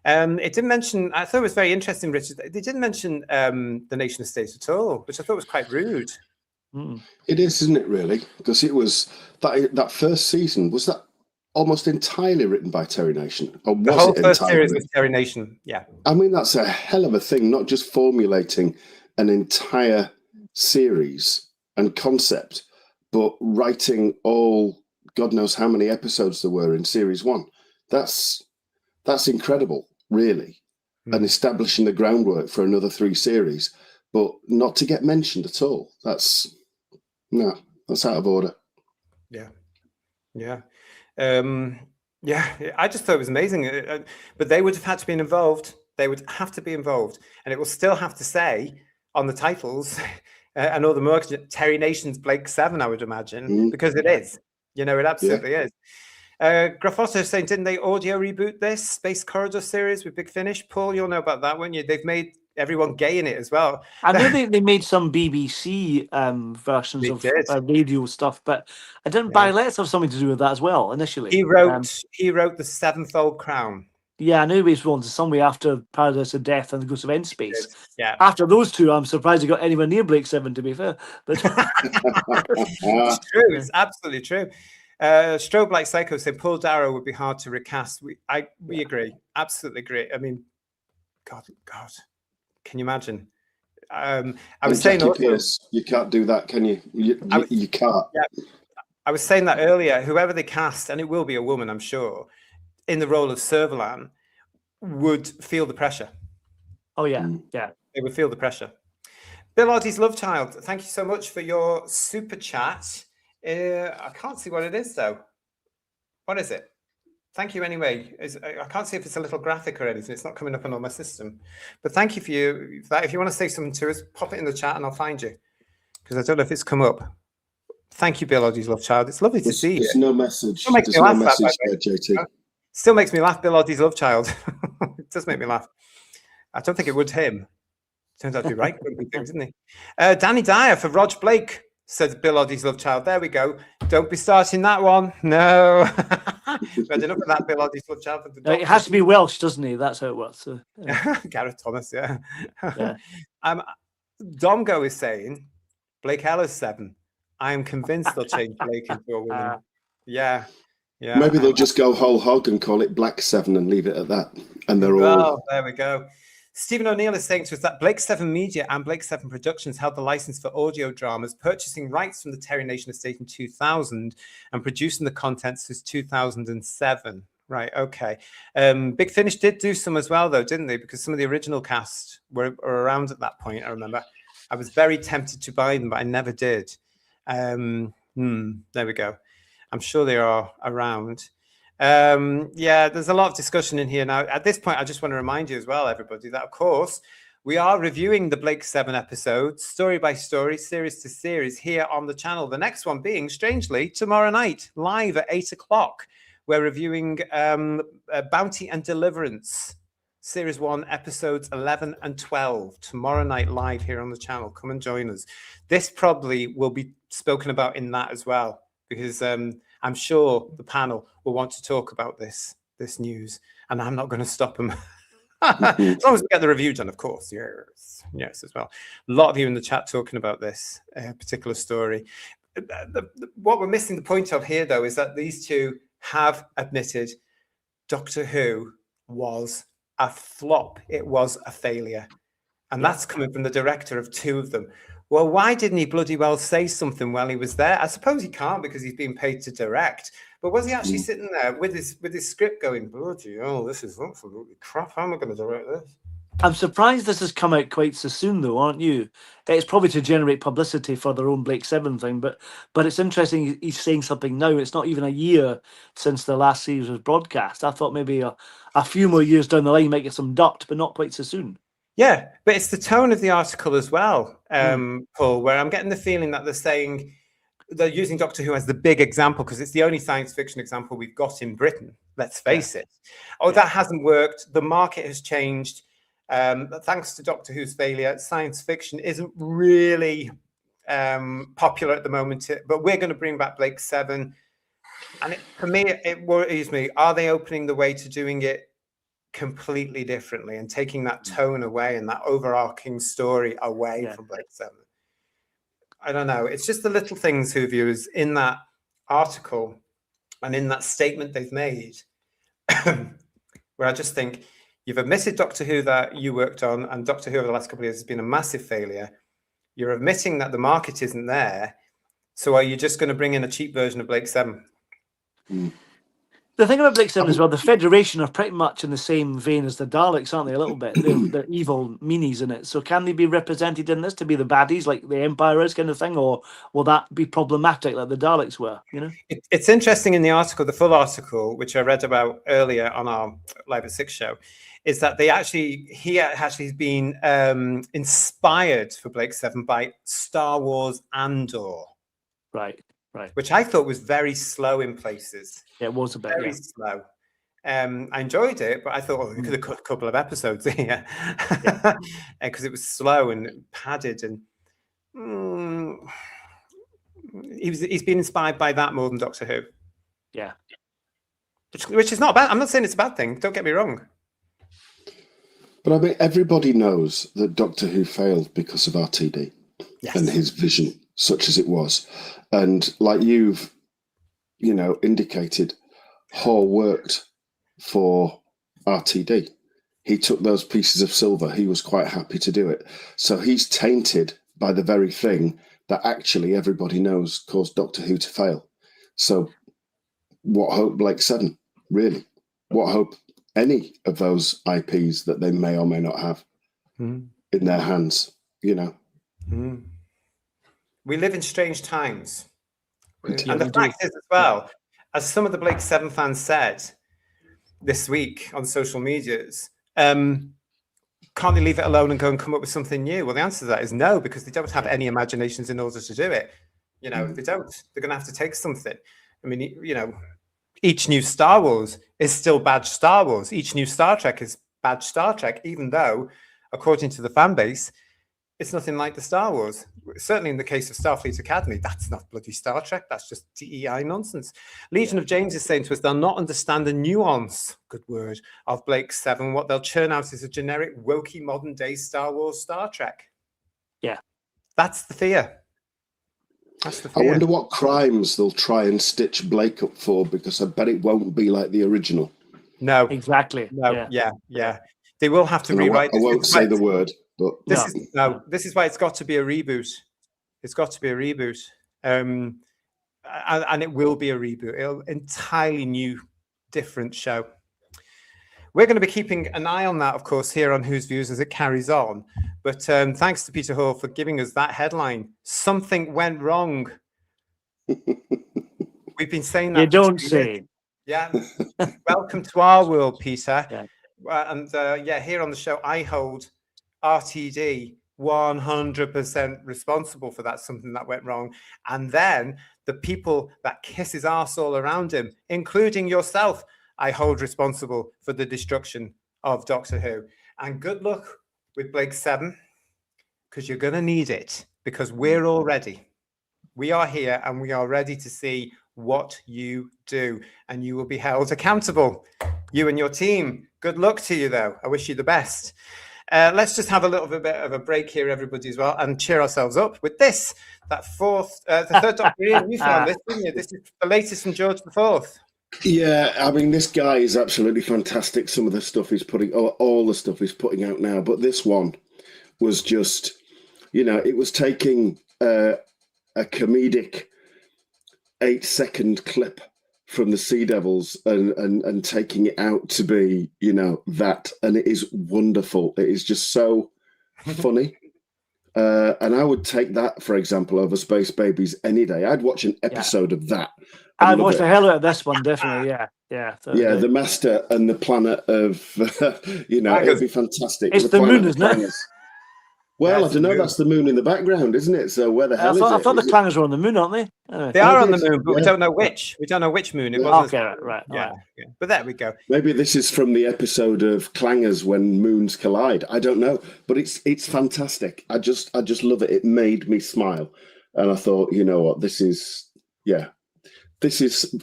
It didn't mention, I thought it was very interesting, Richard, they didn't mention the nation of state at all, which I thought was quite rude. It is, isn't it, really? Because it was that first season, was that almost entirely written by Terry Nation? Or was the whole it first entirely? series was Terry Nation, yeah. I mean, that's a hell of a thing, not just formulating an entire series and concept, but writing all, God knows how many episodes there were in series 1. That's incredible, really, and establishing the groundwork for another 3 series, but not to get mentioned at all. That's out of order. Yeah. I just thought it was amazing. But they would have had to be involved. They would have to be involved, and it will still have to say on the titles and all the marketing, Terry Nation's Blake 7, I would imagine, because it is. You know, it absolutely is. Graffoto saying, didn't they audio reboot this Space Corridor series with Big Finish? Paul, you'll know about that, won't you? They've made everyone gay in it as well. I know they made some BBC versions of radio stuff, but I didn't buy. Let's have something to do with that as well initially. He wrote the Sevenfold Crown. Yeah, I knew he was one to somewhere after Paradise of Death and the Ghost of End Space. Yeah. After those 2, I'm surprised he got anywhere near Blake 7, to be fair. But it's true. It's absolutely true. Strobe Like Psycho said Paul Darrow would be hard to recast. We agree, absolutely agree. I mean, God, can you imagine? I was saying Jackie also, Pierce, you can't do that, can you? You can't. Yeah, I was saying that earlier. Whoever they cast, and it will be a woman, I'm sure, in the role of Servalan, would feel the pressure. Oh yeah, yeah. They would feel the pressure. Bill Oddie's Love Child, thank you so much for your super chat. I can't see what it is though. What is it? Thank you anyway. I can't see if it's a little graphic or anything. It's not coming up on my system. But thank you for that. If you want to say something to us, pop it in the chat and I'll find you. Because I don't know if it's come up. Thank you, Bill Oddie's Love Child. It's lovely to see you. There's no message. Still makes There's me no laugh, message that, there, JT. Still makes me laugh, Bill Oddie's Love Child. It does make me laugh. I don't think it would him. Turns out to be right, didn't he? Danny Dyer for Rog Blake, says Bill Oddie's Love Child. There we go. Don't be starting that one. No. We had enough of that Bill Oddie's Love Child. It has to be Welsh, doesn't he? That's how it works. So, yeah. Gareth Thomas, yeah. Domgo is saying Blake Ellis 7. I am convinced they'll change Blake into a woman. Yeah. Maybe they'll just go whole hog and call it Black 7 and leave it at that. And they're all. There we go. Stephen O'Neill is saying to us that Blake 7 Media and Blake 7 Productions held the license for audio dramas, purchasing rights from the Terry Nation estate in 2000 and producing the content since 2007. Right, okay. Big Finish did do some as well, though, didn't they? Because some of the original cast were around at that point, I remember. I was very tempted to buy them, but I never did. There we go. I'm sure they are around. Yeah, there's a lot of discussion in here now. At this point, I just want to remind you as well, everybody, that of course we are reviewing the Blake 7 episodes, story by story, series to series, here on the channel. The next one being, strangely, tomorrow night, live at 8 o'clock. We're reviewing Bounty and Deliverance, series 1, episodes 11 and 12, tomorrow night live here on the channel. Come and join us. This probably will be spoken about in that as well, because I'm sure the panel will want to talk about this news, and I'm not going to stop them. As long as we get the review done, of course. Yes, as well. A lot of you in the chat talking about this particular story. What we're missing the point of here, though, is that these two have admitted Doctor Who was a flop. It was a failure. And that's coming from the director of two of them. Well, why didn't he bloody well say something while he was there? I suppose he can't because he's being paid to direct. But was he actually sitting there with his script going, bloody hell, this is absolutely crap. How am I going to direct this? I'm surprised this has come out quite so soon, though, aren't you? It's probably to generate publicity for their own Blake 7 thing, but it's interesting he's saying something now. It's not even a year since the last series was broadcast. I thought maybe a few more years down the line might get some duct, but not quite so soon. Yeah, but it's the tone of the article as well, Paul, where I'm getting the feeling that they're saying they're using Doctor Who as the big example because it's the only science fiction example we've got in Britain. Let's face it. That hasn't worked. The market has changed. Thanks to Doctor Who's failure, science fiction isn't really popular at the moment, but we're going to bring back Blake 7. And for me, it worries me. Are they opening the way to doing it completely differently and taking that tone away and that overarching story away from Blake 7? I don't know. It's just the little things, Who viewers, in that article and in that statement they've made where I just think, you've admitted Doctor Who that you worked on, and Doctor Who over the last couple of years has been a massive failure. You're admitting that the market isn't there. So are you just going to bring in a cheap version of Blake 7? The thing about Blake 7 as well, the Federation are pretty much in the same vein as the Daleks, aren't they? A little bit. They're evil meanies in it. So can they be represented in this to be the baddies like the Empire is, kind of thing? Or will that be problematic like the Daleks were? You know, it's interesting in the article, the full article, which I read about earlier on our Live at 6 show, is that he actually has been inspired for Blake 7 by Star Wars Andor. Right. Which I thought was very slow in places. Yeah, it was a bit very slow. I enjoyed it, but I thought, we could have cut a couple of episodes here because it was slow and padded, and he's been inspired by that more than Doctor Who. Yeah, which is not bad. I'm not saying it's a bad thing. Don't get me wrong. But I mean, everybody knows that Doctor Who failed because of RTD and his vision, such as it was. And like you've indicated, Hoar worked for RTD. He took those pieces of silver. He was quite happy to do it. So he's tainted by the very thing that actually everybody knows caused Doctor Who to fail. So what hope Blake Seddon, really? What hope any of those IPs that they may or may not have in their hands, We live in strange times. Indeed. And the fact is as well, as some of the Blake Seven fans said this week on social medias, can't they leave it alone and go and come up with something new? Well, the answer to that is no, because they don't have any imaginations in order to do it. They don't. They're going to have to take something. I mean, each new Star Wars is still badge Star Wars. Each new Star Trek is badge Star Trek, even though, according to the fan base, it's nothing like the Star Wars. Certainly in the case of Starfleet Academy, that's not bloody Star Trek. That's just DEI nonsense. Legion of James is saying to us, they'll not understand the nuance, good word, of Blake Seven. What they'll churn out is a generic, wokey, modern-day Star Wars Star Trek. Yeah. That's the fear. That's the fear. I wonder what crimes they'll try and stitch Blake up for, because I bet it won't be like the original. No. Exactly. No. Yeah. They will have to rewrite. I won't say the word. But this is why it's got to be a reboot. It's got to be a reboot, and it will be a reboot. It'll entirely new, different show. We're going to be keeping an eye on that, of course, here on Whose Views as it carries on. But thanks to Peter Hoar for giving us that headline. Something went wrong. We've been saying that. You don't say. Yeah. Welcome to our world, Peter. Yeah. And here on the show, I hold RTD 100% responsible for that, something that went wrong. And then the people that kiss his arse all around him, including yourself, I hold responsible for the destruction of Doctor Who. And good luck with Blake Seven, because you're going to need it, because we're all ready. We are here and we are ready to see what you do, and you will be held accountable. You and your team. Good luck to you, though. I wish you the best. Let's just have a little bit of a break here, everybody, as well, and cheer ourselves up with this. The third Doctor. You found this, didn't you? This is the latest from George IV. Yeah, I mean, this guy is absolutely fantastic. Some of the stuff he's putting, all the stuff he's putting out now, but this one was just, it was taking a comedic 8-second clip from the Sea Devils and taking it out to be, that. And it is wonderful. It is just so funny. And I would take that, for example, over Space Babies any day. I'd watch an episode of that. I'd watch the hell out of this one, definitely. Yeah. The Master and the Planet of, it'd be fantastic. It's the moon, isn't it? Well, I don't know. That's the moon in the background, isn't it? So where the hell is it? I thought the Clangers were on the moon, aren't they? Anyway. They are on the moon, but we don't know which. We don't know which moon it was. Okay, right. Yeah. But there we go. Maybe this is from the episode of Clangers when moons collide. I don't know, but it's fantastic. I just love it. It made me smile, and I thought, you know what, this is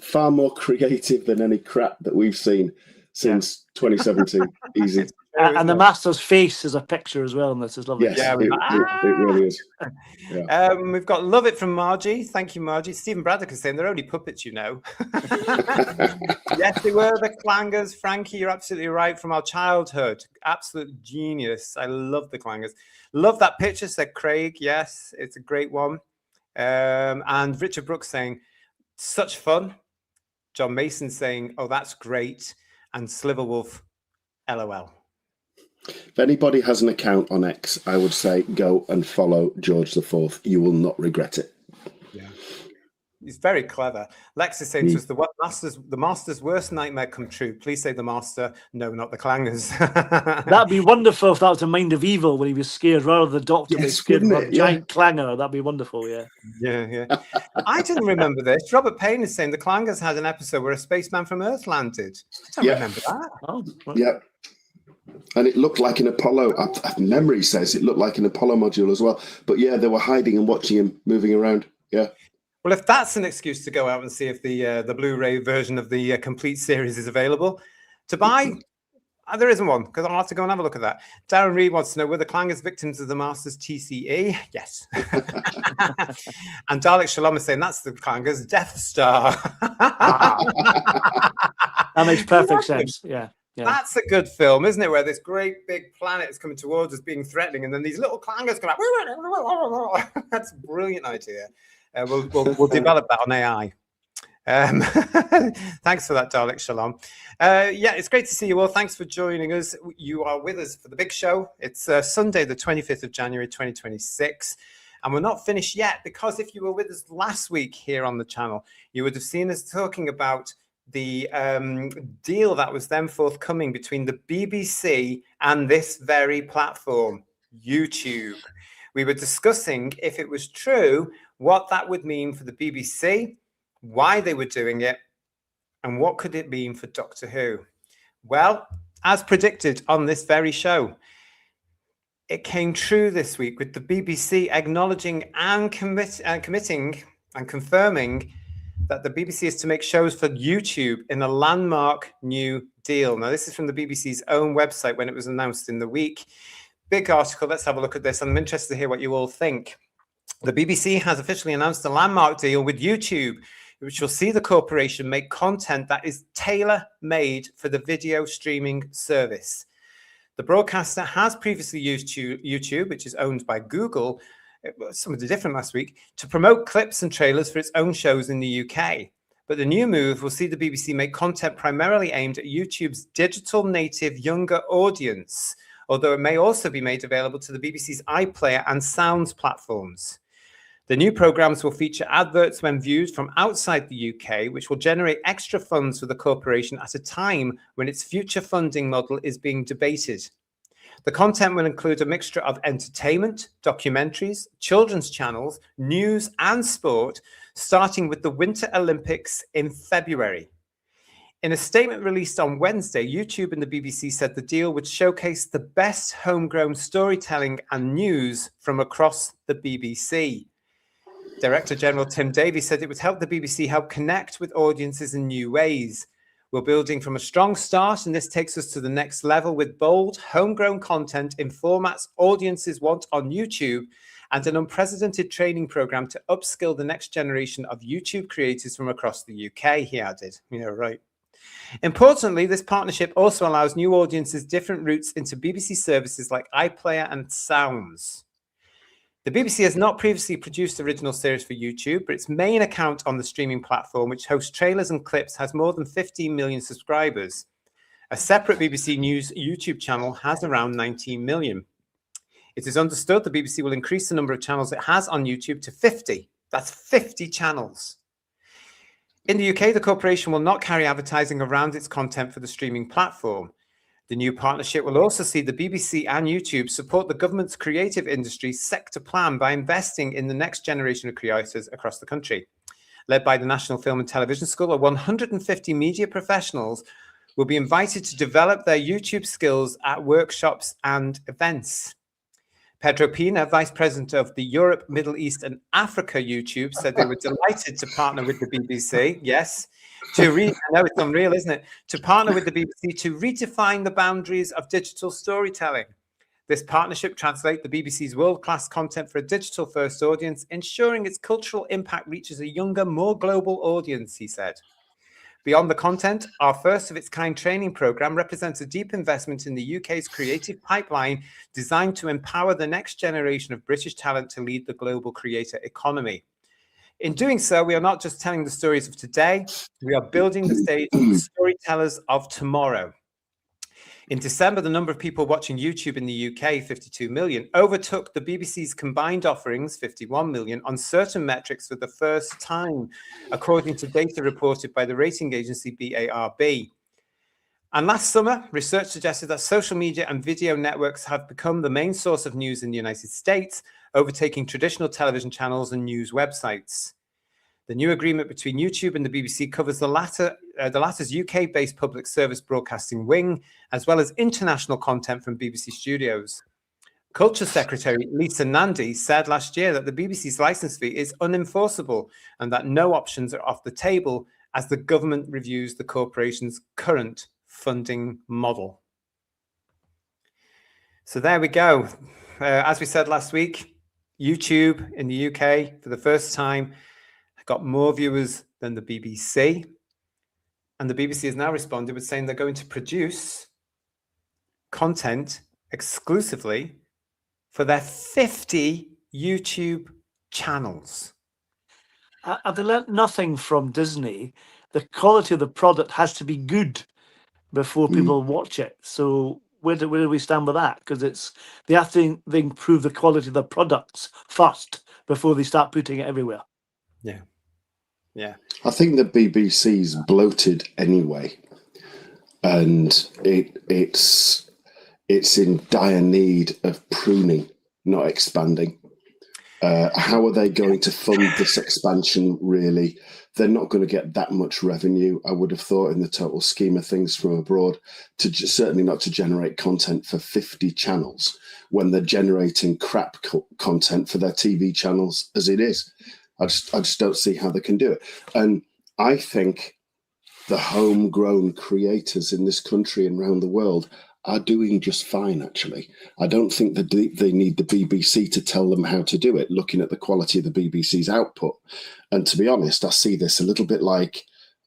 far more creative than any crap that we've seen since 2017. Easy. And the Master's face is a picture as well, and this is lovely. Yes, it really is. Yeah. We've got love it from Margie. Thank you, Margie. Stephen Braddock is saying they're only puppets, Yes, they were the Clangers. Frankie, you're absolutely right. From our childhood, absolute genius. I love the Clangers. Love that picture, said Craig. Yes, it's a great one. And Richard Brooks saying, such fun. John Mason saying, oh, that's great. And Sliverwolf, LOL. If anybody has an account on X, I would say go and follow George IV. You will not regret it. Yeah, he's very clever. Lex is saying to us, the Master's worst nightmare come true. Please say the Master. No, not the Clangers. That'd be wonderful if that was a Mind of Evil when he was scared, rather than the Doctor being scared of a giant clanger. That'd be wonderful. Yeah. I didn't remember this. Robert Payne is saying the Clangers had an episode where a spaceman from Earth landed. I don't remember that. Oh, right. Yeah. And it looked like an Apollo. Memory says it looked like an Apollo module as well. But yeah, they were hiding and watching him moving around. Yeah. Well, if that's an excuse to go out and see if the Blu-ray version of the complete series is available to buy, There isn't one, because I'll have to go and have a look at that. Darren Reed wants to know, were the clangers victims of the Masters TCE? Yes. And Dalek Shalom is saying, that's the clangers Death Star. That makes perfect sense. Yeah. Yeah. That's a good film, isn't it? Where this great big planet is coming towards us, being threatening, and then these little clangers come out. That's a brilliant idea. We'll develop that on AI. Thanks for that, Dalek Shalom. Yeah, it's great to see you all. Thanks for joining us. You are with us for the big show. It's Sunday, the 25th of January, 2026. And we're not finished yet, because if you were with us last week here on the channel, you would have seen us talking about the deal that was then forthcoming between the BBC and this very platform, YouTube. We were discussing, if it was true, what that would mean for the BBC, why they were doing it, and what could it mean for Doctor Who. Well, as predicted on this very show, it came true this week, with the BBC acknowledging and committing and confirming that the BBC is to make shows for YouTube in a landmark new deal. Now, this is from the BBC's own website when it was announced in the week. Big article. Let's have a look at this. I'm interested to hear what you all think. The BBC has officially announced a landmark deal with YouTube, which will see the corporation make content that is tailor-made for the video streaming service. The broadcaster has previously used YouTube, which is owned by Google, somebody different last week, to promote clips and trailers for its own shows in the UK. But the new move will see the BBC make content primarily aimed at YouTube's digital native younger audience, although it may also be made available to the BBC's iPlayer and Sounds platforms. The new programs will feature adverts when viewed from outside the UK, which will generate extra funds for the corporation at a time when its future funding model is being debated. The content will include a mixture of entertainment, documentaries, children's channels, news and sport, starting with the Winter Olympics in February. In a statement released on Wednesday, YouTube and the BBC said the deal would showcase the best homegrown storytelling and news from across the BBC. Director General Tim Davies said it would help the BBC help connect with audiences in new ways. We're building from a strong start, and this takes us to the next level with bold, homegrown content in formats audiences want on YouTube, and an unprecedented training program to upskill the next generation of YouTube creators from across the UK, he added. Yeah, right. Importantly, this partnership also allows new audiences different routes into BBC services like iPlayer and Sounds. The BBC has not previously produced original series for YouTube, but its main account on the streaming platform, which hosts trailers and clips, has more than 15 million subscribers. A separate BBC News YouTube channel has around 19 million. It is understood the BBC will increase the number of channels it has on YouTube to 50. That's 50 channels. In the UK, the corporation will not carry advertising around its content for the streaming platform. The new partnership will also see the BBC and YouTube support the government's creative industry sector plan by investing in the next generation of creators across the country. Led by the National Film and Television School, 150 media professionals will be invited to develop their YouTube skills at workshops and events. Pedro Pina, Vice President of the Europe, Middle East and Africa YouTube, said they were delighted to partner with the BBC. Yes. I know it's unreal, isn't it? To partner with the BBC to redefine the boundaries of digital storytelling. This partnership translates the BBC's world-class content for a digital-first audience, ensuring its cultural impact reaches a younger, more global audience, he said. Beyond the content, our first-of-its-kind training program represents a deep investment in the UK's creative pipeline designed to empower the next generation of British talent to lead the global creator economy. In doing so, we are not just telling the stories of today, we are building the stage for the storytellers of tomorrow. In December, the number of people watching YouTube in the UK, 52 million, overtook the BBC's combined offerings, 51 million, on certain metrics for the first time, according to data reported by the rating agency BARB. And last summer, research suggested that social media and video networks have become the main source of news in the United States, overtaking traditional television channels and news websites. The new agreement between YouTube and the BBC covers the latter's UK-based public service broadcasting wing, as well as international content from BBC Studios. Culture Secretary Lisa Nandy said last year that the BBC's licence fee is unenforceable and that no options are off the table as the government reviews the corporation's current funding model. So there we go. As we said last week, YouTube in the UK for the first time got more viewers than the BBC. And the BBC has now responded with saying they're going to produce content exclusively for their 50 YouTube channels. Have they learnt nothing from Disney? The quality of the product has to be good before people watch it. So where do we stand with that? Because they have to improve the quality of the products first before they start putting it everywhere. Yeah. Yeah. I think the BBC's bloated anyway, and it's in dire need of pruning, not expanding. How are they going to fund this expansion, really? They're not going to get that much revenue, I would have thought, in the total scheme of things from abroad, certainly not to generate content for 50 channels when they're generating crap content for their TV channels as it is. I just don't see how they can do it. And I think the homegrown creators in this country and around the world are doing just fine, actually. I don't think that they need the BBC to tell them how to do it, looking at the quality of the BBC's output. And to be honest, I see this a little bit like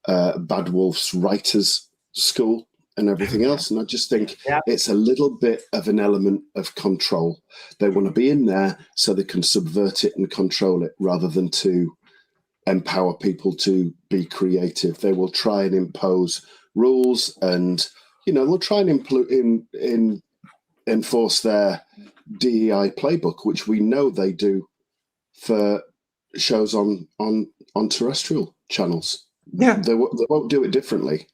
Bad Wolf's writers' school and everything else. And I just think it's a little bit of an element of control. They want to be in there so they can subvert it and control it rather than to empower people to be creative. They will try and impose rules and they'll try and enforce their DEI playbook, which we know they do for shows on terrestrial channels. Yeah, they won't do it differently.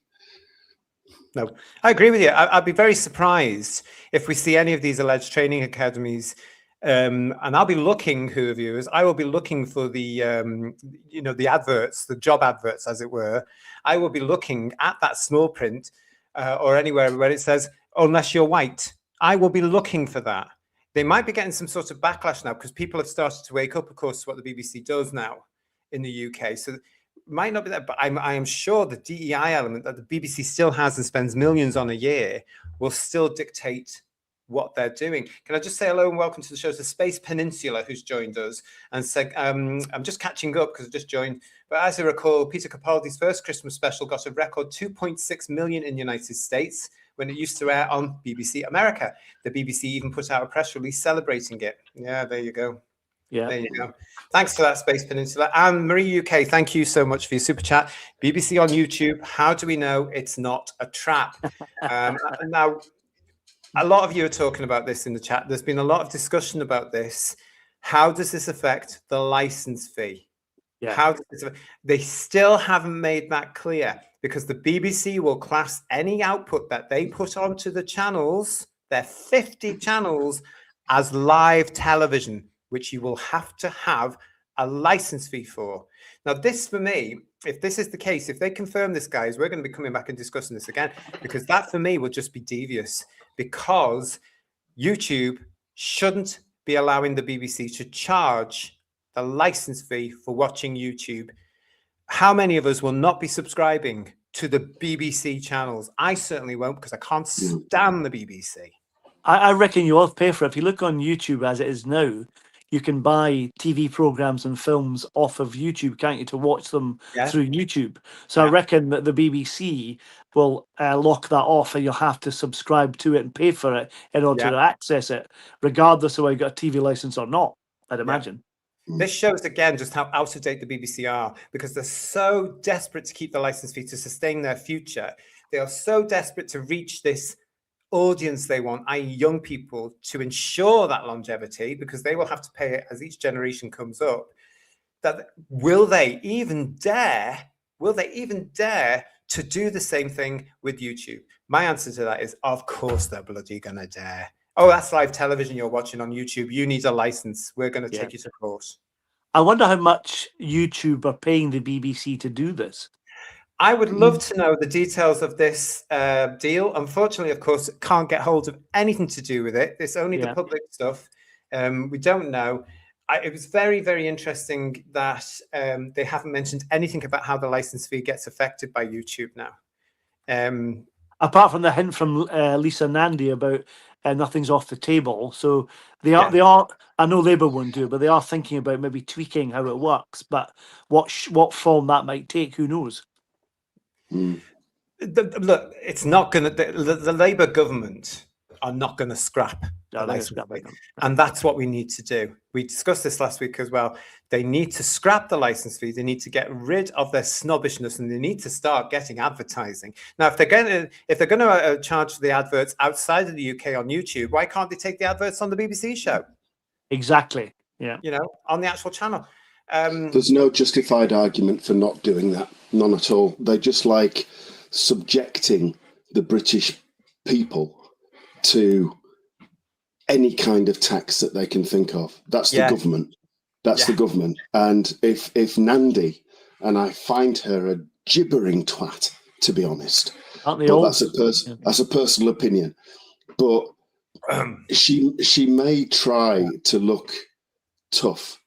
No, I agree with you. I'd be very surprised if we see any of these alleged training academies. And I'll be looking, who viewers, I will be looking for the, the adverts, the job adverts, as it were. I will be looking at that small print or anywhere where it says, unless you're white. I will be looking for that. They might be getting some sort of backlash now because people have started to wake up, of course, to what the BBC does now in the UK. So it might not be that, but I am sure the DEI element that the BBC still has and spends millions on a year will still dictate what they're doing. Can I just say hello and welcome to the show to Space Peninsula, who's joined us and said, I'm just catching up because I just joined. But as I recall, Peter Capaldi's first Christmas special got a record 2.6 million in the United States when it used to air on BBC America. The BBC even put out a press release celebrating it. Yeah, there you go. Yeah, there you go. Thanks for that, Space Peninsula. And Marie UK, thank you so much for your super chat. BBC on YouTube, how do we know it's not a trap? Now, a lot of you are talking about this in the chat. There's been a lot of discussion about this. How does this affect the license fee? Yeah. How does this they still haven't made that clear because the BBC will class any output that they put onto the channels, their 50 channels, as live television, which you will have to have a license fee for. Now, this for me, if this is the case, if they confirm this, guys, we're going to be coming back and discussing this again, because that for me will just be devious, because YouTube shouldn't be allowing the BBC to charge the license fee for watching YouTube. How many of us will not be subscribing to the BBC channels? I certainly won't, because I can't stand the BBC. I reckon you will pay for it. If you look on YouTube as it is now, you can buy TV programs and films off of YouTube, can't you, to watch them through YouTube? So I reckon that the BBC will lock that off and you'll have to subscribe to it and pay for it in order to access it, regardless of whether you got a TV license or not, I'd imagine. This shows again just how out of date the BBC are, because they're so desperate to keep the license fee to sustain their future. They are so desperate to reach this audience they want, i.e. young people, to ensure that longevity, because they will have to pay it as each generation comes up. That will they even dare to do the same thing with YouTube? My answer to that is, of course they're bloody gonna dare. Oh, that's live television you're watching on YouTube. You need a license. We're going to take you to court. I wonder how much YouTube are paying the BBC to do this. I would love to know the details of this deal. Unfortunately, of course, can't get hold of anything to do with it. It's only the public stuff. We don't know. It was very, very interesting that they haven't mentioned anything about how the license fee gets affected by YouTube now. Apart from the hint from Lisa Nandy about and nothing's off the table. So they are. I know Labour won't do it, but they are thinking about maybe tweaking how it works. But what form that might take, who knows? Look, it's not going to. The Labour government are not going to scrap the licence fee, and that's what we need to do. We discussed this last week as well. They need to scrap the licence fee. They need to get rid of their snobbishness, and they need to start getting advertising. Now, if they're going to charge for the adverts outside of the UK on YouTube, why can't they take the adverts on the BBC show? Exactly. Yeah. You know, on the actual channel. There's no justified argument for not doing that. None at all. They just like subjecting the British people to any kind of tax that they can think of. That's the government. That's the government. And if Nandi, and I find her a gibbering twat, to be honest, but that's a personal opinion. But she may try to look tough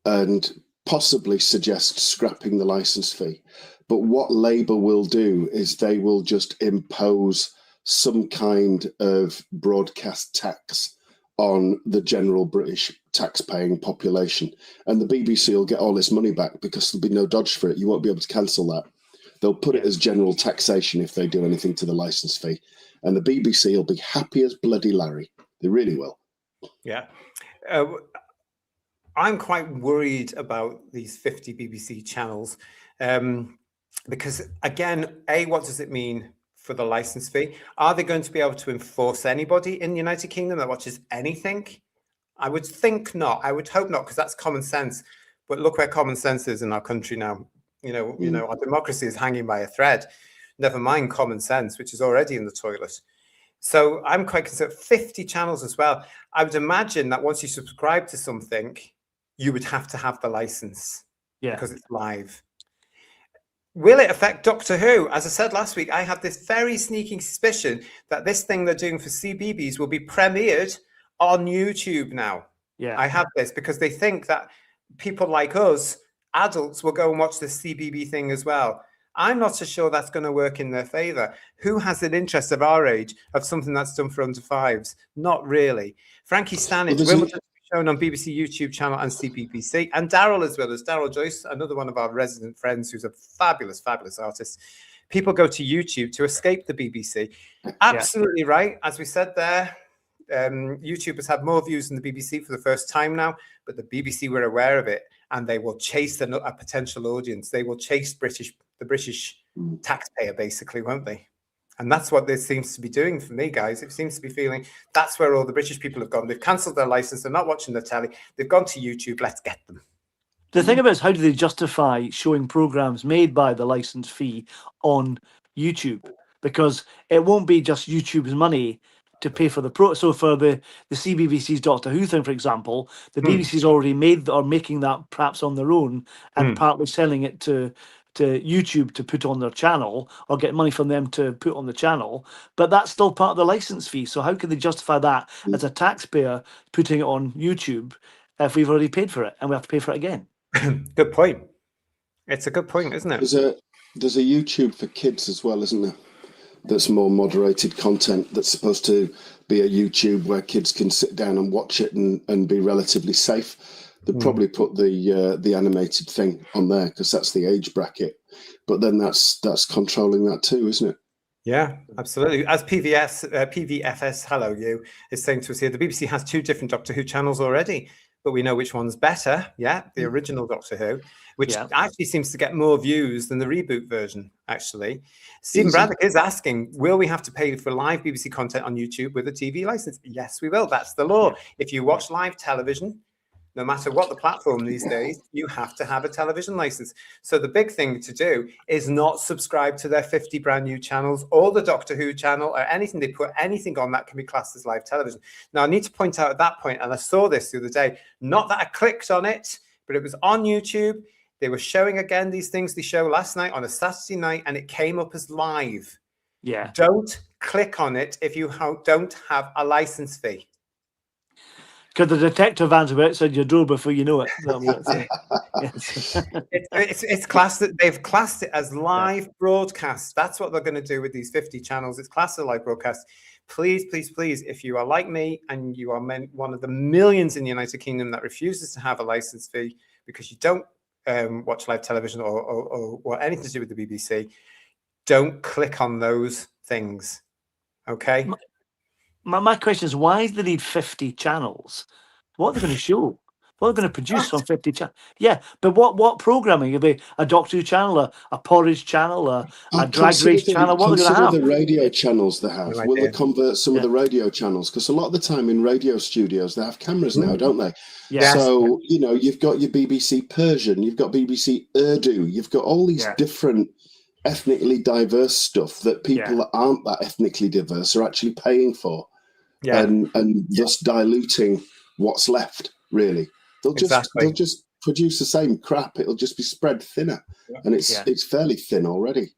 and possibly suggest scrapping the licence fee. But what Labour will do is they will just impose some kind of broadcast tax on the general British tax-paying population. And the BBC will get all this money back because there'll be no dodge for it. You won't be able to cancel that. They'll put it as general taxation if they do anything to the licence fee. And the BBC will be happy as bloody Larry. They really will. Yeah. I'm quite worried about these 50 BBC channels because, again, what does it mean for the licence fee? Are they going to be able to enforce anybody in the United Kingdom that watches anything? I would think not. I would hope not, because that's common sense. But look where common sense is in our country now. You know, our democracy is hanging by a thread. Never mind common sense, which is already in the toilet. So I'm quite concerned. 50 channels as well. I would imagine that once you subscribe to something, you would have to have the license because it's live. Will it affect Doctor Who? As I said last week, I have this very sneaking suspicion that this thing they're doing for CBeebies will be premiered on YouTube now. Yeah, I have this because they think that people like us, adults, will go and watch the CBeebi thing as well. I'm not so sure that's going to work in their favour. Who has an interest of our age of something that's done for under fives? Not really. Frankie Stanage, Wimbledon shown on BBC YouTube channel and CBBC, and Daryl as well as Daryl Joyce, another one of our resident friends who's a fabulous, fabulous artist. People go to YouTube to escape the BBC. Absolutely right. As we said there, YouTube has had more views than the BBC for the first time now, but the BBC were aware of it, and they will chase a potential audience. They will chase the British taxpayer, basically, won't they? And that's what this seems to be doing for me, guys. It seems to be feeling that's where all the British people have gone. They've cancelled their license. They're not watching the telly. They've gone to YouTube. Let's get them. The thing about it is, how do they justify showing programs made by the license fee on YouTube? Because it won't be just YouTube's money to pay for the pro. So for the CBBC's Doctor Who thing, for example, the BBC's already made or making that perhaps on their own and partly selling it to YouTube to put on their channel or get money from them to put on the channel, but that's still part of the license fee. So how can they justify that as a taxpayer putting it on YouTube if we've already paid for it and we have to pay for it again? Good point. It's a good point, isn't it? There's a YouTube for kids as well, isn't there? That's more moderated content that's supposed to be a YouTube where kids can sit down and watch it and be relatively safe. They'd probably put the animated thing on there because that's the age bracket. But then that's controlling that too, isn't it? Yeah, absolutely. As PVFS, hello you, is saying to us here, the BBC has 2 different Doctor Who channels already, but we know which one's better. Yeah, the original Doctor Who, which actually seems to get more views than the reboot version, actually. Stephen Braddock is asking, will we have to pay for live BBC content on YouTube with a TV license? Yes, we will. That's the law. If you watch live television, no matter what the platform these days, you have to have a television license. So the big thing to do is not subscribe to their 50 brand new channels or the Doctor Who channel or anything. They put anything on that can be classed as live television. Now, I need to point out at that point, and I saw this the other day, not that I clicked on it, but it was on YouTube. They were showing again these things they showed last night on a Saturday night, and it came up as live. Yeah. Don't click on it if you don't have a license fee. Because the detective vans are outside your door before you know it. It's classed. They've classed it as live broadcast. That's what they're going to do with these 50 channels. It's classed as live broadcast. please, please, please, if you are like me and you are one of the millions in the United Kingdom that refuses to have a license fee because you don't watch live television or anything to do with the BBC, don't click on those things. Okay. My question is, why do they need 50 channels? What are they going to show? What are they going to produce on 50 channels? Yeah, but what programming? It'll be a Doctor Who channel, a porridge channel, a drag race channel. What are they going to have? Consider the radio channels they have. No Will they idea. convert some of the radio channels? Because a lot of the time in radio studios, they have cameras now, don't they? Yes. So, you know, you've got your BBC Persian, you've got BBC Urdu, you've got all these different ethnically diverse stuff that people that aren't that ethnically diverse are actually paying for. And thus diluting what's left, really. They'll just produce the same crap. It'll just be spread thinner. And it's fairly thin already.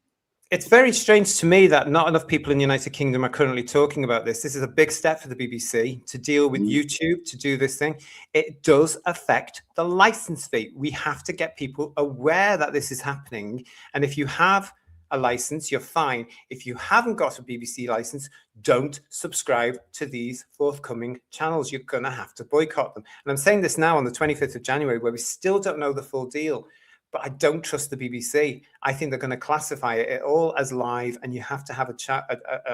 It's very strange to me that not enough people in the United Kingdom are currently talking about this. This is a big step for the BBC to deal with YouTube, to do this thing. It does affect the license fee. We have to get people aware that this is happening. And if you have a license, you're fine. If you haven't got a BBC license, don't subscribe to these forthcoming channels. You're going to have to boycott them. And I'm saying this now on the 25th of January, where we still don't know the full deal. But I don't trust the BBC. I think they're going to classify it all as live, and you have to have a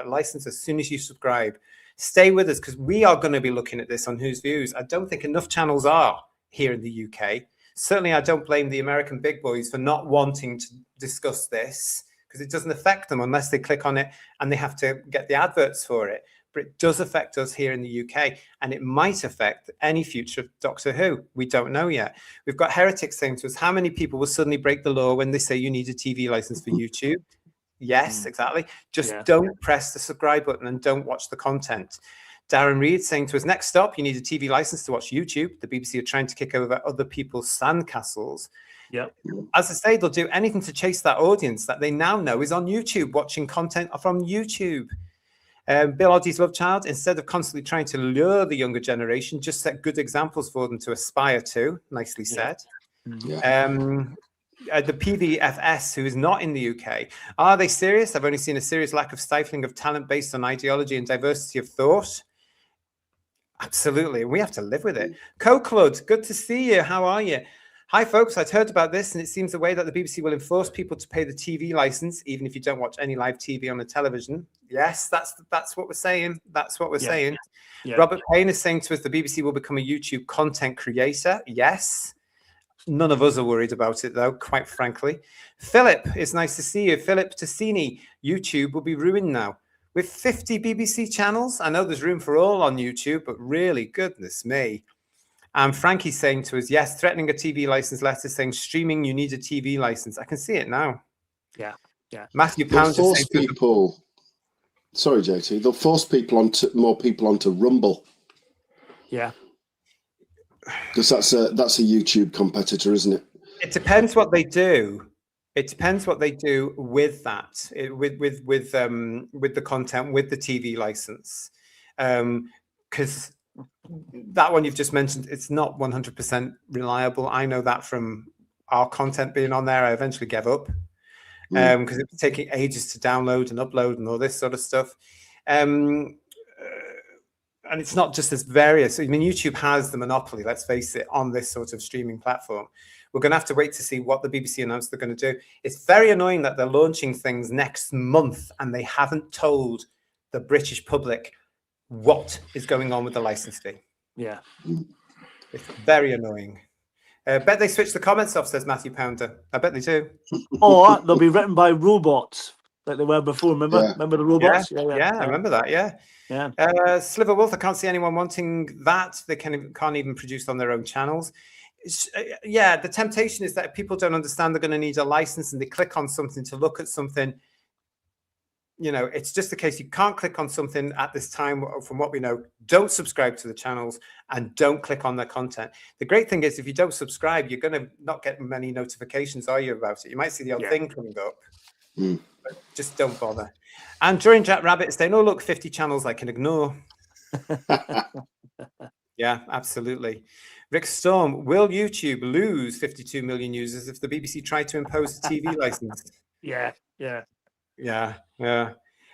license as soon as you subscribe. Stay with us, because we are going to be looking at this on Who's Views. I don't think enough channels are here in the UK. Certainly, I don't blame the American big boys for not wanting to discuss this, because it doesn't affect them unless they click on it and they have to get the adverts for it. But it does affect us here in the UK, and it might affect any future of Doctor Who. We don't know yet. We've got heretics saying to us, how many people will suddenly break the law when they say you need a TV license for YouTube? Yes, exactly. Just don't press the subscribe button and don't watch the content. Darren Reed saying to us, next stop, you need a TV license to watch YouTube. The BBC are trying to kick over other people's sandcastles. As I say, they'll do anything to chase that audience that they now know is on YouTube, watching content from YouTube. Bill Oddie's love child, instead of constantly trying to lure the younger generation, just set good examples for them to aspire to. Nicely said. The PVFS, who is not in the UK, are they serious? I've only seen a serious lack of stifling of talent based on ideology and diversity of thought. Absolutely. We have to live with it. Co-Clud, good to see you. How are you? Hi, folks. I'd heard about this, and it seems the way that the BBC will enforce people to pay the TV license, even if you don't watch any live TV on the television. Yes, that's what we're saying. That's what we're saying. Robert Payne is saying to us the BBC will become a YouTube content creator. Yes. None of us are worried about it, though, quite frankly. Philip, it's nice to see you. Philip Tassini, YouTube will be ruined now. With 50 BBC channels, I know there's room for all on YouTube, but really, goodness me. And Frankie's saying to us, yes, threatening a TV license letter saying streaming, you need a TV license. I can see it now. Matthew Pound They'll force people. Sorry, JT. They'll force more people onto Rumble. Yeah. Because that's a YouTube competitor, isn't it? It depends what they do. It depends what they do with that, with the content, with the TV license, because that one you've just mentioned, it's not 100% reliable. I know that from our content being on there. I eventually gave up because it was taking ages to download and upload and all this sort of stuff. And it's not just as various. I mean, YouTube has the monopoly, let's face it, on this sort of streaming platform. We're going to have to wait to see what the BBC announced they're going to do. It's very annoying that they're launching things next month and they haven't told the British public what is going on with the license fee. Yeah. It's very annoying. Bet they switched the comments off, says Matthew Pounder. I bet they do. Or they'll be written by robots like they were before. Remember the robots? Yeah, I remember that. Yeah. Sliver Wolf, I can't see anyone wanting that. They can't even produce on their own channels. The temptation is that if people don't understand they're going to need a license and they click on something to look at something, you know, it's just the case. You can't click on something at this time. From what we know, don't subscribe to the channels and don't click on their content. The great thing is if you don't subscribe, you're going to not get many notifications, are you, about it? You might see the odd thing coming up, but just don't bother. And during Jack Rabbit is saying, oh, look, 50 channels I can ignore. Yeah, absolutely. Rick Storm, will YouTube lose 52 million users if the BBC tried to impose a TV license? Yeah.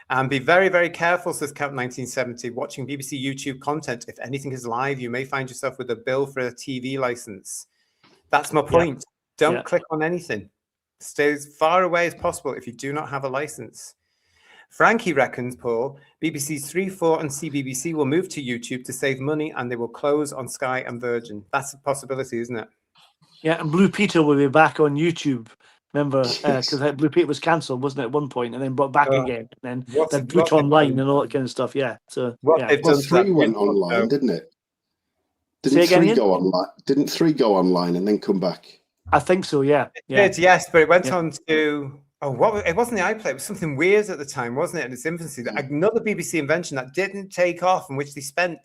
And be very, very careful, says Count 1970, watching BBC YouTube content. If anything is live, you may find yourself with a bill for a TV license. That's my point. Don't click on anything. Stay as far away as possible if you do not have a license. Frankie reckons, Paul, BBC's 3, 4 and CBBC will move to YouTube to save money and they will close on Sky and Virgin. That's a possibility, isn't it? Yeah, and Blue Peter will be back on YouTube. Remember, because Blue Peter was cancelled, wasn't it, at one point, and then brought back again, and then they put online and all that kind of stuff. Yeah, so they've done 3 went online, didn't it? Didn't 3 go online? Didn't 3 go online and then come back? I think so. Yeah, it did, yes, but it went on to it wasn't the iPlayer. It was something weird at the time, wasn't it? In its infancy, another BBC invention that didn't take off, in which they spent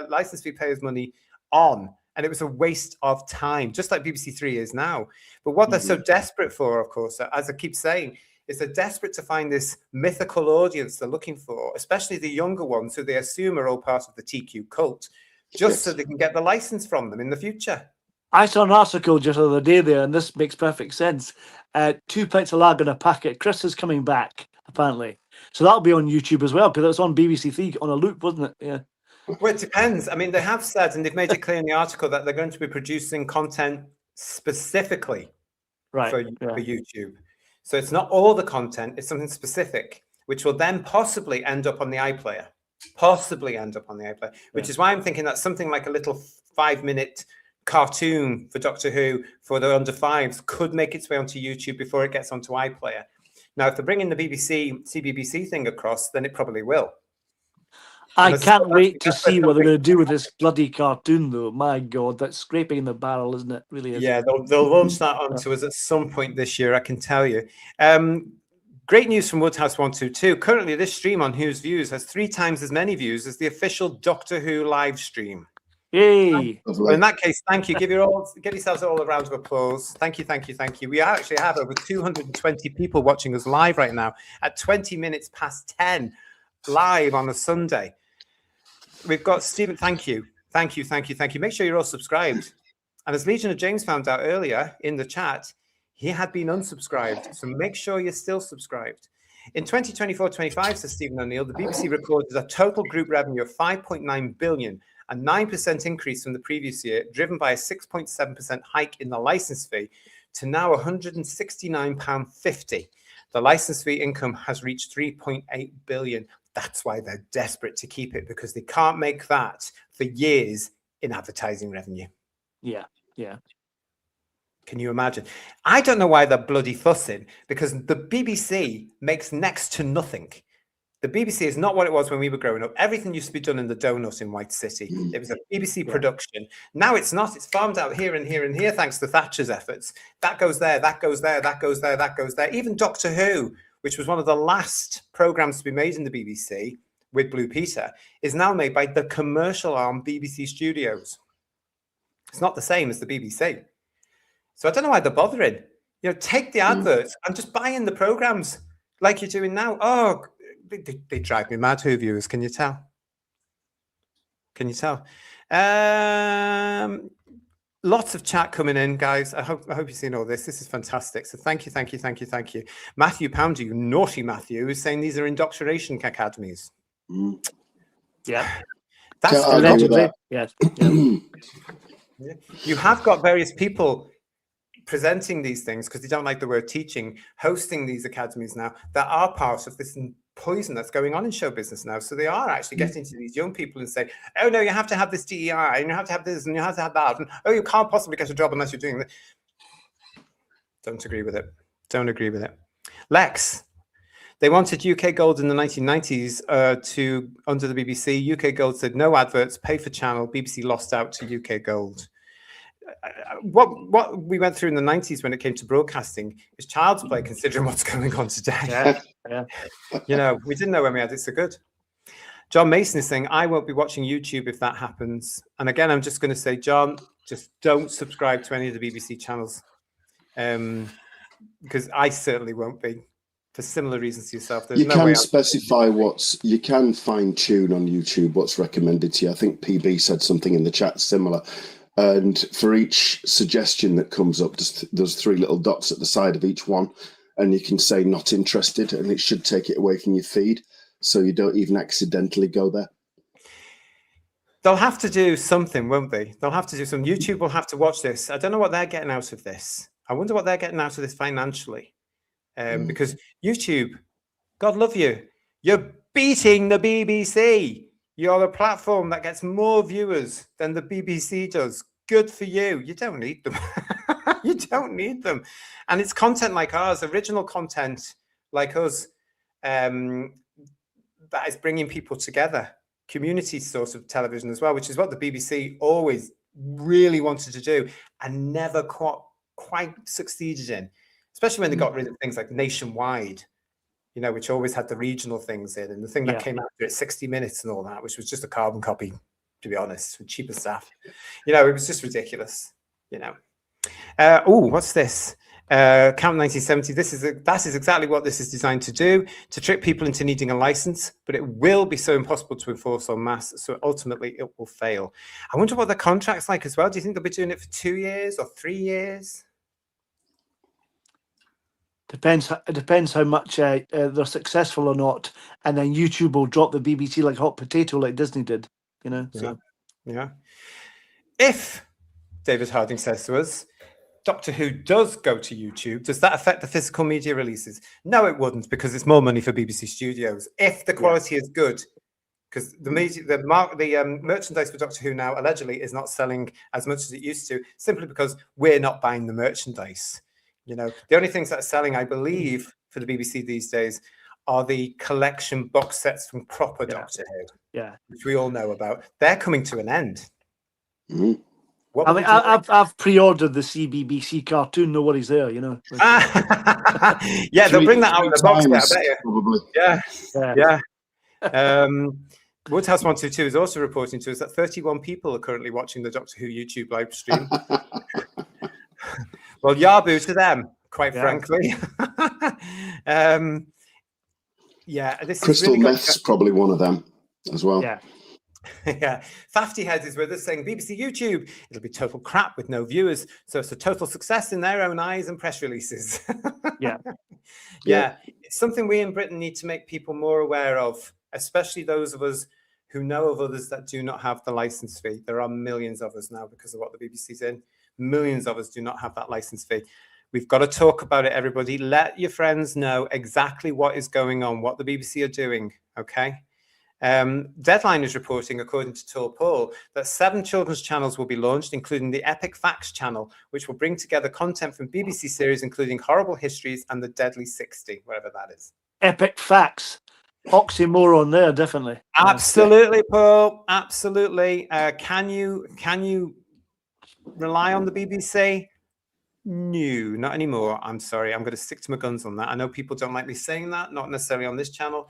license fee payers' money on. And it was a waste of time, just like BBC 3 is now. But what they're so desperate for, of course, as I keep saying, is they're desperate to find this mythical audience they're looking for, especially the younger ones who they assume are all part of the TQ cult, just so they can get the license from them in the future. I saw an article just the other day there, and this makes perfect sense. 2 pints of lager in a packet. Chris is coming back, apparently. So that'll be on YouTube as well, because it was on BBC 3 on a loop, wasn't it? Yeah. Well, it depends. I mean, they have said, and they've made it clear in the article, that they're going to be producing content specifically for YouTube. So it's not all the content, it's something specific, which will then possibly end up on the iPlayer. Which is why I'm thinking that something like a little 5-minute cartoon for Doctor Who for the under 5s could make its way onto YouTube before it gets onto iPlayer. Now, if they're bringing the CBBC thing across, then it probably will. I can't wait to see what they're going to do with this bloody cartoon, though. My God, that's scraping the barrel, isn't it? Really is. Yeah, they'll launch that onto us at some point this year, I can tell you. Great news from Woodhouse 122. Currently, this stream on Who's Views has 3 times as many views as the official Doctor Who live stream. Yay! Well, in that case, thank you. Give yourselves all a round of applause. Thank you. We actually have over 220 people watching us live right now at 20 minutes past 10 live on a Sunday. We've got Stephen. Thank you. Make sure you're all subscribed. And as Legion of James found out earlier in the chat, he had been unsubscribed. So make sure you're still subscribed. In 2024-25, says Stephen O'Neill, the BBC recorded a total group revenue of 5.9 billion, a 9% increase from the previous year, driven by a 6.7% hike in the license fee to now £169.50. The license fee income has reached 3.8 billion. That's why they're desperate to keep it, because they can't make that for years in advertising revenue. Yeah. Can you imagine? I don't know why they're bloody fussing, because the BBC makes next to nothing. The BBC is not what it was when we were growing up. Everything used to be done in the donut in White City. It was a BBC production. Now it's not. It's farmed out here and here and here, thanks to Thatcher's efforts. That goes there, that goes there, that goes there, that goes there. Even Doctor Who, which was one of the last programs to be made in the BBC with Blue Peter, is now made by the commercial arm BBC Studios. It's not the same as the BBC. So I don't know why they're bothering. Take the adverts and just buy in the programs like you're doing now. Oh, they drive me mad, Who viewers. Can you tell? Lots of chat coming in, guys. I hope you've seen all this. This is fantastic. So thank you. Matthew Pounder, you naughty Matthew, is saying these are indoctrination academies. Yeah. That's allegedly. Yes. Yeah. You have got various people presenting these things, because they don't like the word teaching, hosting these academies now, that are part of this poison that's going on in show business now. So they are actually getting to these young people and say, oh no, you have to have this DEI, and you have to have this, and you have to have that, and oh, you can't possibly get a job unless you're doing this. Don't agree with it. Lex, they wanted UK Gold in the 1990s under the BBC. UK Gold said no adverts, pay for channel. BBC lost out to UK Gold. What we went through in the 90s when it came to broadcasting is child's play, considering what's going on today. Yeah. We didn't know when we had it so good. John Mason is saying, I won't be watching YouTube if that happens. And again, I'm just going to say, John, just don't subscribe to any of the BBC channels, because I certainly won't be, for similar reasons to yourself. You can specify you can fine tune on YouTube what's recommended to you. I think PB said something in the chat similar. And for each suggestion that comes up, there's 3 little dots at the side of each one. and you can say not interested, and it should take it away from your feed, so you don't even accidentally go there. They'll have to do something, won't they? They'll have to do some. YouTube will have to watch this. I don't know what they're getting out of this. I wonder what they're getting out of this financially. Because YouTube, God love you, you're beating the BBC. You're a platform that gets more viewers than the BBC does. Good for you. You don't need them. You don't need them. And it's content like ours, original content like us, that is bringing people together. Community sort of television as well, which is what the BBC always really wanted to do and never quite succeeded in, especially when they got rid of things like Nationwide, you know, which always had the regional things in, and the thing that came after it, 60 Minutes and all that, which was just a carbon copy, to be honest, with cheaper stuff. You know, it was just ridiculous, you know. What's this? Count 1970. That is exactly what this is designed to do, to trick people into needing a license, but it will be so impossible to enforce en masse, so ultimately it will fail. I wonder what the contract's like as well. Do you think they'll be doing it for 2 years or 3 years? It depends how much they're successful or not, and then YouTube will drop the BBC like hot potato, like Disney did. You know. So yeah. If David Harding says to us, Doctor Who does go to YouTube, does that affect the physical media releases? No, it wouldn't, because it's more money for BBC Studios. If the quality is good, because the merchandise for Doctor Who now allegedly is not selling as much as it used to, simply because we're not buying the merchandise. You know, the only things that are selling, I believe, for the BBC these days are the collection box sets from proper Doctor Who, which we all know about. They're coming to an end. Mm-hmm. I mean, I've pre-ordered the CBBC cartoon. Nobody's there, you know. Yeah, they'll bring that out in the box set, I bet you. Probably. Yeah. Woodhouse 122 is also reporting to us that 31 people are currently watching the Doctor Who YouTube live stream. Well, Yabu to them, quite frankly. This Crystal is really Meth's probably one of them as well. Yeah. Yeah, Fafty Head is with us saying BBC YouTube, it'll be total crap with no viewers, so it's a total success in their own eyes and press releases. Yeah, it's something we in Britain need to make people more aware of, especially those of us who know of others that do not have the license fee. There are millions of us now because of what the BBC's in. Millions of us do not have that license fee. We've got to talk about it, everybody. Let your friends know exactly what is going on, what the BBC are doing, okay? Deadline is reporting, according to Tall Paul, that 7 children's channels will be launched, including the Epic Facts channel, which will bring together content from BBC series, including Horrible Histories and The Deadly 60, whatever that is. Epic Facts. Oxymoron there, definitely. Absolutely, Paul. Absolutely. Can you rely on the BBC? No, not anymore. I'm sorry. I'm going to stick to my guns on that. I know people don't like me saying that, not necessarily on this channel.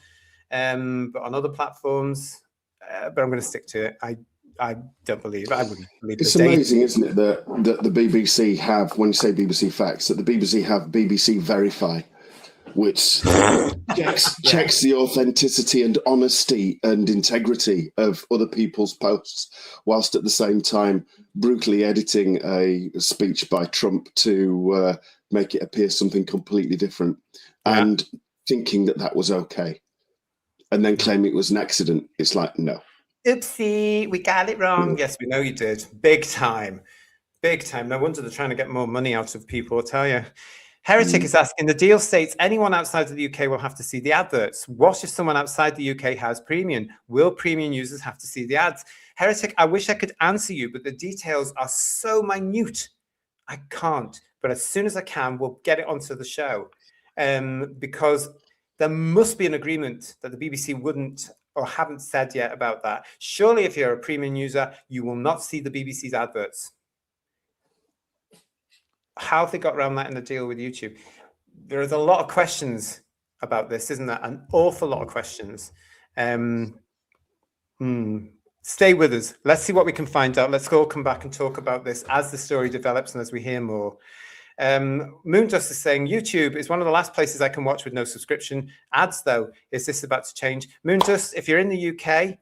But on other platforms, but I'm going to stick to it. I don't believe. I wouldn't believe. It's amazing, isn't it, that the BBC have, when you say BBC Facts, that the BBC have BBC Verify, which checks the authenticity and honesty and integrity of other people's posts, whilst at the same time brutally editing a speech by Trump to make it appear something completely different, and thinking that was okay. And then claim it was an accident. It's like, no. Oopsie, we got it wrong. Yes, we know you did. Big time. Big time. No wonder they're trying to get more money out of people, I'll tell you. Heretic is asking, the deal states anyone outside of the UK will have to see the adverts. What if someone outside the UK has premium? Will premium users have to see the ads? Heretic, I wish I could answer you, but the details are so minute. I can't. But as soon as I can, we'll get it onto the show. Because there must be an agreement that the BBC wouldn't or haven't said yet about that. Surely if you're a premium user, you will not see the BBC's adverts. How have they got around that in the deal with YouTube? There is a lot of questions about this, isn't there? An awful lot of questions. Stay with us. Let's see what we can find out. Let's all come back and talk about this as the story develops and as we hear more. Moondust is saying YouTube is one of the last places I can watch with no subscription ads, though. Is this about to change? Moondust, if you're in the UK,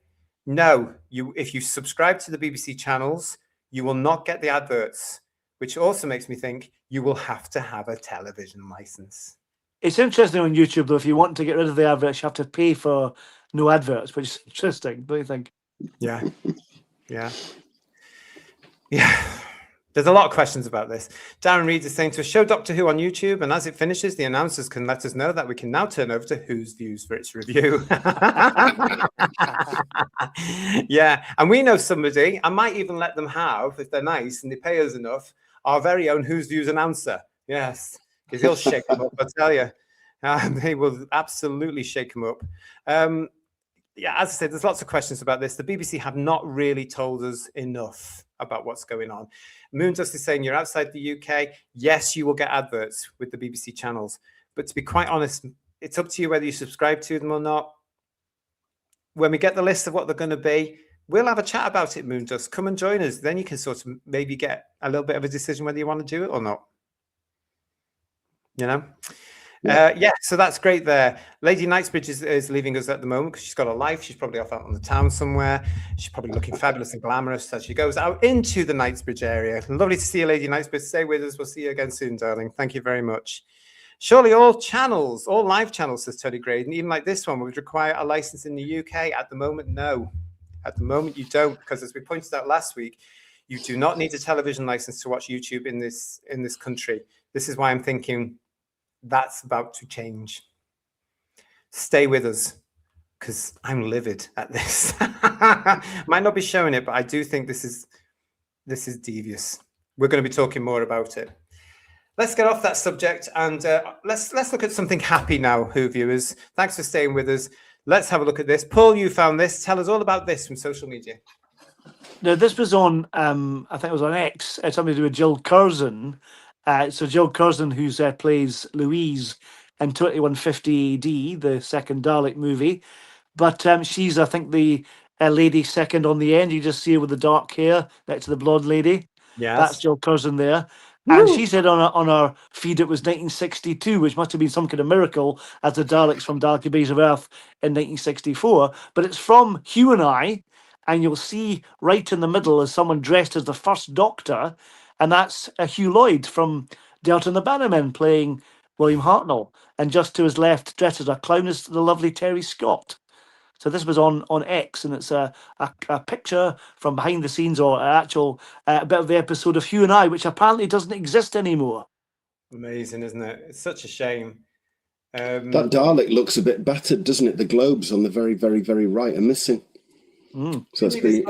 no. If you subscribe to the BBC channels, you will not get the adverts, which also makes me think you will have to have a television license. It's interesting on YouTube, though. If you want to get rid of the adverts, you have to pay for no adverts, which is interesting. Don't you think? Yeah. Yeah. Yeah. There's a lot of questions about this. Darren Reed is saying to us, show Doctor Who on YouTube, and as it finishes, the announcers can let us know that we can now turn over to Who's Views for its review. Yeah, and we know somebody, I might even let them have, if they're nice and they pay us enough, our very own Who's Views announcer. Yes, because he'll shake them up, I tell you. He will absolutely shake them up. Yeah, as I said, there's lots of questions about this. The BBC have not really told us enough about what's going on. Moondust is saying you're outside the UK. Yes, you will get adverts with the BBC channels. But to be quite honest, it's up to you whether you subscribe to them or not. When we get the list of what they're going to be, we'll have a chat about it, Moondust. Come and join us. Then you can sort of maybe get a little bit of a decision whether you want to do it or not. You know? Yeah, so that's great there. Lady Knightsbridge is leaving us at the moment because she's got a life. She's probably off out on the town somewhere. She's probably looking fabulous and glamorous as she goes out into the Knightsbridge area. Lovely to see you, Lady Knightsbridge. Stay with us. We'll see you again soon, darling. Thank you very much. Surely all channels, all live channels, says Tony Graydon, even like this one, would require a license in the UK. At the moment, no. At the moment, you don't, because as we pointed out last week, you do not need a television license to watch YouTube in this country. This is why I'm thinking that's about to change. Stay with us, because I'm livid at this. Might not be showing it, but I do think this is devious. We're going to be talking more about it. Let's get off that subject and let's look at something happy now, Who viewers. Thanks for staying with us. Let's have a look at this. Paul, you found this. Tell us all about this from social media. Now, this was on, I think it was on X, something to do with Jill Curzon. So Jill Curzon, who plays Louise in 2150 AD, the second Dalek movie. But she's, I think, the lady second on the end. You just see her with the dark hair next to the blonde lady. Yes. That's Jill Curzon there. Woo! And she said on our feed it was 1962, which must have been some kind of miracle, as the Daleks from Dalek Base of Earth in 1964. But it's from Hugh and I, and you'll see right in the middle is someone dressed as the first Doctor, and that's Hugh Lloyd from Delta and the Bannermen playing William Hartnell. And just to his left, dressed as a clown, is the lovely Terry Scott. So this was on X, and it's a picture from behind the scenes, or an actual bit of the episode of Hugh and I, which apparently doesn't exist anymore. Amazing, isn't it? It's such a shame. That Dalek looks a bit battered, doesn't it? The globes on the very, very, very right are missing. So it's been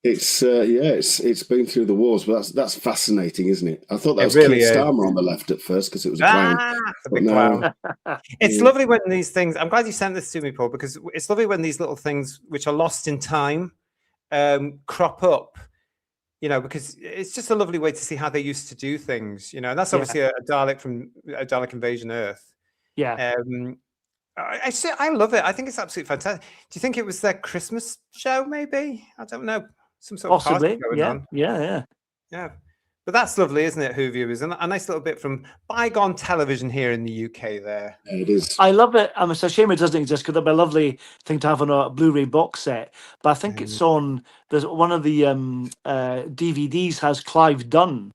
it's been through the wars, but that's fascinating, isn't it? I thought that was really Keith Starmer on the left at first because it was a clown. The big clown. It's lovely when these things. I'm glad you sent this to me, Paul, because it's lovely when these little things which are lost in time crop up. You know, because it's just a lovely way to see how they used to do things. You know, and that's obviously a Dalek from a Dalek Invasion Earth. Yeah. I love it. I think it's absolutely fantastic. Do you think it was their Christmas show? Maybe, I don't know. Some sort of possibly party going on. Yeah. But that's lovely, isn't it, Who viewers? And a nice little bit from bygone television here in the UK. There, it is. I love it. It's a shame it doesn't exist because it'd be a lovely thing to have on a Blu-ray box set. But I think it's on. There's one of the DVDs has Clive Dunn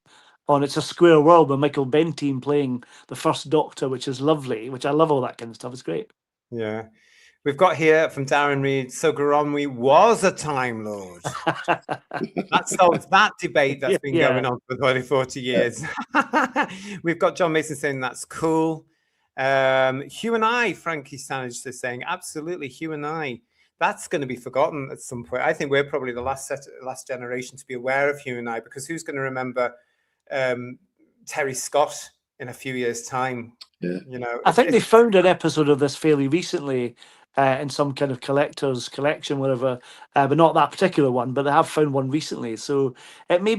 on. It's a Square World with Michael Bentine playing the first Doctor, which is lovely. Which I love all that kind of stuff. It's great. Yeah. We've got here from Darren Reed, so Garonwy was a Time Lord. That solves that debate that's been going on for 30, 40 years. We've got John Mason saying that's cool. Hugh and I, Frankie Sanage is saying, absolutely, Hugh and I. That's going to be forgotten at some point. I think we're probably the last generation to be aware of Hugh and I, because who's going to remember Terry Scott in a few years' time? Yeah. You know, I think they found an episode of this fairly recently in some kind of collector's collection, whatever, but not that particular one. But they have found one recently, so it may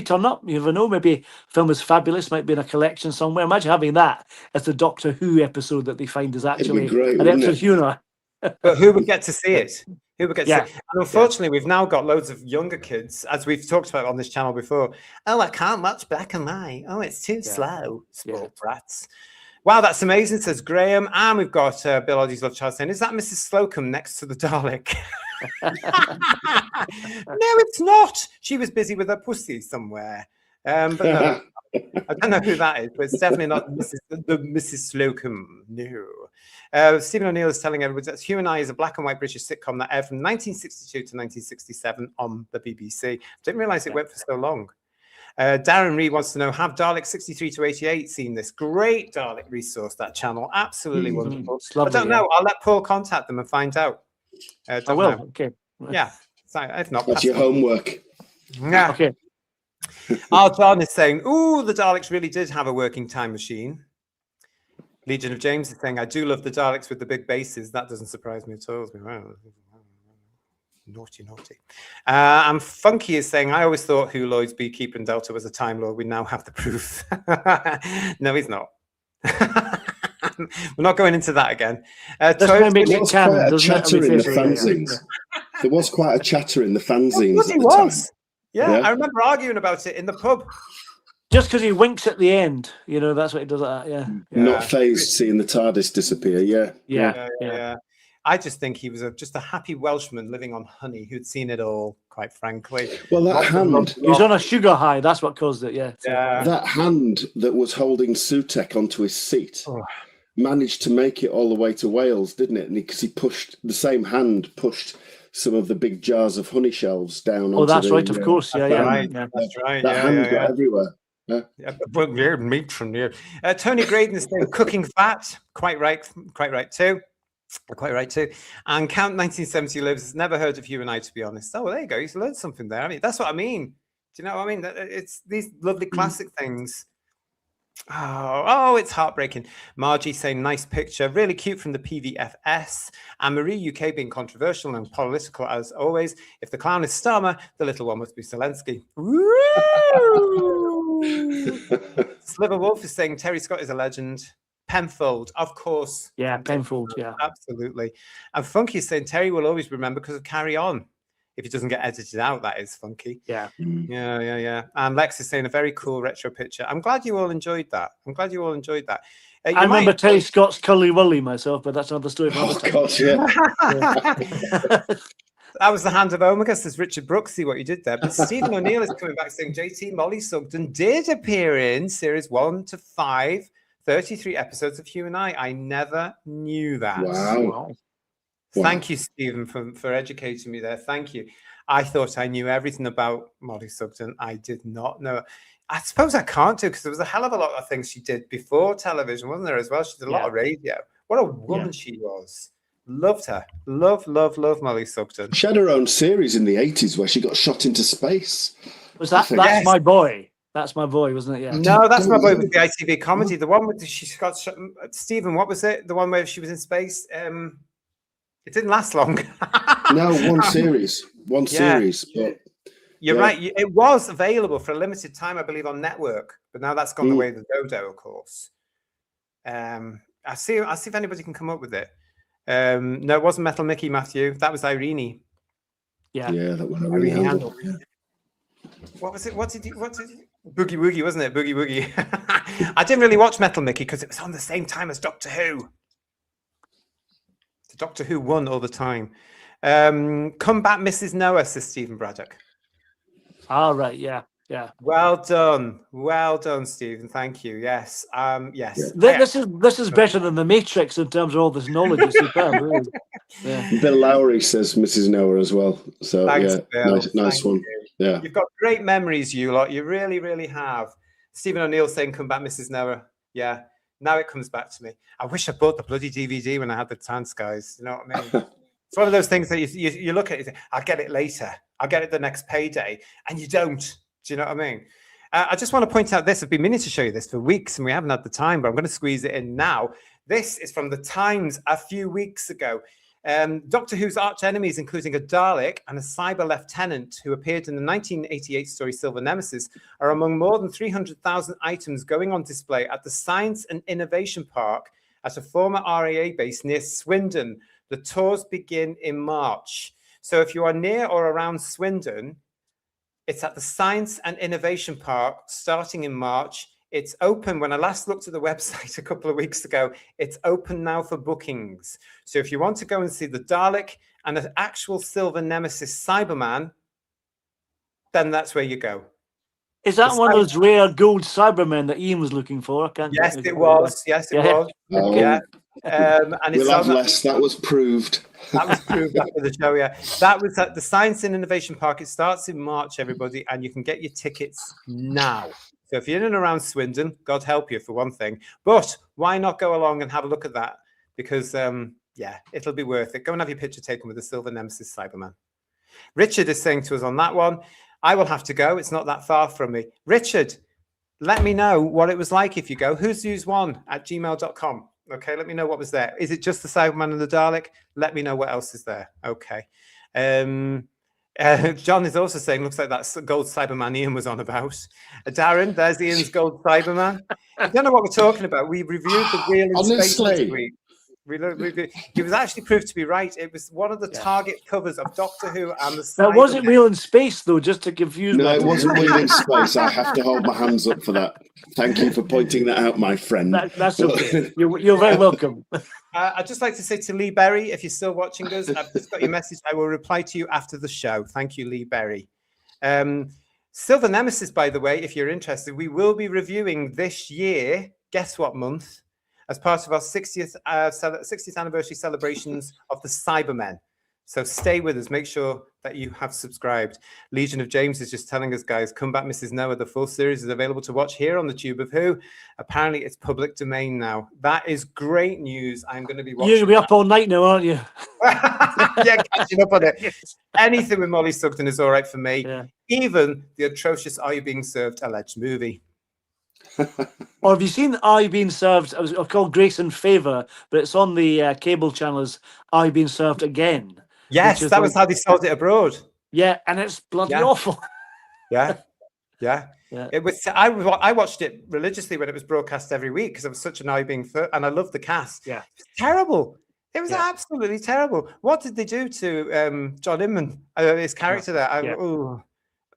turn up. You never know. Maybe Film is Fabulous might be in a collection somewhere. Imagine having that as the Doctor Who episode that they find is actually great, an episode of Hugh and I. But who would get to see it? Who would get to see it? And unfortunately, we've now got loads of younger kids, as we've talked about on this channel before. Oh, I can't watch black and white. Oh, it's too slow. Spoiled brats. Wow, that's amazing, says Graham. And we've got Bill Oddie's Love Child saying, is that Mrs. Slocum next to the Dalek? No, it's not. She was busy with her pussy somewhere. But no, I don't know who that is, but it's definitely not Mrs. Slocum. No. Stephen O'Neill is telling everybody that Hugh and I is a black and white British sitcom that aired from 1962 to 1967 on the BBC. Didn't realise it went for so long. Darren Reed wants to know, have Dalek 63 to 88 seen this? Great Dalek resource, that channel. Absolutely wonderful. It's lovely, I don't know. I'll let Paul contact them and find out. I will. Know. Okay. Yeah. If not, That's your homework. Yeah. Okay. John is saying, ooh, the Daleks really did have a working time machine. Legion of James is saying, I do love the Daleks with the big bases. That doesn't surprise me at all. Naughty. And Funky is saying, I always thought Who Lloyd's Beekeeper and Delta was a Time Lord. We now have the proof. No, he's not. We're not going into that again. There was quite a chatter in the fanzines. There was quite a chatter in the fanzines. It was. Yeah, I remember arguing about it in the pub. Just because he winks at the end, that's what he does at that. Yeah. Not phased seeing the TARDIS disappear. Yeah. I just think he was just a happy Welshman living on honey who'd seen it all, quite frankly. Well, that hand... He was on a sugar high. That's what caused it, yeah. That hand that was holding Sutek onto his seat managed to make it all the way to Wales, didn't it? Because he pushed... The same hand pushed some of the big jars of honey shelves down onto that's right, of course. That's right. That hand got everywhere. Weird meat from here. Tony Graydon is saying cooking fat. Quite right too. And Count 1970 lives. Never heard of you and I, to be honest. Oh, well, there you go. You've learned something there. I mean, that's what I mean. Do you know what I mean? It's these lovely classic things. Oh, it's heartbreaking. Margie saying nice picture, really cute from the PVFS. And Marie UK being controversial and political as always. If the clown is Starmer, the little one must be Zelensky. Sliver Wolf is saying Terry Scott is a legend. Penfold, of course. Yeah, Penfold, yeah. Absolutely. And Funky is saying Terry will always remember because of Carry On. If it doesn't get edited out, that is Funky. Yeah. Yeah. And Lex is saying a very cool retro picture. I'm glad you all enjoyed that. I remember Terry Scott's Cully Wully myself, but that's another story for another time. God, yeah. That was the hand of Omega, says Richard Brooks. See what you did there. But Stephen O'Neill is coming back saying JT Molly Sugden did appear in series 1 to 5, 33 episodes of Hugh and I. I never knew that. Wow. Thank you, Stephen, for educating me there. Thank you. I thought I knew everything about Molly Sugden. I did not know. I suppose I can't do because there was a hell of a lot of things she did before television, wasn't there, as well? She did a lot of radio. What a woman she was. Loved her. Love Molly Sugden. She had her own series in the 80s where she got shot into space. Was that That's My Boy? That's My Boy, wasn't it? Yeah. No, That's My Boy was the ITV comedy. The one with she got shot. Stephen, what was it? The one where she was in space? It didn't last long. No, one series. But you're right. It was available for a limited time, I believe, on network, but now that's gone the way of the dodo, of course. I'll see if anybody can come up with it. No, it wasn't Metal Mickey, Matthew. That was Irene. Yeah, that was Irene Handel. What was it? What did Boogie Woogie, wasn't it? Boogie Woogie. I didn't really watch Metal Mickey because it was on the same time as Doctor Who. Doctor Who won all the time. Come back, Mrs. Noah, says Stephen Braddock. All right, yeah. Well done, Stephen. Thank you. Yes, yes. This is better than the Matrix in terms of all this knowledge. It's superb, really. Yeah. Bill Lowry says Mrs. Noah as well. So thanks, Bill. nice one. Yeah, you've got great memories, you lot. You really, really have. Stephen O'Neill saying, "Come back, Mrs. Noah." Yeah. Now it comes back to me. I wish I bought the bloody DVD when I had the chance, guys. You know what I mean? It's one of those things that you look at it, I'll get it later. I'll get it the next payday. And you don't. Do you know what I mean? I just want to point out this. I've been meaning to show you this for weeks and we haven't had the time, but I'm going to squeeze it in now. This is from the Times a few weeks ago. Doctor Who's arch enemies, including a Dalek and a cyber lieutenant who appeared in the 1988 story Silver Nemesis, are among more than 300,000 items going on display at the Science and Innovation Park at a former RAA base near Swindon. The tours begin in March. So if you are near or around Swindon, it's at the Science and Innovation Park starting in March. It's open. When I last looked at the website a couple of weeks ago, it's open now for bookings. So if you want to go and see the Dalek and an actual Silver Nemesis Cyberman, then that's where you go. Is that The one of Cyber- those rare gold Cybermen that Ian was looking for? I can't Yes, think it of was. Yes, it Yeah. was. Oh, Yeah. And it's we'll have on. less. That was proved. That was proved after the show, yeah. That was at the Science and Innovation Park. It starts in March, everybody, and you can get your tickets now. So if you're in and around Swindon, God help you for one thing. But why not go along and have a look at that? Because, yeah, it'll be worth it. Go and have your picture taken with the Silver Nemesis Cyberman. Richard is saying to us on that one, I will have to go. It's not that far from me. Richard, let me know what it was like if you go. Who's used one at gmail.com. Okay, let me know what was there. Is it just the Cyberman and the Dalek? Let me know what else is there. Okay. John is also saying, looks like that gold Cyberman Ian was on about. Darren, there's Ian's gold Cyberman. I don't know what we're talking about. We reviewed the Wheel in Space last Honestly. week. It was actually proved to be right. It was one of the target covers of Doctor Who and the That wasn't Cybermen. Wheel in Space, though, just to confuse No, me. it wasn't Wheel in Space. I have to hold my hands up for that. Thank you for pointing that out, my friend. That's okay. You're very welcome. I'd just like to say to Lee Berry, if you're still watching us, I've just got your message. I will reply to you after the show. Thank you, Lee Berry. Silver Nemesis, by the way, if you're interested, we will be reviewing this year. Guess what month? As part of our 60th anniversary celebrations of the Cybermen. So stay with us. Make sure that you have subscribed. Legion of James is just telling us, guys, come back, Mrs. Noah. The full series is available to watch here on the Tube of Who. Apparently, it's public domain now. That is great news. I'm going to be watching. You're going to be up all night now, aren't you? Yeah, catching up on it. Anything with Molly Sugden is all right for me. Yeah. Even the atrocious Are You Being Served alleged movie. Or have you seen Are You Being Served? It was called Grace and Favour, but it's on the cable channels. Are You Being Served Again? Yes, that was how they sold it abroad. Yeah, and it's bloody awful. Yeah. Yeah. It was. I watched it religiously when it was broadcast every week because I was such an Eye being and I loved the cast. Yeah, it was terrible. It was absolutely terrible. What did they do to John Inman, his character there?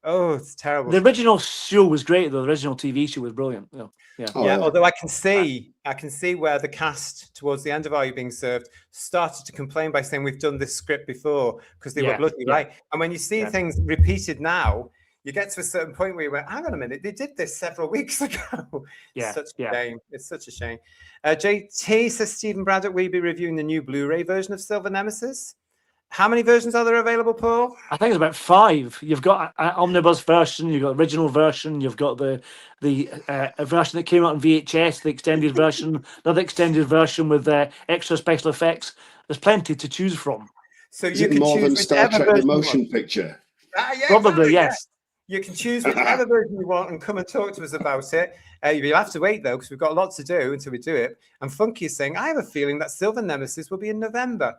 Oh, it's terrible. The original show was great, though. The original TV show was brilliant. Yeah. Although I can see where the cast towards the end of Are You Being Served started to complain by saying we've done this script before because they were bloody right. And when you see things repeated now, you get to a certain point where you went, hang on a minute, they did this several weeks ago. It's such a shame. It's such a shame. JT says, Stephen Braddock, will you be reviewing the new Blu-ray version of Silver Nemesis? How many versions are there available, Paul? I think it's about 5. You've got an omnibus version, you've got the original version, you've got the version that came out on VHS, the extended version, another extended version with extra special effects. There's plenty to choose from. So Is you it can more choose than Star Trek the motion picture? Probably, yes. You can choose whichever version you want and come and talk to us about it. You'll have to wait, though, because we've got a lot to do until we do it. And Funky is saying, I have a feeling that Silver Nemesis will be in November.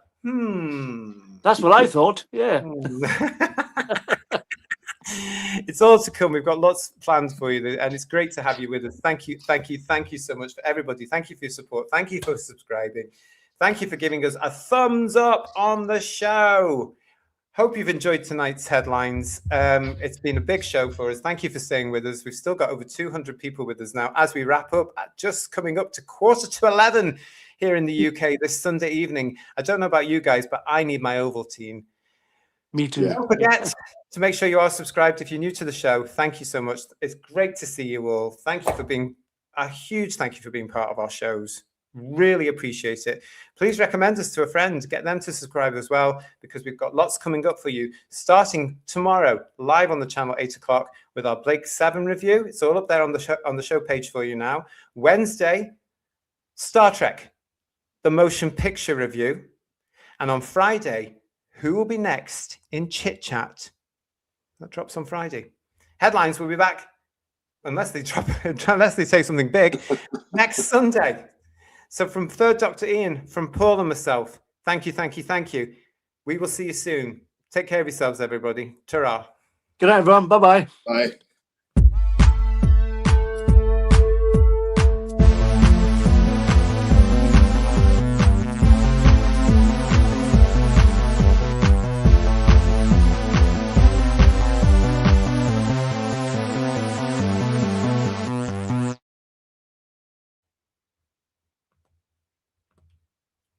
That's what I thought, yeah. It's all to come. We've got lots planned for you, and it's great to have you with us. Thank you so much for everybody. Thank you for your support. Thank you for subscribing. Thank you for giving us a thumbs up on the show. Hope you've enjoyed tonight's headlines. It's been a big show for us. Thank you for staying with us. We've still got over 200 people with us now as we wrap up, just coming up to 11:15 here in the UK this Sunday evening. I don't know about you guys, but I need my Ovaltine. Me too. Don't forget to make sure you are subscribed if you're new to the show. Thank you so much. It's great to see you all. Thank you for being a huge thank you for being part of our shows. Really appreciate it. Please recommend us to a friend. Get them to subscribe as well, because we've got lots coming up for you. Starting tomorrow, live on the channel, 8 o'clock, with our Blake 7 review. It's all up there on the show page for you now. Wednesday, Star Trek, the motion picture review. And on Friday, who will be next in Chit Chat? That drops on Friday. Headlines will be back, unless they say something big, next Sunday. So from Third Doctor Ian, from Paul and myself, thank you. We will see you soon. Take care of yourselves, everybody. Ta-ra. Good night, everyone. Bye-bye. Bye.